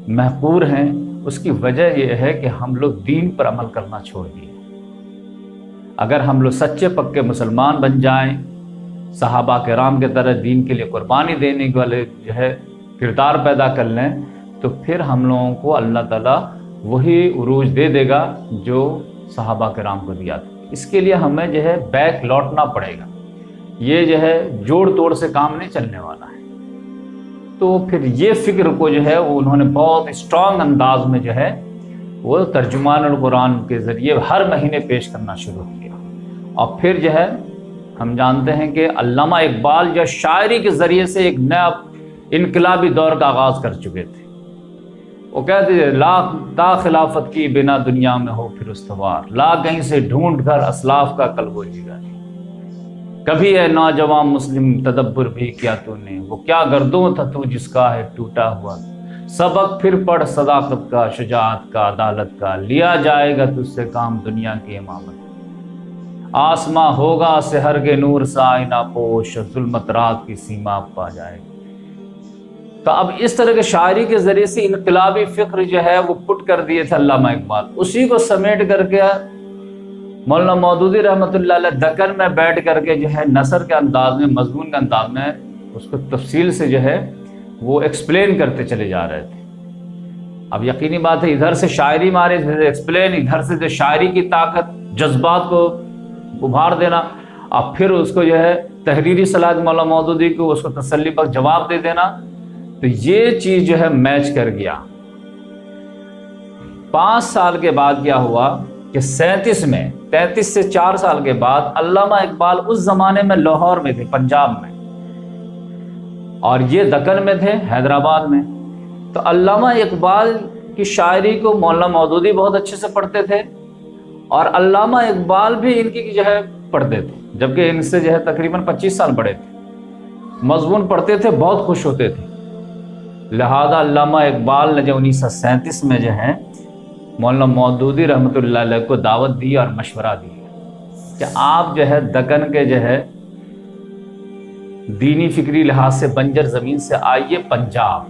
محقور ہیں، اس کی وجہ یہ ہے کہ ہم لوگ دین پر عمل کرنا چھوڑ دیے۔ اگر ہم لوگ سچے پکے مسلمان بن جائیں، صحابہ کرام کے طرح دین کے لیے قربانی دینے والے جو ہے کردار پیدا کر لیں، تو پھر ہم لوگوں کو اللہ تعالیٰ وہی عروج دے دے گا جو صحابہ کرام کو دیا تھا۔ اس کے لیے ہمیں جو ہے بیک لوٹنا پڑے گا، یہ جو ہے جوڑ توڑ سے کام نہیں چلنے والا ہے۔ تو پھر یہ فکر کو جو ہے وہ انہوں نے بہت اسٹرانگ انداز میں جو ہے وہ ترجمان القرآن کے ذریعے ہر مہینے پیش کرنا شروع کیا۔ اور پھر جو ہے ہم جانتے ہیں کہ علامہ اقبال جو شاعری کے ذریعے سے ایک نیا انقلابی دور کا آغاز کر چکے تھے۔ وہ کہتے تھے لاکھ تا خلافت کی بنا دنیا میں ہو پھر استوار، لا کہیں سے ڈھونڈ کر اسلاف کا قلب و جگر، کبھی ہے نوجوان مسلم تدبر بھی کیا تو نے، وہ کیا گردوں تھا تو جس کا ہے ٹوٹا ہوا، سبق پھر پڑھ صداقت کا، شجاعت کا، عدالت کا، لیا جائے گا تجھ سے کام دنیا کی امامت، آسماں ہوگا سحر کے نور سا آئینہ پوش، ظلمت رات کی سیما پا جائے گا۔ تو اب اس طرح کے شاعری کے ذریعے سے انقلابی فکر جو ہے وہ پٹ کر دیے تھے علامہ اقبال، اسی کو سمیٹ کر کے مولانا مودودی رحمۃ اللہ علیہ دکن میں بیٹھ کر کے جو ہے نثر کے انداز میں، مضمون کے انداز میں اس کو تفصیل سے جو ہے وہ ایکسپلین کرتے چلے جا رہے تھے۔ اب یقینی بات ہے ادھر سے شاعری مارے، ادھر سے ایکسپلین، ادھر سے جو شاعری کی طاقت، جذبات کو ابھار دینا، اب پھر اس کو جو ہے تحریری صلاحیت مولانا مودودی کو اس کو تسلی بخش جواب دے دینا، تو یہ چیز جو ہے میچ کر گیا۔ 5 سال کے بعد کیا ہوا کہ 37 میں، 33 سے 4 سال کے بعد علامہ اقبال اس زمانے میں لاہور میں تھے، پنجاب میں، اور یہ دکن میں تھے، حیدرآباد میں۔ تو علامہ اقبال کی شاعری کو مولانا مودودی بہت اچھے سے پڑھتے تھے، اور علامہ اقبال بھی ان کی جو ہے پڑھتے تھے، جبکہ ان سے جو ہے تقریباً 25 سال بڑے تھے، مضمون پڑھتے تھے، بہت خوش ہوتے تھے۔ لہذا علامہ اقبال نے جو 1937 میں جو ہے مولانا مودودی رحمۃ اللہ علیہ کو دعوت دی اور مشورہ دیا کہ آپ جو ہے دکن کے جو ہے دینی فکری لحاظ سے بنجر زمین سے آئیے پنجاب،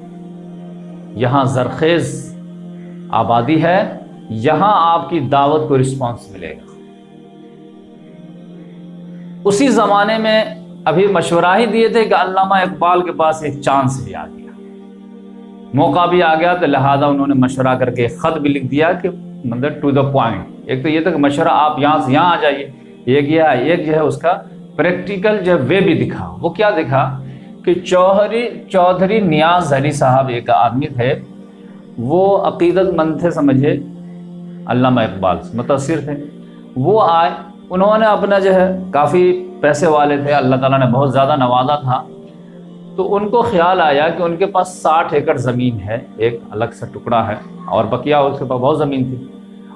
یہاں زرخیز آبادی ہے، یہاں آپ کی دعوت کو رسپانس ملے گا۔ اسی زمانے میں ابھی مشورہ ہی دیے تھے کہ علامہ اقبال کے پاس ایک چانس بھی آ گیا، موقع بھی آ گیا، تو لہذا انہوں نے مشورہ کر کے ایک خط بھی لکھ دیا کہ مطلب ٹو دا پوائنٹ۔ ایک تو یہ تھا کہ مشورہ آپ یہاں سے یہاں آ جائیے، ایک جو ہے اس کا پریکٹیکل جو وے بھی دکھا۔ وہ کیا دکھا کہ چودھری نیاز علی صاحب ایک آدمی تھے، وہ عقیدت مند تھے، سمجھے علامہ اقبال سے متاثر تھے۔ وہ آئے، انہوں نے اپنا جو ہے کافی پیسے والے تھے، اللہ تعالیٰ نے بہت زیادہ نوازا تھا، تو ان کو خیال آیا کہ ان کے پاس 60 ایکڑ زمین ہے، ایک الگ سے ٹکڑا ہے، اور بقیہ اس کے پاس بہت زمین تھی۔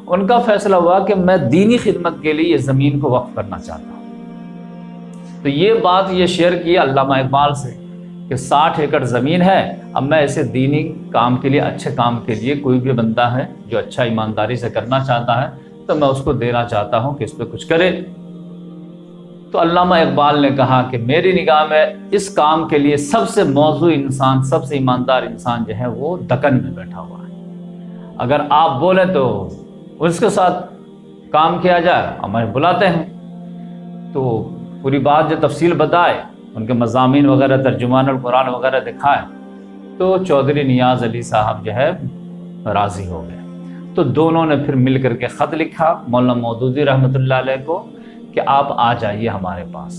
ان کا فیصلہ ہوا کہ میں دینی خدمت کے لیے یہ زمین کو وقف کرنا چاہتا ہوں۔ تو یہ بات یہ شیئر کی علامہ اقبال سے کہ 60 ایکڑ زمین ہے، اب میں اسے دینی کام کے لیے، اچھے کام کے لیے، کوئی بھی بندہ ہے جو اچھا ایمانداری سے کرنا چاہتا ہے تو میں اس کو دینا چاہتا ہوں کہ اس پہ کچھ کرے۔ تو علامہ اقبال نے کہا کہ میری نگاہ میں اس کام کے لیے سب سے موزوں انسان، سب سے ایماندار انسان جو ہے وہ دکن میں بیٹھا ہوا ہے، اگر آپ بولیں تو اس کے ساتھ کام کیا جائے، ہمیں بلاتے ہیں۔ تو پوری بات جو تفصیل بتائے، ان کے مضامین وغیرہ، ترجمان القرآن وغیرہ دکھائے، تو چودھری نیاز علی صاحب جو ہے راضی ہو گئے۔ تو دونوں نے پھر مل کر کے خط لکھا مولانا مودودی رحمۃ اللہ علیہ کو کہ آپ آ جائیے ہمارے پاس۔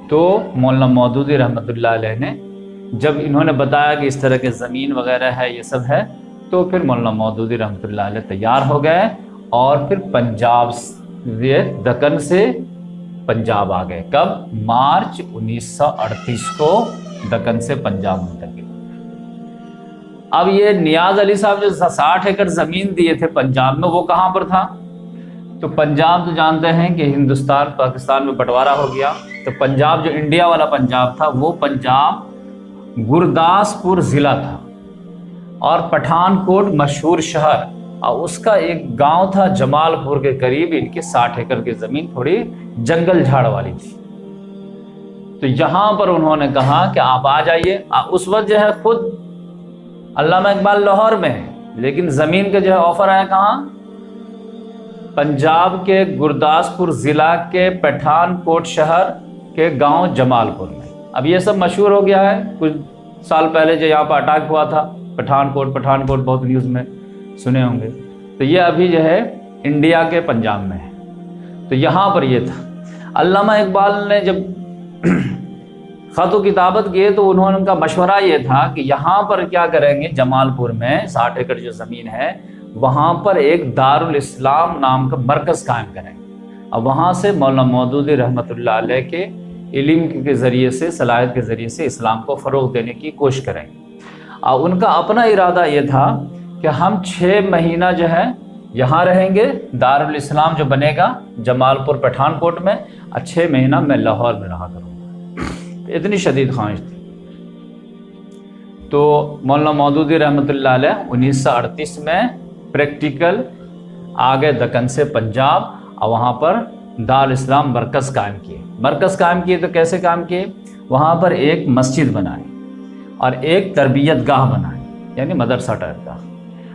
تو مولانا مودودی رحمۃ اللہ علیہ نے جب انہوں نے بتایا کہ اس طرح کے زمین وغیرہ ہے، یہ سب ہے، تو پھر مولانا مودودی رحمۃ اللہ علیہ تیار ہو گئے، اور پھر پنجاب دکن سے پنجاب آ گئے۔ کب؟ مارچ 1938 کو دکن سے پنجاب منتقل۔ اب یہ نیاز علی صاحب جو 60 ایکڑ زمین دیے تھے پنجاب میں، وہ کہاں پر تھا؟ تو پنجاب تو جانتے ہیں کہ ہندوستان پاکستان میں بٹوارا ہو گیا، تو پنجاب جو انڈیا والا پنجاب تھا وہ پنجاب گرداسپور ضلع تھا، اور پٹھان کوٹ مشہور شہر، اور اس کا ایک گاؤں تھا جمال پور کے قریب، ان کی 60 ایکڑ کی زمین تھوڑی جنگل جھاڑ والی تھی۔ تو یہاں پر انہوں نے کہا کہ آپ آ جائیے۔ اس وقت جو ہے خود علامہ اقبال لاہور میں ہے، لیکن زمین کا جو ہے آفر آیا کہاں؟ پنجاب کے گرداسپور ضلع کے پٹھان کوٹ شہر کے گاؤں جمال پور میں۔ اب یہ سب مشہور ہو گیا ہے، کچھ سال پہلے جو یہاں پر اٹیک ہوا تھا پٹھان کوٹ بہت نیوز میں سنے ہوں گے، تو یہ ابھی جو ہے انڈیا کے پنجاب میں ہے۔ تو یہاں پر یہ تھا، علامہ اقبال نے جب خط و کتابت کیے تو انہوں نے ان کا مشورہ یہ تھا کہ یہاں پر کیا کریں گے، جمال پور میں 60 ایکڑ جو زمین ہے وہاں پر ایک دارالاسلام نام کا مرکز قائم کریں گے، اور وہاں سے مولانا مودودی رحمۃ اللہ علیہ کے علم کے ذریعے سے، صلاحیت کے ذریعے سے اسلام کو فروغ دینے کی کوشش کریں گے۔ اور ان کا اپنا ارادہ یہ تھا کہ ہم 6 مہینہ جو ہے یہاں رہیں گے، دارالاسلام جو بنے گا جمال پور پٹھان کوٹ میں، اور 6 مہینہ میں لاہور میں رہا کروں گا۔ اتنی شدید خواہش تھی۔ تو مولانا مودودی رحمۃ اللہ علیہ 1938 میں پریکٹیکل آگے دکن سے پنجاب، اور وہاں پر دارالاسلام مرکز قائم کیے۔ تو کیسے قائم کیے؟ وہاں پر ایک مسجد بنائی اور ایک تربیت گاہ بنائی، یعنی مدرسہ ٹائپ کا،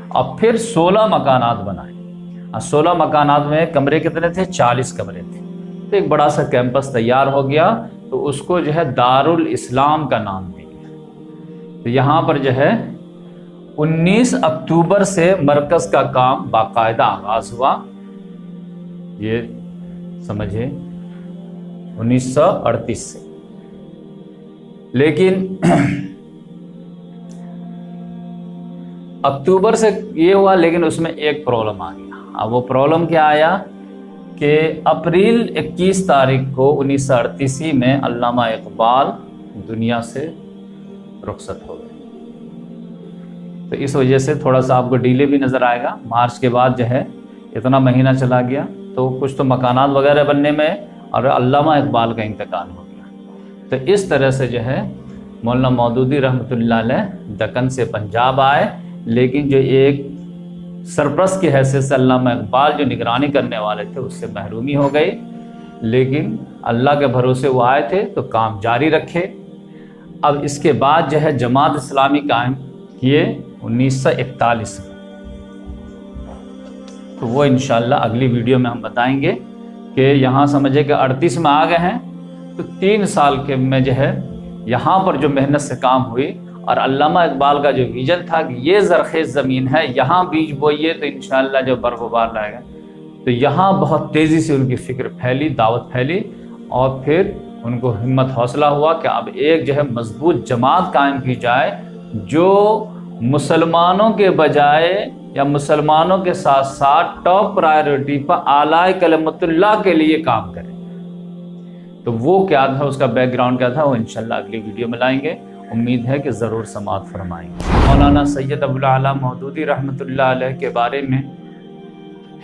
اور پھر 16 مکانات بنائے، اور 16 مکانات میں کمرے کتنے تھے؟ 40 کمرے تھے۔ تو ایک بڑا سا کیمپس تیار ہو گیا، تو اس کو جو ہے دارالاسلام کا نام دیا گیا۔ تو یہاں پر جو ہے 19 اکتوبر سے مرکز کا کام باقاعدہ آغاز ہوا، یہ سمجھے 1938 سے۔ لیکن اکتوبر سے یہ ہوا، لیکن اس میں ایک پرابلم آ گیا۔ اب وہ پرابلم کیا آیا کہ اپریل 21 تاریخ کو 1938 میں علامہ اقبال دنیا سے رخصت ہو گئے۔ تو اس وجہ سے تھوڑا سا آپ کو ڈیلے بھی نظر آئے گا۔ مارچ کے بعد جو ہے اتنا مہینہ چلا گیا، تو کچھ تو مکانات وغیرہ بننے میں، اور علامہ اقبال کا انتقال ہو گیا۔ تو اس طرح سے جو ہے مولانا مودودی رحمۃ اللہ علیہ دکن سے پنجاب آئے، لیکن جو ایک سرپرست کی حیثیت سے علامہ اقبال جو نگرانی کرنے والے تھے اس سے محرومی ہو گئی، لیکن اللہ کے بھروسے وہ آئے تھے تو کام جاری رکھے۔ اب اس کے بعد جو ہے جماعت اسلامی قائم کیے 1941 میں، تو وہ انشاءاللہ اگلی ویڈیو میں ہم بتائیں گے کہ یہاں سمجھے کہ 38 میں آ گئے ہیں، تو 3 سال کے میں جو ہے یہاں پر جو محنت سے کام ہوئی، اور علامہ اقبال کا جو ویژن تھا کہ یہ زرخیز زمین ہے، یہاں بیج بوئیے تو انشاءاللہ جو برف و بار لائے گا، تو یہاں بہت تیزی سے ان کی فکر پھیلی، دعوت پھیلی، اور پھر ان کو ہمت حوصلہ ہوا کہ اب ایک جو ہے مضبوط جماعت قائم کی جائے جو مسلمانوں کے بجائے یا مسلمانوں کے ساتھ ساتھ ٹاپ پرائیورٹی پر اعلیٰ کلمت اللہ کے لیے کام کرے۔ تو وہ کیا تھا، اس کا بیک گراؤنڈ کیا تھا، وہ انشاءاللہ اگلی ویڈیو میں لائیں گے۔ امید ہے کہ ضرور سماعت فرمائیں گے۔ مولانا سید ابوالعلا مودودی رحمۃ اللہ علیہ کے بارے میں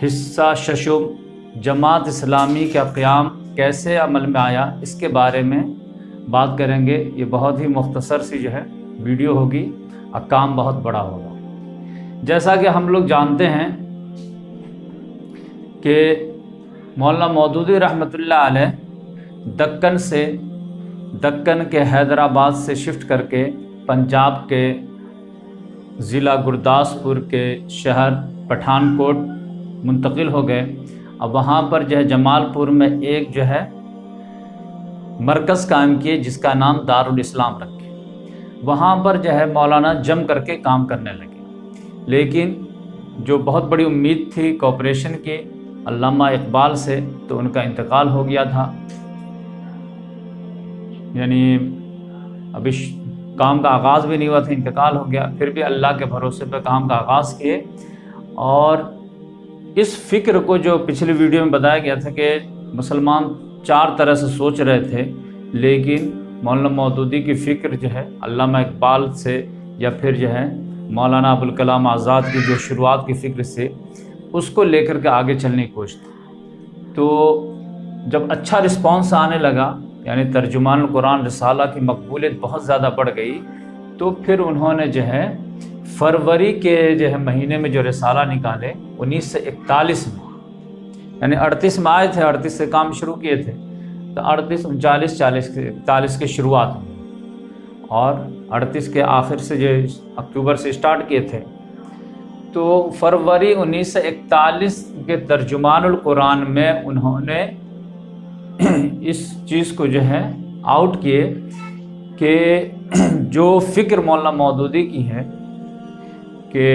حصہ ششم جماعت اسلامی کا قیام کیسے عمل میں آیا، اس کے بارے میں بات کریں گے۔ یہ بہت ہی مختصر سی جو ہے ویڈیو ہوگی، اور کام بہت بڑا ہوگا۔ جیسا کہ ہم لوگ جانتے ہیں کہ مولانا مودودی رحمۃ اللہ علیہ دکن کے حیدرآباد سے شفٹ کر کے پنجاب کے ضلع گرداسپور کے شہر پٹھان کوٹ منتقل ہو گئے، اب وہاں پر جو ہے جمال پور میں ایک جو ہے مرکز قائم کیے جس کا نام دارالاسلام رکھے۔ وہاں پر جو ہے مولانا جم کر کے کام کرنے لگے، لیکن جو بہت بڑی امید تھی کوآپریشن کی علامہ اقبال سے، تو ان کا انتقال ہو گیا تھا۔ یعنی ابھی کام کا آغاز بھی نہیں ہوا تھا، انتقال ہو گیا۔ پھر بھی اللہ کے بھروسے پہ کام کا آغاز کیے، اور اس فکر کو جو پچھلی ویڈیو میں بتایا گیا تھا کہ مسلمان 4 طرح سے سوچ رہے تھے، لیکن مولانا مودودی کی فکر جو ہے علامہ اقبال سے یا پھر جو ہے مولانا ابوالکلام آزاد کی جو شروعات کی فکر سے، اس کو لے کر کے آگے چلنے کی کوشش تھی۔ تو جب اچھا رسپانس آنے لگا، یعنی ترجمان القرآن رسالہ کی مقبولیت بہت زیادہ بڑھ گئی، تو پھر انہوں نے جو ہے فروری کے جو ہے مہینے میں جو رسالہ نکالے 1941 میں، یعنی 38 میں آئے تھے، 38 سے کام شروع کیے تھے، تو 38 39 40 41 کے شروعات میں، اور 38 کے آخر سے جو اکتوبر سے اسٹارٹ کیے تھے، تو فروری 1941 کے ترجمان القرآن میں انہوں نے اس چیز کو جو ہے آؤٹ کیے کہ جو فکر مولانا مودودی کی ہے کہ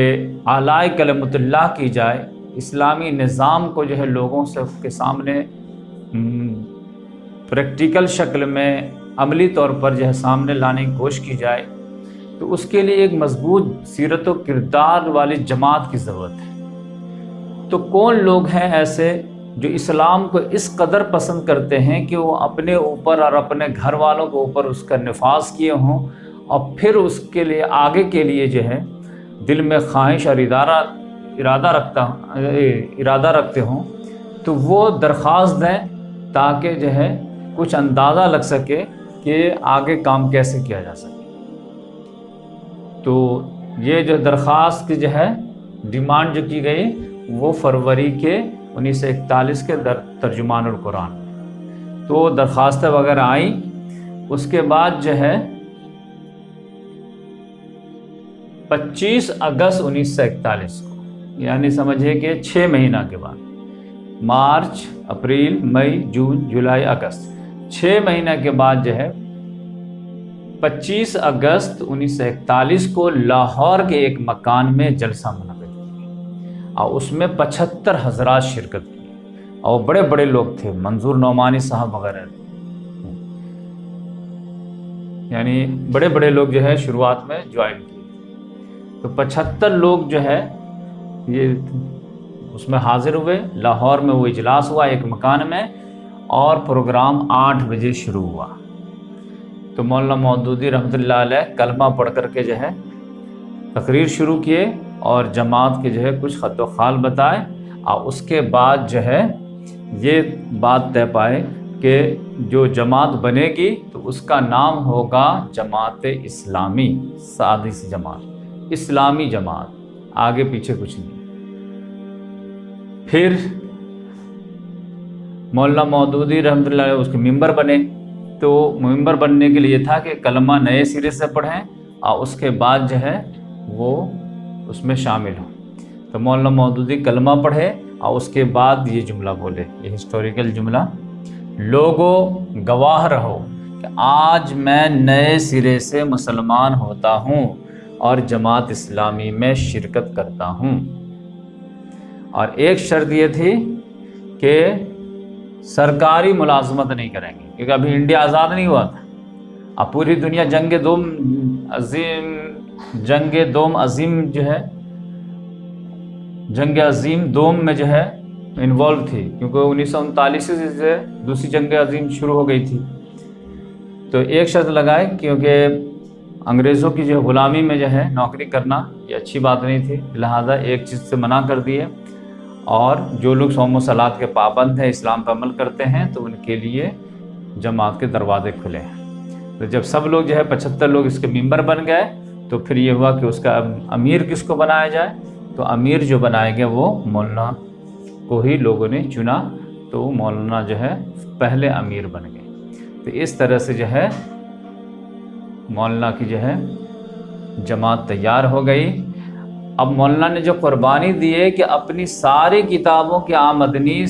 اعلی کلمت اللہ کی جائے، اسلامی نظام کو جو ہے لوگوں کے سامنے پریکٹیکل شکل میں عملی طور پر جو ہے سامنے لانے کی کوشش کی جائے، تو اس کے لیے ایک مضبوط سیرت و کردار والی جماعت کی ضرورت ہے۔ تو کون لوگ ہیں ایسے جو اسلام کو اس قدر پسند کرتے ہیں کہ وہ اپنے اوپر اور اپنے گھر والوں کے اوپر اس کا نفاذ کیے ہوں، اور پھر اس کے لیے آگے کے لیے جو ہے دل میں خواہش اور ارادہ رکھتے ہوں، تو وہ درخواست دیں تاکہ جو ہے کچھ اندازہ لگ سکے کہ آگے کام کیسے کیا جا سکے۔ تو یہ جو درخواست کی جو ہے ڈیمانڈ جو کی گئی وہ فروری کے 1941 کے ترجمان القرآن، تو درخواستیں وغیرہ آئیں۔ اس کے بعد جو ہے 25 اگست 1941 کو، یعنی سمجھے کہ 6 مہینہ کے بعد، مارچ، اپریل، مئی، جون، جولائی، اگست، 6 مہینہ کے بعد جو ہے 25 اگست 1941 کو لاہور کے ایک مکان میں جلسہ منعقد کیا، اور اس میں 75 حضرات شرکت کی، اور بڑے بڑے لوگ تھے، منظور نعمانی صاحب وغیرہ، یعنی بڑے بڑے لوگ جو ہے شروعات میں جوائن کیے۔ تو 75 لوگ جو ہے یہ اس میں حاضر ہوئے، لاہور میں وہ اجلاس ہوا ایک مکان میں، اور پروگرام 8 بجے شروع ہوا۔ تو مولانا مودودی رحمۃ اللہ علیہ کلمہ پڑھ کر کے جو ہے تقریر شروع کیے، اور جماعت کے جو ہے کچھ خط و خال بتائے، اور اس کے بعد جو ہے یہ بات طے پائے کہ جو جماعت بنے گی تو اس کا نام ہوگا جماعت اسلامی، سادی سی جماعت، اسلامی جماعت، آگے پیچھے کچھ نہیں۔ پھر مولانا مودودی رحمۃ اللہ علیہ اس کے ممبر بنے، تو ممبر بننے کے لیے تھا کہ کلمہ نئے سرے سے پڑھیں، اور اس کے بعد جو ہے وہ اس میں شامل ہوں۔ تو مولانا مودودی کلمہ پڑھے، اور اس کے بعد یہ جملہ بولے، یہ ہسٹوریکل جملہ، لوگو گواہ رہو کہ آج میں نئے سرے سے مسلمان ہوتا ہوں اور جماعت اسلامی میں شرکت کرتا ہوں، اور ایک شرط یہ تھی کہ سرکاری ملازمت نہیں کریں گے، کیونکہ ابھی انڈیا آزاد نہیں ہوا تھا، اب پوری دنیا جنگ دوم عظیم جو ہے، جنگ عظیم دوم میں جو ہے انوالو تھی، کیونکہ 1939 سے دوسری جنگ عظیم شروع ہو گئی تھی۔ تو ایک شرط لگائے، کیونکہ انگریزوں کی جو غلامی میں جو ہے نوکری کرنا یہ اچھی بات نہیں تھی، لہذا ایک چیز سے منع کر دیے، اور جو لوگ صوم و صلات کے پابند ہیں، اسلام پر عمل کرتے ہیں، تو ان کے لیے جماعت کے دروازے کھلے ہیں۔ تو جب سب لوگ جو ہے 75 لوگ اس کے ممبر بن گئے، تو پھر یہ ہوا کہ اس کا امیر کس کو بنایا جائے، تو امیر جو بنائے گئے وہ مولانا کو ہی لوگوں نے چنا، تو مولانا جو ہے پہلے امیر بن گئے۔ تو اس طرح سے جو ہے مولانا کی جو ہے جماعت تیار ہو گئی۔ اب مولانا نے جو قربانی دی ہے کہ اپنی ساری کتابوں کی آمدنی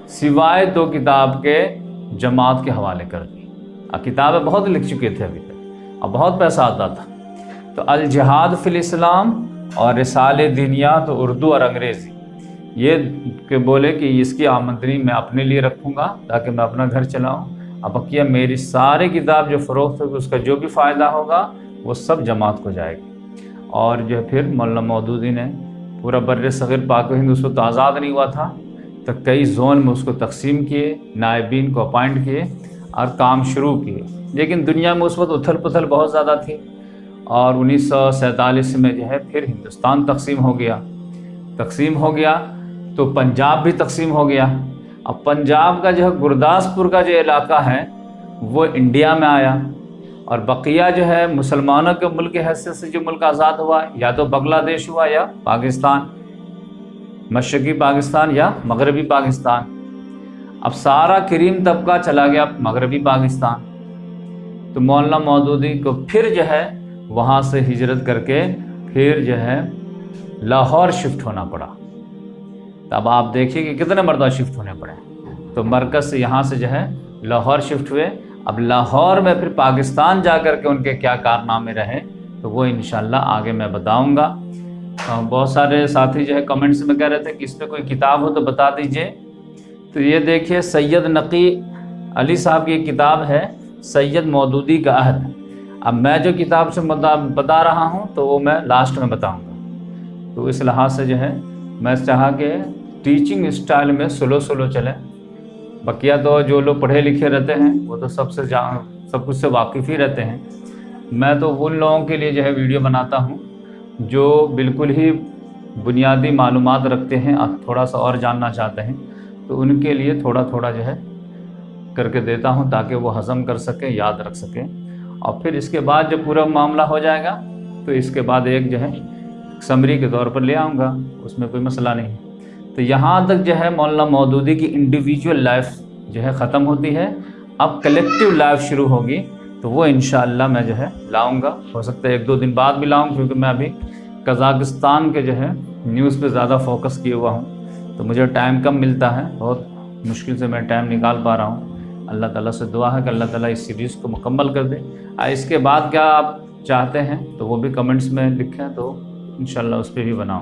سوائے 2 کتاب کے جماعت کے حوالے کر دی۔ اب کتابیں بہت لکھ چکے تھے ابھی تک، اب بہت پیسہ آتا تھا، تو الجہاد فی الاسلام اور رسالہ دینیہ، تو اردو اور انگریزی، یہ کہ بولے کہ اس کی آمدنی میں اپنے لیے رکھوں گا تاکہ میں اپنا گھر چلاؤں، اب بقیہ میری ساری کتاب جو فروخت ہوگی اس کا جو بھی فائدہ ہوگا وہ سب جماعت کو جائے گی۔ اور جو پھر مولانا مودودی نے پورا بر صغیر پاک و ہند اس وقت آزاد نہیں ہوا تھا، تو کئی زون میں اس کو تقسیم کیے، نائبین کو اپائنٹ کیے اور کام شروع کیے۔ لیکن دنیا میں اس وقت اتھل پتھل بہت زیادہ تھی، اور 1947 میں جو ہے پھر ہندوستان تقسیم ہو گیا تو پنجاب بھی تقسیم ہو گیا، اب پنجاب کا جو ہے گرداسپور کا جو علاقہ ہے وہ انڈیا میں آیا، اور بقیہ جو ہے مسلمانوں کے ملک کی حیثیت سے جو ملک آزاد ہوا یا تو بنگلہ دیش ہوا یا پاکستان، مشرقی پاکستان یا مغربی پاکستان۔ اب سارا کریم طبقہ چلا گیا مغربی پاکستان، تو مولانا مودودی کو پھر جو ہے وہاں سے ہجرت کر کے پھر جو ہے لاہور شفٹ ہونا پڑا۔ اب آپ دیکھیے کہ کتنے مرتبہ شفٹ ہونے پڑے، تو مرکز سے یہاں سے جو ہے لاہور شفٹ ہوئے۔ اب لاہور میں پھر پاکستان جا کر کے ان کے کیا کارنامے رہے تو وہ انشاءاللہ آگے میں بتاؤں گا۔ بہت سارے ساتھی جو ہے کمنٹس میں کہہ رہے تھے کہ اس پہ کوئی کتاب ہو تو بتا دیجئے، تو یہ دیکھیے سید نقی علی صاحب کی کتاب ہے سید مودودی کا عہد۔ اب میں جو کتاب سے بتا رہا ہوں تو وہ میں لاسٹ میں بتاؤں گا، تو اس لحاظ سے جو ہے میں چاہا کہ ٹیچنگ اسٹائل میں سلو چلے، بقیہ تو جو لوگ پڑھے لکھے رہتے ہیں وہ تو سب کچھ سے واقف ہی رہتے ہیں۔ میں تو ان لوگوں کے لیے جو ہے ویڈیو بناتا ہوں جو بالکل ہی بنیادی معلومات رکھتے ہیں اور تھوڑا سا اور جاننا چاہتے ہیں، تو ان کے لیے تھوڑا جو ہے کر کے دیتا ہوں تاکہ وہ ہضم کر سکیں، یاد رکھ سکیں، اور پھر اس کے بعد جب پورا معاملہ ہو جائے گا تو اس کے بعد ایک جو ہے سمری کے طور پر لے آؤں گا، اس میں کوئی مسئلہ نہیں۔ تو یہاں تک جو ہے مولانا مودودی کی انڈیویجول لائف جو ہے ختم ہوتی ہے، اب کلیکٹیو لائف شروع ہوگی، تو وہ انشاءاللہ میں جو ہے لاؤں گا۔ ہو سکتا ہے 1-2 دن بعد بھی لاؤں، کیونکہ میں ابھی قزاقستان کے جو ہے نیوز پہ زیادہ فوکس کیے ہوا ہوں، تو مجھے ٹائم کم ملتا ہے، بہت مشکل سے میں ٹائم نکال پا رہا ہوں۔ اللہ تعالیٰ سے دعا ہے کہ اللہ تعالیٰ اس سیریز کو مکمل کر دے۔ اس کے بعد کیا آپ چاہتے ہیں تو وہ بھی کمنٹس میں لکھیں، تو انشاءاللہ اس پہ بھی بناؤں۔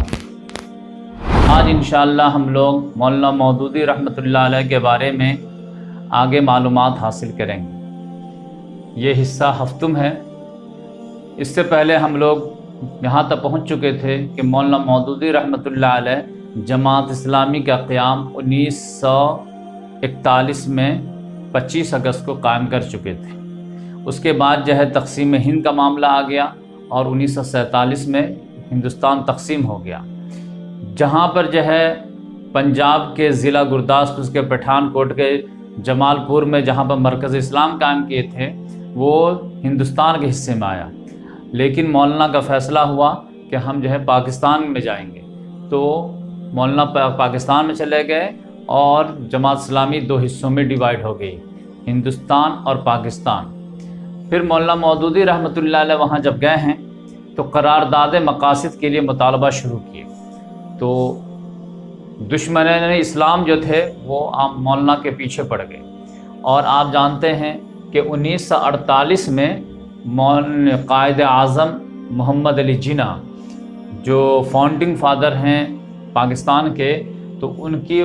آج انشاءاللہ ہم لوگ مولانا مودودی رحمۃ اللہ علیہ کے بارے میں آگے معلومات حاصل کریں گے۔ یہ حصہ ہفتم ہے۔ اس سے پہلے ہم لوگ یہاں تک پہنچ چکے تھے کہ مولانا مودودی رحمۃ اللہ علیہ جماعت اسلامی کا قیام 1941 میں 25 اگست کو قائم کر چکے تھے۔ اس کے بعد جو ہے تقسیم ہند کا معاملہ آ گیا، اور 1947 میں ہندوستان تقسیم ہو گیا، جہاں پر جو ہے پنجاب کے ضلع گرداسپور کے پٹھان کوٹ کے جمال پور میں جہاں پر مرکز اسلام قائم کیے تھے وہ ہندوستان کے حصے میں آیا، لیکن مولانا کا فیصلہ ہوا کہ ہم جو ہے پاکستان میں جائیں گے، تو مولانا پاکستان میں چلے گئے اور جماعت اسلامی 2 حصوں میں ڈیوائیڈ ہو گئی، ہندوستان اور پاکستان۔ پھر مولانا مودودی رحمۃ اللہ علیہ وہاں جب گئے ہیں تو قرارداد مقاصد کے لیے مطالبہ شروع کیے، تو دشمنان اسلام جو تھے وہ مولانا کے پیچھے پڑ گئے، اور آپ جانتے ہیں کہ 1948 میں قائد اعظم محمد علی جناح جو فاؤنڈنگ فادر ہیں پاکستان کے، تو ان کی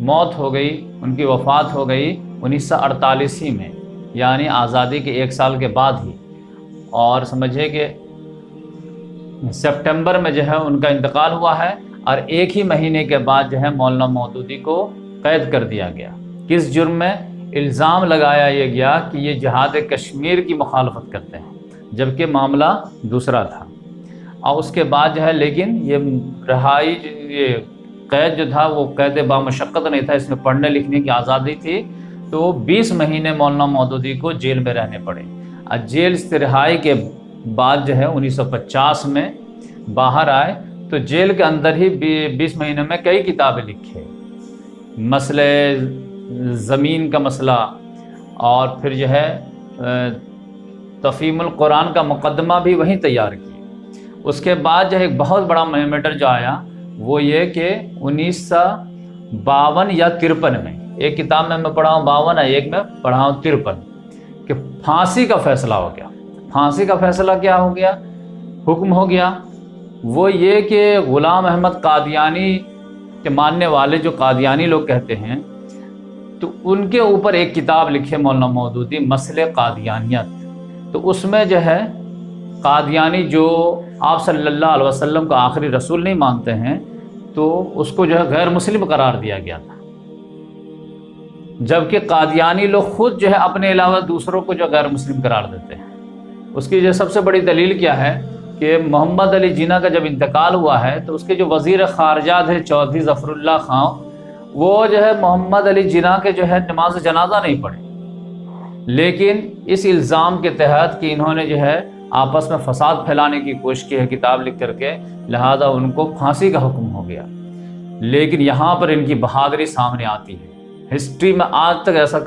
موت ہو گئی، ان کی وفات ہو گئی 1948 ہی میں، یعنی آزادی کے 1 سال کے بعد ہی، اور سمجھے کہ سپٹمبر میں جو ہے ان کا انتقال ہوا ہے، اور 1 ہی مہینے کے بعد جو ہے مولانا مودودی کو قید کر دیا گیا۔ کس جرم میں؟ الزام لگایا یہ گیا کہ یہ جہاد کشمیر کی مخالفت کرتے ہیں، جبکہ معاملہ دوسرا تھا۔ اور اس کے بعد جو ہے لیکن یہ قید جو تھا وہ قید بامشقت نہیں تھا، اس میں پڑھنے لکھنے کی آزادی تھی، تو 20 مہینے مولانا مودودی کو جیل میں رہنے پڑے۔ اور جیل سے رہائی کے بعد جو ہے 1950 میں باہر آئے، تو جیل کے اندر ہی 20 مہینے میں کئی کتابیں لکھے، مسئلے زمین کا مسئلہ، اور پھر جو ہے تفہیم القرآن کا مقدمہ بھی وہیں تیار کیے۔ اس کے بعد جو ہے ایک بہت بڑا میٹر جو آیا وہ یہ کہ 1952 یا 53 میں، ایک کتاب میں پڑھا ہوں 52 ہے، ایک میں پڑھا ہوں 53، کہ پھانسی کا فیصلہ ہو گیا۔ پھانسی کا فیصلہ کیا ہو گیا؟ حکم ہو گیا وہ یہ کہ غلام احمد قادیانی کے ماننے والے جو قادیانی لوگ کہتے ہیں، تو ان کے اوپر ایک کتاب لکھے مولانا مودودی، مسئلے قادیانیت، تو اس میں جو ہے قادیانی جو آپ صلی اللہ علیہ وسلم کو آخری رسول نہیں مانتے ہیں، تو اس کو جو ہے غیر مسلم قرار دیا گیا تھا، جبکہ قادیانی لوگ خود جو ہے اپنے علاوہ دوسروں کو جو غیر مسلم قرار دیتے ہیں۔ اس کی جو سب سے بڑی دلیل کیا ہے کہ محمد علی جناح کا جب انتقال ہوا ہے تو اس کے جو وزیر خارجہ تھے چودھری ظفر اللہ خان، وہ جو ہے محمد علی جناح کے جو ہے نماز جنازہ نہیں پڑھے، لیکن اس الزام کے تحت کہ انہوں نے جو ہے آپس میں فساد پھیلانے کی کوشش کی ہے کتاب لکھ کر کے، لہذا ان کو پھانسی کا حکم ہو گیا۔ لیکن یہاں پر ان کی بہادری سامنے آتی ہے۔ ہسٹری میں آج تک ایسا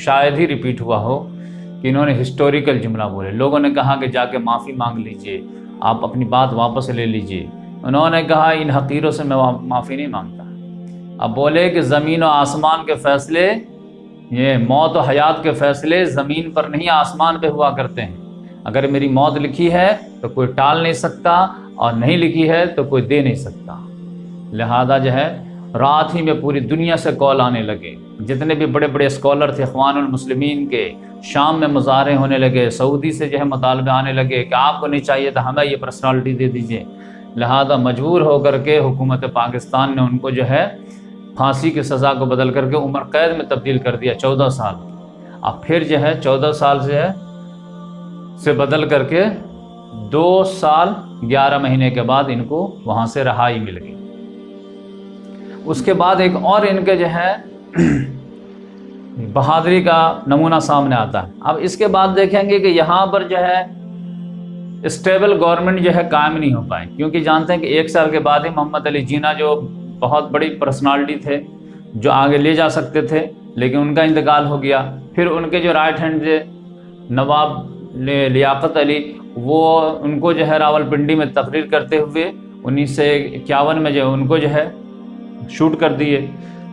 شاید ہی ریپیٹ ہوا ہو کہ انہوں نے ہسٹوریکل جملہ بولے۔ لوگوں نے کہا کہ جا کے معافی مانگ لیجئے، آپ اپنی بات واپس لے لیجئے۔ انہوں نے کہا ان حقیروں سے میں معافی نہیں مانگتا۔ اب بولے کہ زمین و آسمان کے فیصلے، یہ موت و حیات کے فیصلے زمین پر نہیں آسمان پہ ہوا کرتے ہیں۔ اگر میری موت لکھی ہے تو کوئی ٹال نہیں سکتا، اور نہیں لکھی ہے تو کوئی دے نہیں سکتا۔ لہذا جو ہے رات ہی میں پوری دنیا سے کال آنے لگے، جتنے بھی بڑے بڑے اسکالر تھے اخوان المسلمین کے، شام میں مظاہرے ہونے لگے، سعودی سے جو ہے مطالبے آنے لگے کہ آپ کو نہیں چاہیے تھا، ہمیں یہ پرسنالٹی دے دیجئے۔ لہذا مجبور ہو کر کے حکومت پاکستان نے ان کو جو ہے پھانسی کی سزا کو بدل کر کے عمر قید میں تبدیل کر دیا، 14 سال۔ اب پھر جو ہے 14 سال سے بدل کر کے 2 سال 11 مہینے کے بعد ان کو وہاں سے رہائی مل گئی۔ اس کے بعد ایک اور ان کے جو ہے بہادری کا نمونہ سامنے آتا ہے۔ اب اس کے بعد دیکھیں گے کہ یہاں پر جو ہے اسٹیبل گورنمنٹ جو ہے قائم نہیں ہو پائے، کیونکہ جانتے ہیں کہ 1 سال کے بعد ہی محمد علی جناح جو بہت بڑی پرسنالٹی تھے، جو آگے لے جا سکتے تھے، لیکن ان کا انتقال ہو گیا۔ پھر ان کے جو رائٹ ہینڈ تھے نواب لیاقت علی، وہ ان کو جو ہے راولپنڈی میں تقریر کرتے ہوئے 1951 میں جو ان کو جو ہے شوٹ کر دیے،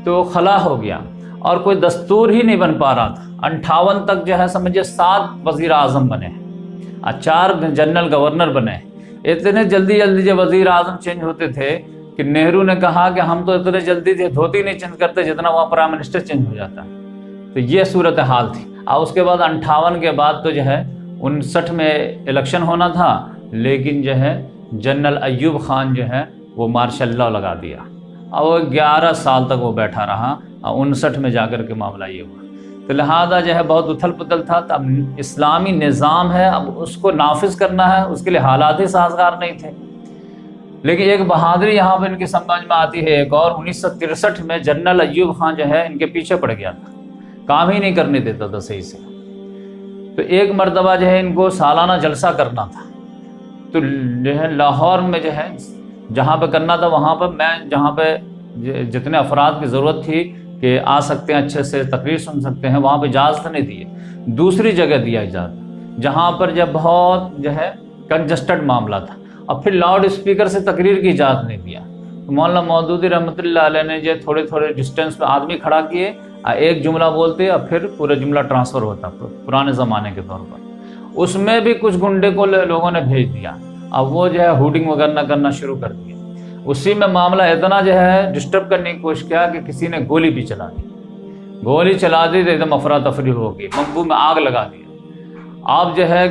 تو خلا ہو گیا اور کوئی دستور ہی نہیں بن پا رہا تھا۔ 58 تک جو ہے سمجھے 7 وزیر اعظم بنے، 4 جنرل گورنر بنے۔ اتنے جلدی جو وزیر اعظم چینج ہوتے تھے کہ نہرو نے کہا کہ ہم تو اتنے جلدی دھوتی نہیں چینج کرتے جتنا وہاں پرائم منسٹر چینج ہو جاتا ہے۔ تو یہ صورتحال تھی۔ اور اس کے بعد 58 کے بعد تو جو ہے 59 میں الیکشن ہونا تھا، لیکن جو ہے جنرل ایوب خان جو ہے وہ مارشل لاء لگا دیا، اور وہ 11 سال تک وہ بیٹھا رہا، اور 59 میں جا کر کے معاملہ یہ ہوا۔ تو لہذا جو ہے بہت اتھل پتھل تھا۔ اب اسلامی نظام ہے، اب اس کو نافذ کرنا ہے، اس کے لیے حالات ہی سازگار نہیں تھے۔ لیکن ایک بہادری یہاں پہ ان کی سمجھ میں آتی ہے ایک اور، 1963 میں جنرل ایوب خان جو ہے ان کے پیچھے پڑ گیا تھا، کام ہی نہیں کرنے دیتا تھا صحیح سے۔ تو ایک مرتبہ جو ہے ان کو سالانہ جلسہ کرنا تھا، تو جو ہے لاہور میں جو ہے جہاں پہ کرنا تھا وہاں پر میں جہاں پہ جتنے افراد کی ضرورت تھی کہ آ سکتے ہیں اچھے سے تقریر سن سکتے ہیں، وہاں پہ اجازت نہیں دیے، دوسری جگہ دیا اجازت جہاں پر جب بہت جو ہے کنجسٹڈ معاملہ تھا، اور پھر لاؤڈ اسپیکر سے تقریر کی اجازت نہیں دیا۔ تو مولانا مودودی رحمۃ اللہ علیہ نے جو تھوڑے تھوڑے ڈسٹینس پہ آدمی کھڑا کیے، ایک جملہ بولتے اور پھر پورا جملہ ٹرانسفر ہوتا پرانے زمانے کے طور پر۔ اس میں بھی کچھ گنڈے کو لوگوں نے بھیج دیا، اب وہ جو ہے ہوڈنگ وغیرہ کرنا شروع کر دیا۔ اسی میں معاملہ اتنا جو ہے ڈسٹرب کرنے کی کوشش کیا کہ کسی نے گولی بھی چلا دی، گولی چلا دی تو ایک دم افراتفری ہو گئی، بمبو میں آگ لگا دیا۔ آپ جو ہے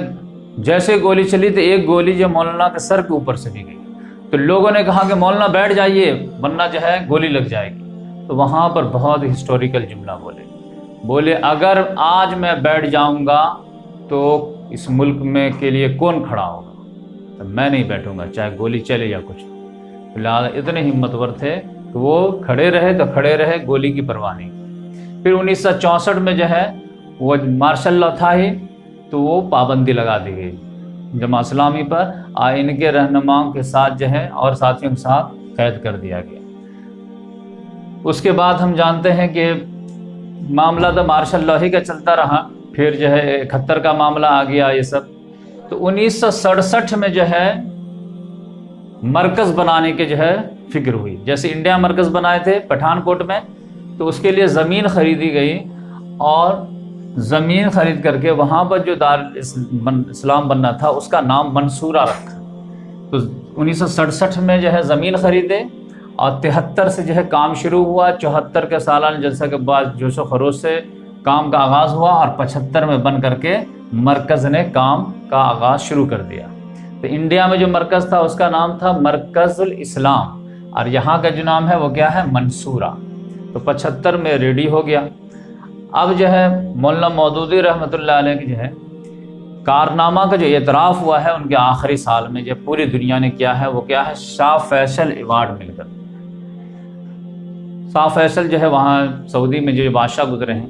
جیسے گولی چلی تو ایک گولی جو مولانا کے سر کے اوپر سے بھی گئی، تو لوگوں نے کہا کہ مولانا بیٹھ جائیے ورنہ جو ہے گولی لگ جائے گی۔ تو وہاں پر بہت ہسٹوریکل جملہ بولے اگر آج میں بیٹھ جاؤں گا تو اس ملک میں کے لیے کون کھڑا ہوگا، تو میں نہیں بیٹھوں گا چاہے گولی چلے یا کچھ۔ لہٰذا اتنے ہمتور تھے کہ وہ کھڑے رہے تو کھڑے رہے، گولی کی پرواہ نہیں۔ پھر 1964 میں جو ہے وہ مارشل لاء تھا ہی، تو وہ پابندی لگا دی گئی جماعت اسلامی پر، ان کے رہنماؤں کے ساتھ جو ہے اور ساتھیوں کے ساتھ قید کر دیا گیا۔ اس کے بعد ہم جانتے ہیں کہ معاملہ تو مارشل لاء ہی کا چلتا رہا، پھر جو ہے 71 کا معاملہ آ گیا یہ سب۔ تو 1967 میں جو ہے مرکز بنانے کے جو ہے فکر ہوئی، جیسے انڈیا مرکز بنائے تھے پٹھان کوٹ میں، تو اس کے لیے زمین خریدی گئی، اور زمین خرید کر کے وہاں پر جو دار اسلام بننا تھا اس کا نام منصورہ رکھا۔ تو 1967 میں جو ہے زمین خریدے، اور 73 سے جو ہے کام شروع ہوا، 74 کے سالانہ جلسہ کے بعد جوش و خروش سے کام کا آغاز ہوا، اور 75 میں بن کر کے مرکز نے کام کا آغاز شروع کر دیا۔ تو انڈیا میں جو مرکز تھا اس کا نام تھا مرکز الاسلام، اور یہاں کا جو نام ہے وہ کیا ہے، منصورہ۔ تو 75 میں ریڈی ہو گیا۔ اب جو ہے مولانا مودودی رحمۃ اللہ علیہ کی جو ہے کارنامہ کا جو اعتراف ہوا ہے ان کے آخری سال میں، جو پوری دنیا نے کیا ہے وہ کیا ہے، شاہ فیصل ایوارڈ مل کر۔ شاہ فیصل جو ہے وہاں سعودی میں جو بادشاہ گزرے ہیں،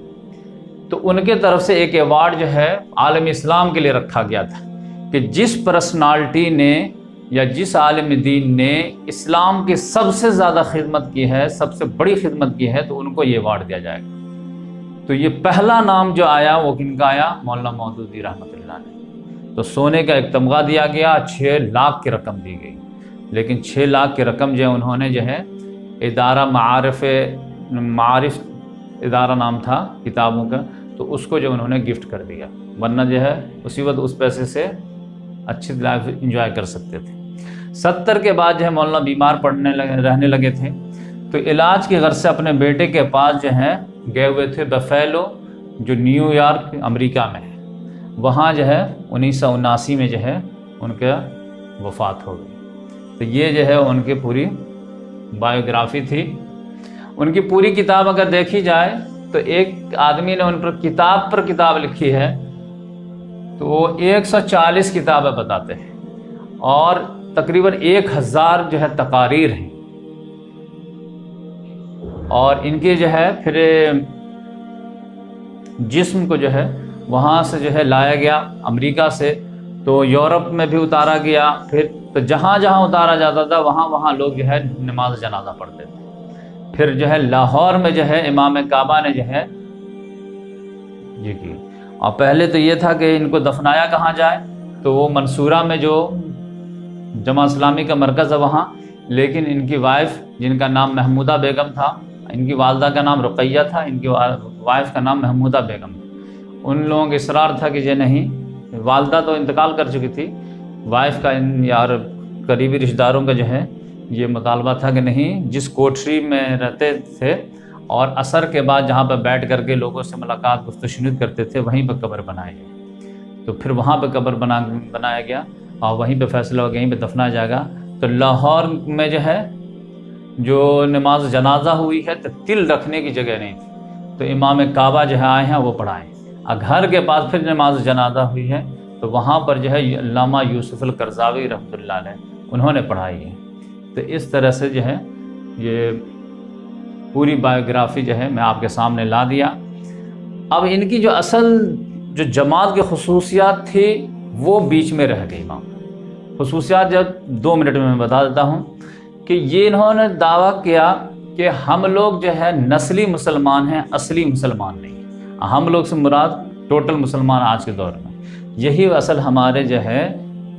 تو ان کے طرف سے ایک ایوارڈ جو ہے عالم اسلام کے لیے رکھا گیا تھا کہ جس پرسنالٹی نے یا جس عالم دین نے اسلام کی سب سے زیادہ خدمت کی ہے، سب سے بڑی خدمت کی ہے، تو ان کو یہ ایوارڈ دیا جائے گا۔ تو یہ پہلا نام جو آیا وہ کن کا آیا؟ مولانا مودودی رحمۃ اللہ علیہ۔ تو سونے کا ایک تمغہ دیا گیا، 6 لاکھ کی رقم دی گئی، لیکن 6 لاکھ کی رقم جو ہے انہوں نے جو ہے ادارہ معارف ادارہ نام تھا کتابوں کا، تو اس کو جو انہوں نے گفٹ کر دیا، ورنہ جو ہے اسی وقت اس پیسے سے اچھی لائف انجوائے کر سکتے تھے۔ 70 کے بعد جو ہے مولانا بیمار رہنے لگے تھے، تو علاج کی غرض سے اپنے بیٹے کے پاس جو ہے گئے ہوئے تھے بفیلو، جو نیو یارک امریکہ میں ہے، وہاں جو ہے 1979 میں جو ہے ان کا وفات ہو گئی۔ تو یہ جو ہے ان کی پوری بایوگرافی تھی۔ ان کی پوری کتاب اگر دیکھی جائے تو ایک آدمی نے ان پر کتاب لکھی ہے، تو وہ 140 کتابیں بتاتے ہیں، اور تقریباً 1000 جو ہے تقاریر ہیں، اور ان کے جو ہے پھر جسم کو جو ہے وہاں سے جو ہے لایا گیا امریکہ سے، تو یورپ میں بھی اتارا گیا، پھر تو جہاں جہاں اتارا جاتا تھا وہاں لوگ جو ہے نماز جنازہ پڑھتے تھے۔ پھر جو ہے لاہور میں جو ہے امام کعبہ نے جو ہے یہ کی، اور پہلے تو یہ تھا کہ ان کو دفنایا کہاں جائے، تو وہ منصورہ میں جو جماع اسلامی کا مرکز ہے وہاں، لیکن ان کی وائف جن کا نام محمودہ بیگم تھا، ان کی والدہ کا نام رقیہ تھا، ان کی وائف کا نام محمودہ بیگم تھا، ان لوگوں کا اصرار تھا کہ یہ نہیں، والدہ تو انتقال کر چکی تھی، وائف کا یار قریبی رشتہ داروں کا جو ہے یہ مطالبہ تھا کہ نہیں، جس کوٹری میں رہتے تھے اور عصر کے بعد جہاں پہ بیٹھ کر کے لوگوں سے ملاقات گفت و شنید کرتے تھے، وہیں پہ قبر بنائی گئی۔ تو پھر وہاں پہ قبر بنایا گیا، اور وہیں پہ فیصلہ ہو گیا، یہیں پہ دفنایا جائے گا۔ تو لاہور میں جو ہے جو نماز جنازہ ہوئی ہے تو تل رکھنے کی جگہ نہیں تھی، تو امام کعبہ جو ہے آئے ہیں وہ پڑھائیں، اور گھر کے پاس پھر نماز جنازہ ہوئی ہے تو وہاں پر جو ہے علامہ یوسف القرضاوی رحمۃ اللہ علیہ انہوں نے پڑھائی ہے۔ تو اس طرح سے جو ہے یہ پوری بایوگرافی جو ہے میں آپ کے سامنے لا دیا۔ اب ان کی جو اصل جو جماعت کی خصوصیات تھی وہ بیچ میں رہ گئی۔ خصوصیات جب 2 منٹ میں بتا دیتا ہوں کہ یہ انہوں نے دعویٰ کیا کہ ہم لوگ جو ہے نسلی مسلمان ہیں، اصلی مسلمان نہیں ہیں۔ ہم لوگ سے مراد ٹوٹل مسلمان آج کے دور میں، یہی اصل ہمارے جو ہے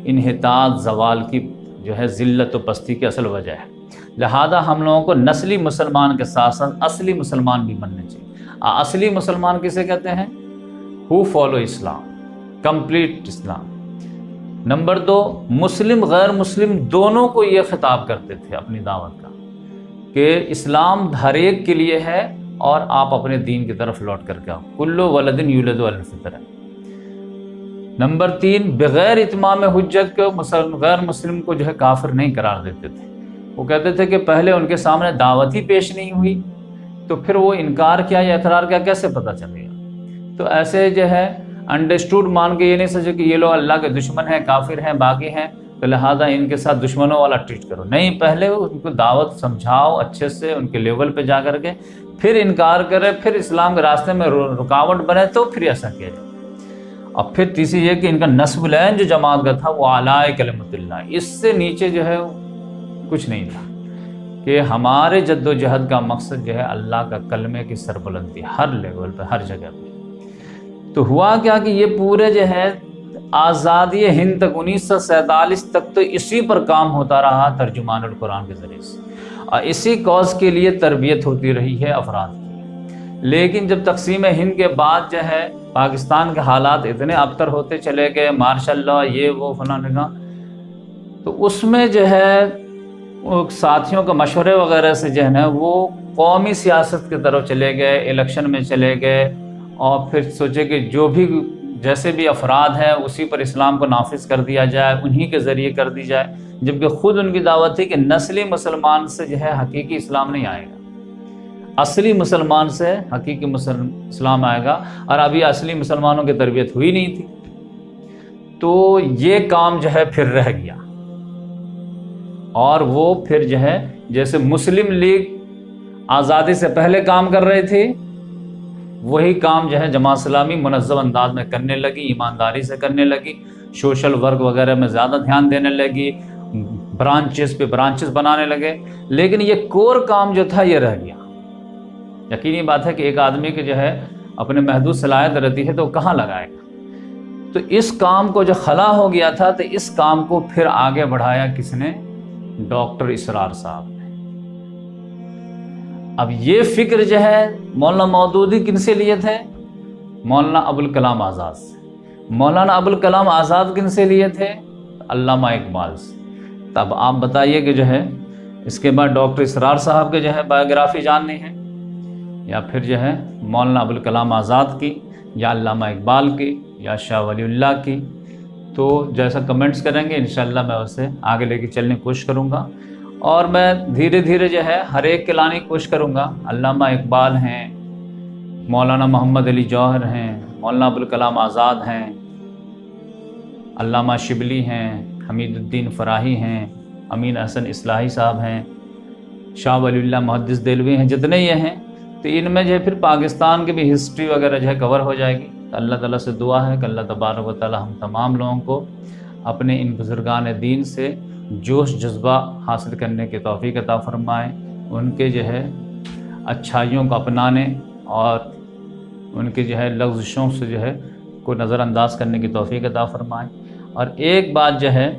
انحطاط زوال کی جو ہے ذلت و پستی کی اصل وجہ ہے۔ لہذا ہم لوگوں کو نسلی مسلمان کے ساتھ ساتھ اصلی مسلمان بھی بننے چاہیے۔ اصلی مسلمان کسے کہتے ہیں؟ Who follow Islam, complete Islam. Number 2، مسلم غیر مسلم دونوں کو یہ خطاب کرتے تھے اپنی دعوت کا کہ اسلام ہر ایک کے لیے ہے، اور آپ اپنے دین کی طرف لوٹ کر کے آؤ، کل ولد یولد علی الفطرہ۔ نمبر 3، بغیر اتمام حجت کو غیر مسلم کو جو ہے کافر نہیں قرار دیتے تھے۔ وہ کہتے تھے کہ پہلے ان کے سامنے دعوت ہی پیش نہیں ہوئی تو پھر وہ انکار کیا یا اقرار کیا کیسے پتہ چلے گا؟ تو ایسے جو ہے انڈرسٹوڈ مان کے یہ نہیں سمجھے کہ یہ لوگ اللہ کے دشمن ہیں، کافر ہیں، باغی ہیں، تو لہٰذا ان کے ساتھ دشمنوں والا ٹریٹ کرو۔ نہیں، پہلے ان کو دعوت سمجھاؤ اچھے سے، ان کے لیول پہ جا کر کے، پھر انکار کرے، پھر اسلام کے راستے میں رکاوٹ بنے تو پھر ایسا کیا جائے۔ اور پھر تیسری یہ کہ ان کا نصب العین جو جماعت کا تھا وہ اعلی کلمۃ اللہ، اس سے نیچے جو ہے کچھ نہیں تھا، کہ ہمارے جد و جہد کا مقصد جو ہے اللہ کا کلمے کی سربلندی ہر لیول پہ، ہر جگہ پہ۔ تو ہوا کیا کہ یہ پورے جو ہے آزادی ہند تک 1947 تک تو اسی پر کام ہوتا رہا ترجمان القرآن کے ذریعے سے، اور اسی کاز کے لیے تربیت ہوتی رہی ہے افراد کی۔ لیکن جب تقسیم ہند کے بعد جو ہے پاکستان کے حالات اتنے ابتر ہوتے چلے گئے، ماشاء اللہ یہ وہ فلاں کا، تو اس میں جو ہے ساتھیوں کے مشورے وغیرہ سے جو ہے نا وہ قومی سیاست کی طرف چلے گئے، الیکشن میں چلے گئے، اور پھر سوچے کہ جو بھی جیسے بھی افراد ہیں اسی پر اسلام کو نافذ کر دیا جائے، انہی کے ذریعے کر دی جائے، جبکہ خود ان کی دعوت تھی کہ نسلی مسلمان سے جو ہے حقیقی اسلام نہیں آئے گا، اصلی مسلمان سے حقیقی اسلام آئے گا، اور ابھی اصلی مسلمانوں کی تربیت ہوئی نہیں تھی۔ تو یہ کام جو ہے پھر رہ گیا، اور وہ پھر جو ہے جیسے مسلم لیگ آزادی سے پہلے کام کر رہی تھی وہی کام جو ہے جماعت اسلامی منظم انداز میں کرنے لگی، ایمانداری سے کرنے لگی، سوشل ورک وغیرہ میں زیادہ دھیان دینے لگی، برانچز پہ برانچز بنانے لگے، لیکن یہ کور کام جو تھا یہ رہ گیا۔ یقینی بات ہے کہ ایک آدمی کے جو ہے اپنے محدود صلاحیت رہتی ہے تو وہ کہاں لگائے گا، تو اس کام کو جو خلا ہو گیا تھا تو اس کام کو پھر آگے بڑھایا کس نے؟ ڈاکٹر اسرار صاحب نے۔ اب یہ فکر جو ہے مولانا مودودی کن سے لیے تھے؟ مولانا ابوالکلام آزاد سے۔ مولانا ابوالکلام آزاد کن سے لیے تھے؟ علامہ اقبال سے۔ تب آپ بتائیے کہ جو ہے اس کے بعد ڈاکٹر اسرار صاحب کے جو ہے بایوگرافی جاننی ہے یا پھر جو ہے مولانا ابوالکلام آزاد کی یا علامہ اقبال کی یا شاہ ولی اللہ کی؟ تو جیسا کمنٹس کریں گے انشاءاللہ میں اسے آگے لے کے چلنے کی کوشش کروں گا، اور میں دھیرے دھیرے جو ہے ہر ایک کے لانے کی کوشش کروں گا۔ علامہ اقبال ہیں، مولانا محمد علی جوہر ہیں، مولانا ابوالکلام آزاد ہیں، علامہ شبلی ہیں، حمید الدین فراہی ہیں، امین حسن اصلاحی صاحب ہیں، شاہ ولی اللہ محدث دہلوی ہیں، جتنے یہ ہیں تو ان میں جو ہے پھر پاکستان کی بھی ہسٹری وغیرہ جو ہے کور ہو جائے گی۔ تو اللہ تعالیٰ سے دعا ہے کہ اللہ تبارک و تعالیٰ ہم تمام لوگوں کو اپنے ان بزرگان دین سے جوش جذبہ حاصل کرنے کی توفیق عطا فرمائے، ان کے جو ہے اچھائیوں کو اپنانے اور ان کے جو ہے لغزشوں سے جو ہے کو نظر انداز کرنے کی توفیق عطا فرمائے۔ اور ایک بات جو ہے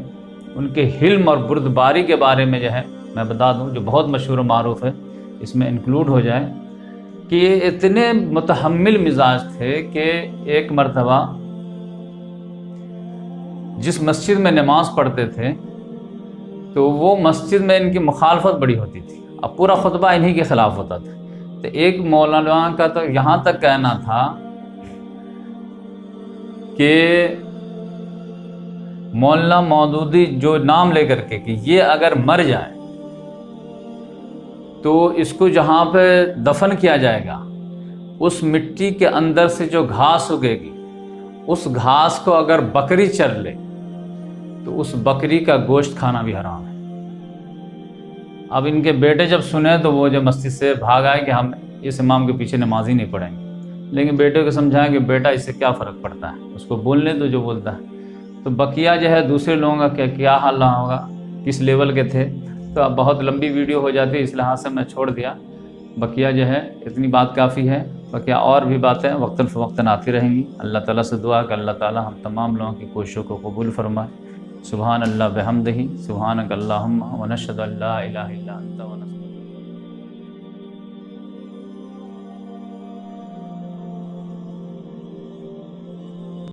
ان کے حلم اور بردباری کے بارے میں جو ہے میں بتا دوں، جو بہت مشہور و معروف ہے، اس میں انکلوڈ ہو جائے کہ یہ اتنے متحمل مزاج تھے کہ ایک مرتبہ جس مسجد میں نماز پڑھتے تھے تو وہ مسجد میں ان کی مخالفت بڑی ہوتی تھی، اب پورا خطبہ انہی کے خلاف ہوتا تھا۔ تو ایک مولانا کا تو یہاں تک کہنا تھا کہ مولانا مودودی جو نام لے کر کے کہ یہ اگر مر جائے تو اس کو جہاں پہ دفن کیا جائے گا اس مٹی کے اندر سے جو گھاس اگے گی اس گھاس کو اگر بکری چر لے تو اس بکری کا گوشت کھانا بھی حرام ہے۔ اب ان کے بیٹے جب سنے تو وہ جو مسجد سے بھاگ آئے کہ ہم اس امام کے پیچھے نماز ہی نہیں پڑھیں گے، لیکن بیٹے کو سمجھائیں کہ بیٹا اس سے کیا فرق پڑتا ہے، اس کو بولنے تو جو بولتا ہے۔ تو بقیہ جو ہے دوسرے لوگوں کا کیا حال رہا ہوگا، کس لیول کے تھے، تو اب بہت لمبی ویڈیو ہو جاتی ہے، اس لحاظ سے میں چھوڑ دیا۔ بقیہ جو ہے اتنی بات کافی ہے، بقیہ اور بھی باتیں وقتاً فوقتاً آتی رہیں گی۔ اللہ تعالیٰ سے دعا کہ اللہ تعالیٰ ہم تمام لوگوں کی کوششوں کو قبول فرمائے۔ سبحان اللہ بحمدہ، سبحانک اللہم ونشہد ان لا الہ الا انت ونستغفرک۔